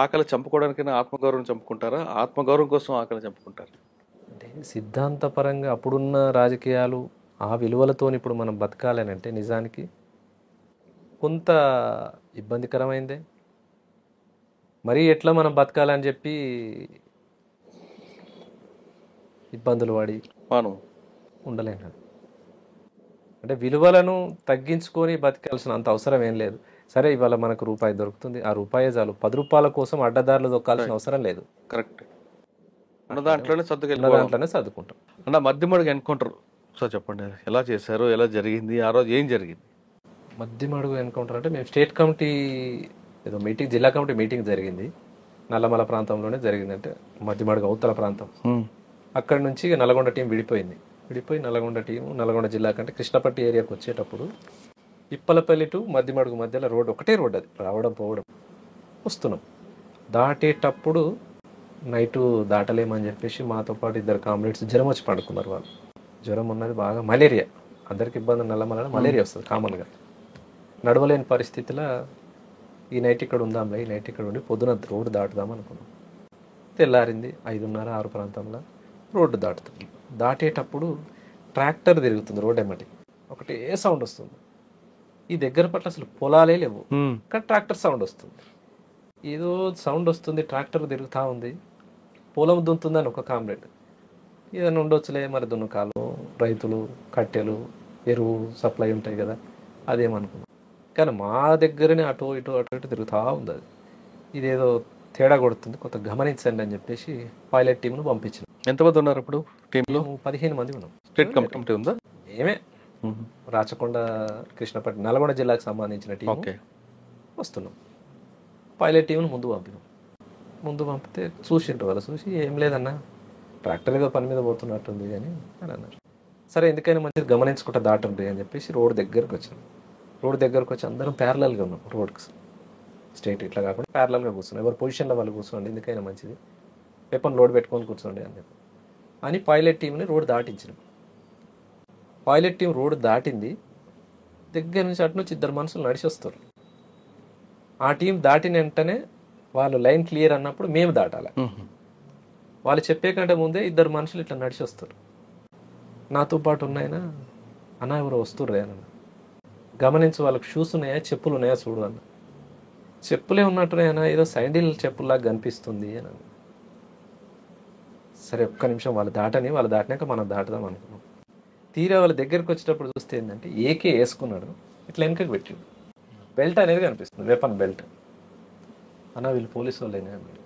ఆకలి చంపుకోవడానికైనా ఆత్మగౌరవం చంపుకుంటారా, ఆత్మగౌరవం కోసం ఆకలి చంపుకుంటారా?
అంటే సిద్ధాంతపరంగా అప్పుడున్న రాజకీయాలు ఆ విలువలతో ఇప్పుడు మనం బతకాలని అంటే నిజానికి కొంత ఇబ్బందికరమైందే. మరి ఎట్లా మనం బతకాలని చెప్పి ఇబ్బందులు పడి
మనం
ఉండలేం కదా. అంటే విలువలను తగ్గించుకొని బతకాల్సిన అంత అవసరం ఏం లేదు. సరే ఇవాళ మనకు రూపాయి దొరుకుతుంది, ఆ రూపాయే చాలు, 10 రూపాయల కోసం అడ్డదారులు దొక్కాల్సిన అవసరం లేదు.
కరెక్ట్, ఉన్న దాంట్లోనే
సర్దుకుంటాం.
అన్న మధ్యమడుగు ఎన్కౌంటర్ సార్ చెప్పండి, ఎలా చేశారు, ఎలా జరిగింది, ఆ రోజు ఏం జరిగింది?
మధ్యమడుగు ఎన్కౌంటర్ అంటే మేము స్టేట్ కమిటీ ఏదో మీటింగ్, జిల్లా కమిటీ మీటింగ్ జరిగింది నల్లమల ప్రాంతంలోనే జరిగింది. అంటే మధ్యమడుగు అవతల ప్రాంతం. అక్కడి నుంచి నల్గొండ టీం విడిపోయి నల్గొండ టీము నల్గొండ జిల్లా కంటే కృష్ణపట్టి ఏరియాకి వచ్చేటప్పుడు ఇప్పలపల్లి టు మధ్యమడుగు మధ్యలో రోడ్, ఒకటే రోడ్, అది రావడం పోవడం. వస్తున్నాం, దాటేటప్పుడు నైటు దాటలేమని చెప్పేసి మాతో పాటు 2 కామ్రేడ్స్ జ్వరం వచ్చి పడుకున్నారు. వాళ్ళు జ్వరం ఉన్నది బాగా, మలేరియా, అందరికి ఇబ్బంది, నల్లమల మలేరియా వస్తుంది కామన్గా. నడవలేని పరిస్థితిలో ఈ నైట్ ఇక్కడ ఉందాంలే, ఈ నైట్ ఇక్కడ ఉండి పొద్దున రోడ్డు దాటుదాం అనుకున్నాం. తెల్లారింది 5:30, 6 ప్రాంతంలో రోడ్డు దాటుతుంది. దాటేటప్పుడు ట్రాక్టర్ తిరుగుతుంది రోడ్ ఎమ్మటి, ఒకటే సౌండ్ వస్తుంది. ఈ దగ్గర పట్ల అసలు పొలాలే లేవు, కానీ ట్రాక్టర్ సౌండ్ వస్తుంది. ఏదో సౌండ్ వస్తుంది, ట్రాక్టర్ తిరుగుతూ ఉంది, పొలం దున్నుతుందని ఒక కామ్రేడ్. ఏదైనా ఉండొచ్చులే మరి దున్నకాలు, రైతులు, కట్టెలు, ఎరువు సప్లై ఉంటాయి కదా, అదేమనుకున్నాం. కానీ మా దగ్గరనే అటు ఇటు తిరుగుతూ ఉంది. అది ఇదేదో తేడా కొడుతుంది, కొంత గమనించండి అని చెప్పేసి పైలట్ టీంను పంపించినాం.
ఎంతమంది ఉన్నారు ఇప్పుడు టీంలో?
15 మంది ఉన్నాం.
స్టేట్ కమిటీ ఉందా?
మేమే రాచకొండ, కృష్ణపట్నం, నల్గొండ జిల్లాకు సంబంధించిన టీం
ఓకే.
వస్తున్నాం. పైలట్ టీంను ముందు పంపితే చూసిండ్రు. వాళ్ళు చూసి ఏం లేదన్నా, ట్రాక్టర్ ఏదో పని మీద పోతున్నట్టుంది అని అన్నారు. సరే ఎందుకైనా మంచిది గమనించుకుంటా దాటండి అని చెప్పేసి రోడ్ దగ్గరకు వచ్చి అందరం ప్యారలల్గా ఉన్నాం రోడ్కి. స్ట్రైట్ ఇట్లా కాకుండా ప్యారలల్గా కూర్చున్నాం. ఎవరి పొజిషన్లో వాళ్ళు కూర్చోండి, ఎందుకైనా మంచిది, వెపన్ లోడ్ పెట్టుకొని కూర్చోండి అని పైలట్ టీంని రోడ్ దాటించినాం. పైలట్ టీం రోడ్ దాటింది, దగ్గర నుంచి అటు నుంచి 2 మనుషులు నడిచి వస్తారు. ఆ టీం దాటిన వెంటనే వాళ్ళు లైన్ క్లియర్ అన్నప్పుడు మేము దాటాలి. వాళ్ళు చెప్పే కంటే ముందే 2 మనుషులు ఇట్లా నడిచి వస్తారు. నాతో పాటు ఉన్నాయన, అన్న ఎవరో వస్తుర్రే అన్న, గమనించు వాళ్ళకి షూస్ ఉన్నాయా, చెప్పులు ఉన్నాయా చూడు అన్న. చెప్పులే ఉన్నట్టున్నాయన, ఏదో సైండిల్ చెప్పుల్లాగా కనిపిస్తుంది అని. సరే ఒక్క నిమిషం వాళ్ళు దాటినాక మనం దాటుదాం అనుకున్నాం. తీరా వాళ్ళ దగ్గరికి వచ్చేటప్పుడు చూస్తే ఏంటంటే ఏకే వేసుకున్నాడు, ఇట్లా వెనకకి పెట్టాడు. బెల్ట్ అనేది కనిపిస్తుంది, వెపన్ బెల్ట్. అన్న వీళ్ళు పోలీసు వాళ్ళేనే అన్నాడు.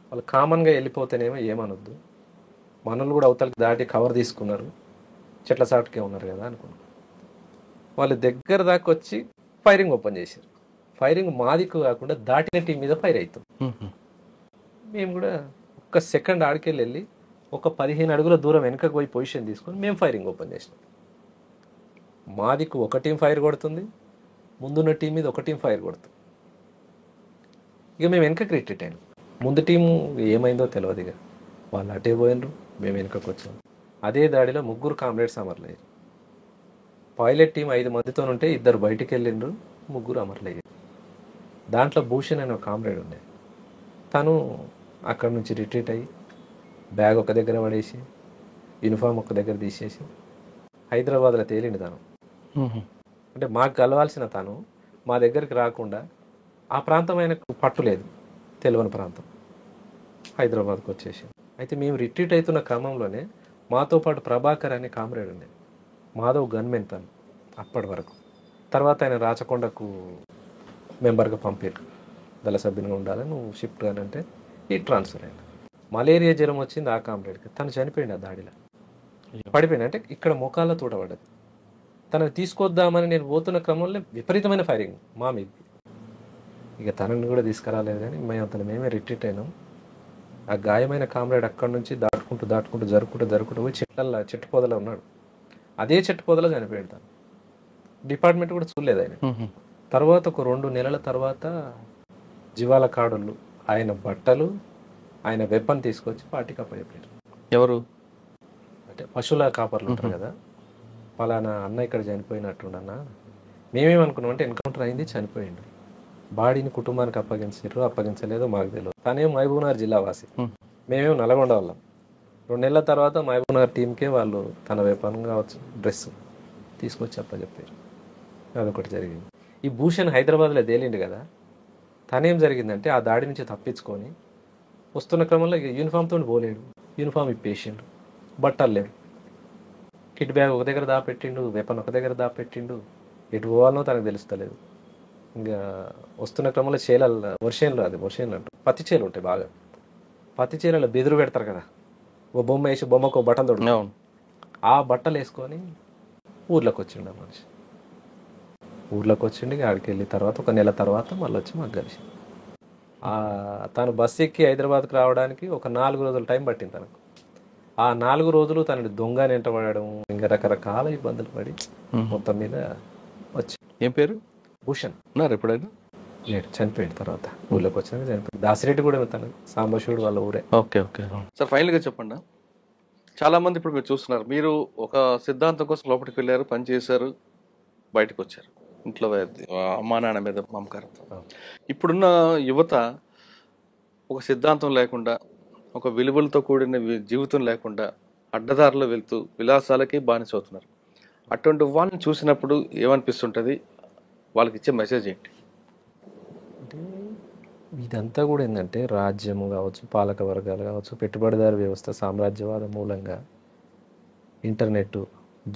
వాళ్ళు కామన్గా వెళ్ళిపోతేనేమో ఏమనొద్దు, మనల్ని కూడా అవతలకి దాటి కవర్ తీసుకున్నారు, చెట్ల సాటుకే ఉన్నారు కదా అనుకున్నాం. వాళ్ళు దగ్గర దాకా వచ్చి ఫైరింగ్ ఓపెన్ చేశారు. ఫైరింగ్ మాదికు కాకుండా దాటిన టీం మీద ఫైర్ అవుతాం. మేము కూడా ఒక్క సెకండ్ ఆడికెళ్ళి ఒక 15 అడుగుల దూరం వెనకకు పోయి పొజిషన్ తీసుకొని మేము ఫైరింగ్ ఓపెన్ చేసినాం. మాదికు ఒక టీం ఫైర్ కొడుతుంది, ముందున్న టీం మీద ఒక టీం ఫైర్ కొడుతుంది. ఇక మేము వెనకకి రిట్రీట్ అయినాం. ముందు టీము ఏమైందో తెలియదు, ఇక వాళ్ళు అటే పోయినరు, మేము వెనకకు వచ్చాం. అదే దాడిలో 3 కామ్రేడ్స్ అమరులయ్యారు. పైలట్ టీం 5 మందితో ఉంటే 2 బయటికి వెళ్ళిండ్రు, 3 అమరులయ్యారు. దాంట్లో భూషణ్ అనే ఒక కామ్రేడ్ ఉండే, తను అక్కడ నుంచి రిట్రీట్ అయ్యి బ్యాగ్ ఒక దగ్గర పడేసి యూనిఫామ్ ఒక దగ్గర తీసేసి హైదరాబాద్లో తేలిండు. తను అంటే మాకు కలవాల్సిన తను మా దగ్గరికి రాకుండా, ఆ ప్రాంతం ఆయనకు పట్టులేదు, తెలియని ప్రాంతం, హైదరాబాద్కి వచ్చేసి. అయితే మేము రిట్రీట్ అవుతున్న క్రమంలోనే మాతో పాటు ప్రభాకర్ అనే కామ్రేడ్ ఉండే, మాధవ్ గన్మెన్ తను అప్పటి వరకు. తర్వాత ఆయన రాచకొండకు మెంబర్గా పంపారు, దళ సభ్యునిగా ఉండాలని, నువ్వు షిఫ్ట్ అని అంటే ఈ ట్రాన్స్ఫర్ అయింది. మలేరియా జ్వరం వచ్చింది ఆ కామ్రేడ్కి, తను చనిపోయింది ఆ దాడిలో, పడిపోయింది. అంటే ఇక్కడ మోకాళ్ళ తూటపడ్డది. తనని తీసుకొద్దామని నేను పోతున్న క్రమంలో విపరీతమైన ఫైరింగ్ మా మీద. ఇక తనని కూడా తీసుకురాలేదు, కానీ మేమే రిట్రీట్ అయినాం. ఆ గాయమైన కామ్రేడ్ అక్కడి నుంచి జరుపుకుంటూ పోయి చెట్టు పొదలో ఉన్నాడు. అదే చెట్టు పొదలో చనిపోయాడు. తను డిపార్ట్మెంట్ కూడా చూడలేదు ఆయన. తర్వాత ఒక 2 నెలల తర్వాత జీవాల కాడుళ్ళు ఆయన బట్టలు, ఆయన వెపన్ తీసుకొచ్చి పార్టీకి అప్పచెప్పారు.
ఎవరు
అంటే పశువుల కాపర్లు ఉంటారు కదా, పలానా అన్న ఇక్కడ చనిపోయినట్టుండన్న. మేమేమనుకున్నాం అంటే ఎన్కౌంటర్ అయింది, చనిపోయిండు, బాడీని కుటుంబానికి అప్పగించలేదో మాకు తెలియదు. తనేం మహబూబ్నగర్ జిల్లా వాసి, మేమేమో నల్గొండ వాళ్ళం. 2 నెలల తర్వాత మహబూబ్నగర్ టీంకే వాళ్ళు తన వెపన్ కావచ్చు, డ్రెస్ తీసుకొచ్చి అప్పచెప్పారు. అదొకటి జరిగింది. ఈ భూషణ్ హైదరాబాద్లో తేలిండు కదా, తనేం జరిగిందంటే ఆ దాడి నుంచి తప్పించుకొని వస్తున్న క్రమంలో యూనిఫామ్తో పోలేడు, యూనిఫామ్ ఇప్పేసిండు, బట్టలు లేవు, కిట్ బ్యాగ్ ఒక దగ్గర దాపెట్టిండు, వెపన్ ఒక దగ్గర దాపెట్టిండు, ఎటు పోవాలనో తనకు తెలుస్తలేదు. ఇంకా వస్తున్న క్రమంలో వర్షేన్లు అంటారు, పత్తి చేలు ఉంటాయి బాగా, పత్తి చేలలో బెదురు పెడతారు కదా, ఓ బొమ్మ వేసి బొమ్మకు బట్టలు తొడు, ఆ బట్టలు వేసుకొని ఊర్లోకి వచ్చిండు ఆ మనిషి. ఊర్లోకి వచ్చిండి, ఆడికి వెళ్ళిన తర్వాత 1 నెల తర్వాత మళ్ళీ వచ్చి మాకు కలిసి, తను బస్సు ఎక్కి హైదరాబాద్కి రావడానికి ఒక 4 రోజులు టైం పట్టింది తనకు. ఆ 4 రోజులు తనని దొంగని వెంటబడడం, ఇంకా రకరకాల ఇబ్బందులు పడి మొత్తం మీద వచ్చి.
ఏం పేరు?
భూషణ్.
ఉన్నారు ఎప్పుడైనా?
లేడు, చనిపోయింది. తర్వాత ఊళ్ళోకి వచ్చాక చనిపోయింది. దాసిరెడ్డి కూడా తను సాంబశివుడు వాళ్ళ ఊరే.
ఓకే. సార్ ఫైనల్గా చెప్పండి, చాలా మంది ఇప్పుడు మీరు చూస్తున్నారు, మీరు ఒక సిద్ధాంతం కోసం లోపలికి వెళ్ళారు, పని చేశారు, బయటకు వచ్చారు, ఇంట్లో అమ్మా నాన్న మీద మమకారంతో. ఇప్పుడున్న యువత ఒక సిద్ధాంతం లేకుండా, ఒక విలువలతో కూడిన జీవితం లేకుండా అడ్డదారిలో వెళ్తూ విలాసాలకి బానిస అవుతున్నారు. అటువంటి వాళ్ళని చూసినప్పుడు ఏమనిపిస్తుంటుంది, వాళ్ళకి ఇచ్చే మెసేజ్ ఏంటి?
అంటే ఇదంతా కూడా ఏంటంటే రాజ్యము కావచ్చు, పాలక వర్గాలు కావచ్చు, పెట్టుబడిదారు వ్యవస్థ, సామ్రాజ్యవాదం మూలంగా ఇంటర్నెట్,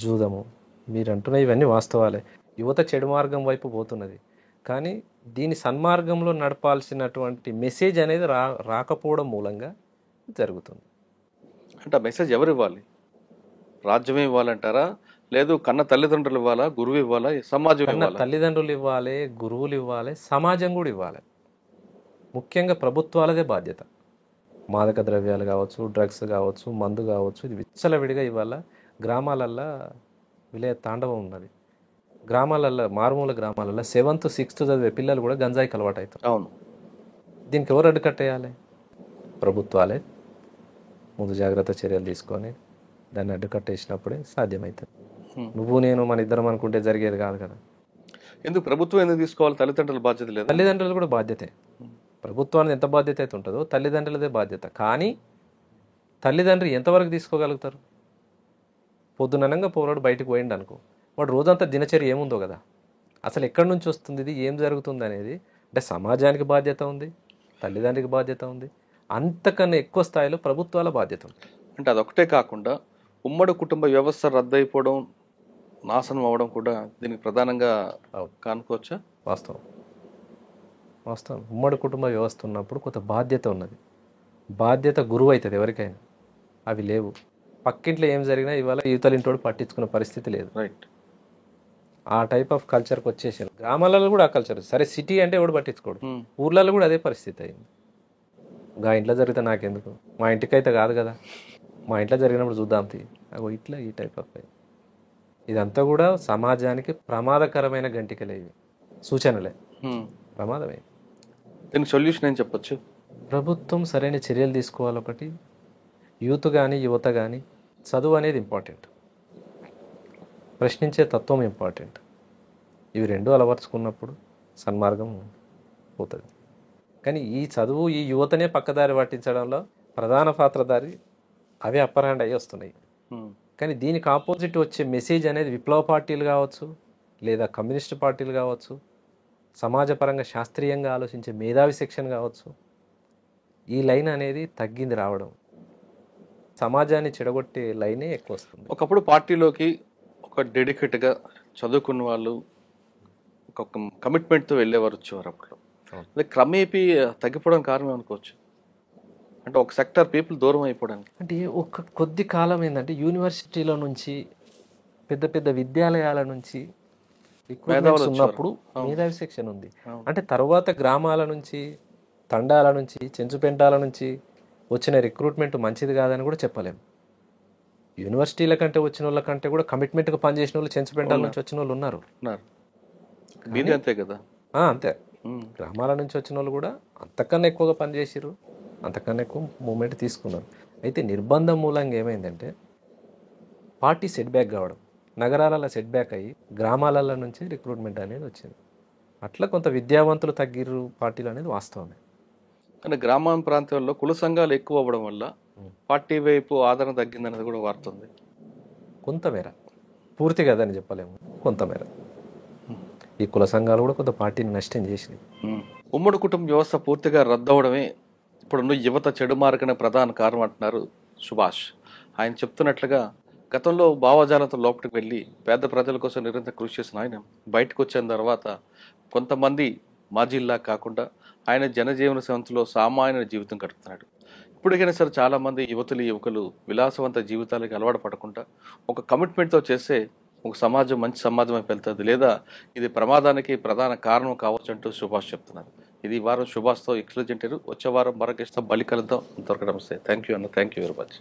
జూదము, మీరు అంటున్న ఇవన్నీ వాస్తవాలే. యువత చెడు మార్గం వైపు పోతున్నది. కానీ దీని సన్మార్గంలో నడపాల్సినటువంటి మెసేజ్ అనేది రాకపోవడం మూలంగా జరుగుతుంది.
అంటే ఆ మెసేజ్ ఎవరు ఇవ్వాలి? రాజ్యమే ఇవ్వాలంటారా? లేదు కన్న తల్లిదండ్రులు ఇవ్వాలా? గురువు ఇవ్వాలా? సమాజం
కన్నా
ఇవ్వాలా?
తల్లిదండ్రులు ఇవ్వాలి, గురువులు ఇవ్వాలి, సమాజం కూడా ఇవ్వాలి. ముఖ్యంగా ప్రభుత్వాలదే బాధ్యత. మాదక ద్రవ్యాలు కావచ్చు, డ్రగ్స్ కావచ్చు, మందు కావచ్చు, ఇది విచ్చలవిడిగా ఇవాళ గ్రామాలల్లో విలయ తాండవం ఉన్నది. గ్రామాలల్లో, మారుమూల గ్రామాలల్లో 7th 6th చదివే పిల్లలు కూడా గంజాయికి అలవాటు అవుతారు.
అవును.
దీనికి ఎవరు అడ్డుకట్టేయాలి? ప్రభుత్వాలే ముందు జాగ్రత్త చర్యలు తీసుకొని దాన్ని అడ్డుకట్టేసినప్పుడే సాధ్యమవుతుంది. నువ్వు నేను మన ఇద్దరం అనుకుంటే జరిగేది కాదు కదా.
ఎందుకు ప్రభుత్వం ఎందుకు తీసుకోవాలి? తల్లిదండ్రుల బాధ్యత లేదా?
తల్లిదండ్రులు కూడా బాధ్యతే. ప్రభుత్వానికి ఎంత బాధ్యత అయితే ఉంటుందో తల్లిదండ్రులదే బాధ్యత. కానీ తల్లిదండ్రులు ఎంతవరకు తీసుకోగలుగుతారు? పొద్దుననంగా పోరాడు బయటకు పోయిండు అనుకో, వాడు రోజంతా దినచర్య ఏముందో కదా, అసలు ఎక్కడి నుంచి వస్తుంది, ఇది ఏం జరుగుతుంది అనేది. అంటే సమాజానికి బాధ్యత ఉంది, తల్లిదండ్రికి బాధ్యత ఉంది, అంతకన్నా ఎక్కువ స్థాయిలో ప్రభుత్వాల బాధ్యత ఉంది.
అంటే అదొకటే కాకుండా ఉమ్మడి కుటుంబ వ్యవస్థ రద్దయిపోవడం, నాశనం అవ్వడం కూడా దీనికి ప్రధానంగా కానుకోవచ్చా?
వాస్తవం. వాస్తవం. ఉమ్మడి కుటుంబ వ్యవస్థ ఉన్నప్పుడు కొంత బాధ్యత ఉన్నది. బాధ్యత గురువు అవుతుంది ఎవరికైనా. అవి లేవు. పక్కింట్లో ఏం జరిగినా ఇవాళ యువతలింటోడు పట్టించుకున్న పరిస్థితి లేదు.
రైట్.
ఆ టైప్ ఆఫ్ కల్చర్కి వచ్చేసారు. గ్రామాలలో కూడా ఆ కల్చర్. సరే సిటీ అంటే ఎవడు పట్టించుకోడు, ఊర్లలో కూడా అదే పరిస్థితి అయింది. గా ఇంట్లో జరిగితే నాకెందుకు, మా ఇంటికైతే కాదు కదా, మా ఇంట్లో జరిగినప్పుడు చూద్దాం తీ, అగో ఇట్లా ఈ టైప్ ఆఫ్. ఇదంతా కూడా సమాజానికి ప్రమాదకరమైన గంటికలే, ఇవి సూచనలే, ప్రమాదమే.
దీనికి సొల్యూషన్ ఏం చెప్పొచ్చు?
ప్రభుత్వం సరైన చర్యలు తీసుకోవాలి. ఒకటి, యూత్ కానీ యువత కానీ చదువు అనేది ఇంపార్టెంట్, ప్రశ్నించే తత్వం ఇంపార్టెంట్. ఇవి రెండు అలవర్చుకున్నప్పుడు సన్మార్గం పోతుంది. కానీ ఈ చదువు ఈ యువతనే పక్కదారి పట్టించడంలో ప్రధాన పాత్రధారి అవే అప్పర్ హ్యాండ్ అయ్యి వస్తున్నాయి. కానీ దీనికి ఆపోజిట్ వచ్చే మెసేజ్ అనేది విప్లవ పార్టీలు కావచ్చు, లేదా కమ్యూనిస్ట్ పార్టీలు కావచ్చు, సమాజపరంగా శాస్త్రీయంగా ఆలోచించే మేధావి సెక్షన్ కావచ్చు, ఈ లైన్ అనేది తగ్గింది రావడం. సమాజాన్ని చెడగొట్టే లైనే ఎక్కువ వస్తుంది.
ఒకప్పుడు పార్టీలోకి ఒక డెడికేట్గా చదువుకున్న వాళ్ళు ఒక కమిట్మెంట్తో వెళ్ళేవారు, వచ్చేవారు. అప్పుడు అది క్రమేపీ తగ్గిపోవడం కారణం అనుకోవచ్చు. అంటే ఒక సెక్టర్ పీపుల్ దూరం అయిపోవడానికి.
అంటే ఒక కొద్ది కాలం ఏంటంటే యూనివర్సిటీల నుంచి, పెద్ద పెద్ద విద్యాలయాల నుంచి రిక్రూట్మెంట్స్ ఉన్నప్పుడు మేధావి సెక్షన్ ఉంది. అంటే తర్వాత గ్రామాల నుంచి, తండాల నుంచి, చెంచుపెంటాల నుంచి వచ్చిన రిక్రూట్మెంట్ మంచిది కాదని కూడా చెప్పలేము. యూనివర్సిటీల కంటే వచ్చిన వాళ్ళ కంటే కూడా కమిట్మెంట్గా పనిచేసిన వాళ్ళు చెంచుపెంటాల నుంచి వచ్చిన వాళ్ళు ఉన్నారు.
అంతే కదా.
అంతే. గ్రామాల నుంచి వచ్చిన వాళ్ళు కూడా అంతకన్నా ఎక్కువగా పనిచేసారు, అంతకన్నా ఎక్కువ మూమెంట్ తీసుకున్నారు. అయితే నిర్బంధం మూలంగా ఏమైందంటే పార్టీ సెట్ బ్యాక్ కావడం, నగరాలలో సెట్ బ్యాక్ అయ్యి గ్రామాలలో నుంచి రిక్రూట్మెంట్ అనేది వచ్చింది. అట్లా కొంత విద్యావంతులు తగ్గిర్రు పార్టీలు అనేది వాస్తవమే.
కానీ గ్రామీణ ప్రాంతాల్లో కుల సంఘాలు ఎక్కువ అవ్వడం వల్ల పార్టీ వైపు ఆదరణ తగ్గిందనేది కూడా వార్తుంది.
కొంతమేర, పూర్తిగా అని చెప్పలేము, కొంతమేర ఈ కుల సంఘాలు కూడా కొంత పార్టీని నష్టం చేసినాయి.
ఉమ్మడి కుటుంబ వ్యవస్థ పూర్తిగా రద్దవడమే ఇప్పుడున్న యువత చెడు మార్గనే ప్రధాన కారణం అంటున్నారు సుభాష్. ఆయన చెప్తున్నట్లుగా గతంలో భావజాలంతో లోపలికి వెళ్ళి పేద ప్రజల కోసం నిరంతరం కృషి చేసిన ఆయన బయటకు వచ్చిన తర్వాత కొంతమంది మాజీల్లా కాకుండా ఆయన జనజీవన సంస్థలో సామాన్య జీవితం గడుపుతున్నాడు. ఇప్పటికైనా సరే చాలామంది యువకులు విలాసవంత జీవితాలకి అలవాటు పడకుండా ఒక కమిట్మెంట్తో చేస్తే ఒక సమాజం మంచి సమాజం అయిపోయి వెళ్తుంది, లేదా ఇది ప్రమాదానికి ప్రధాన కారణం కావచ్చు అంటూ సుభాష్ చెప్తున్నారు. ఇది ఈ వారం సుభాష్తో ఎక్స్క్లూజివ్ ఇంటర్వ్యూ. వచ్చే వారం మరొక బలి కలుద్దాం. అంతవరకు నమస్తే. థ్యాంక్ యూ అన్న. Thank you very much.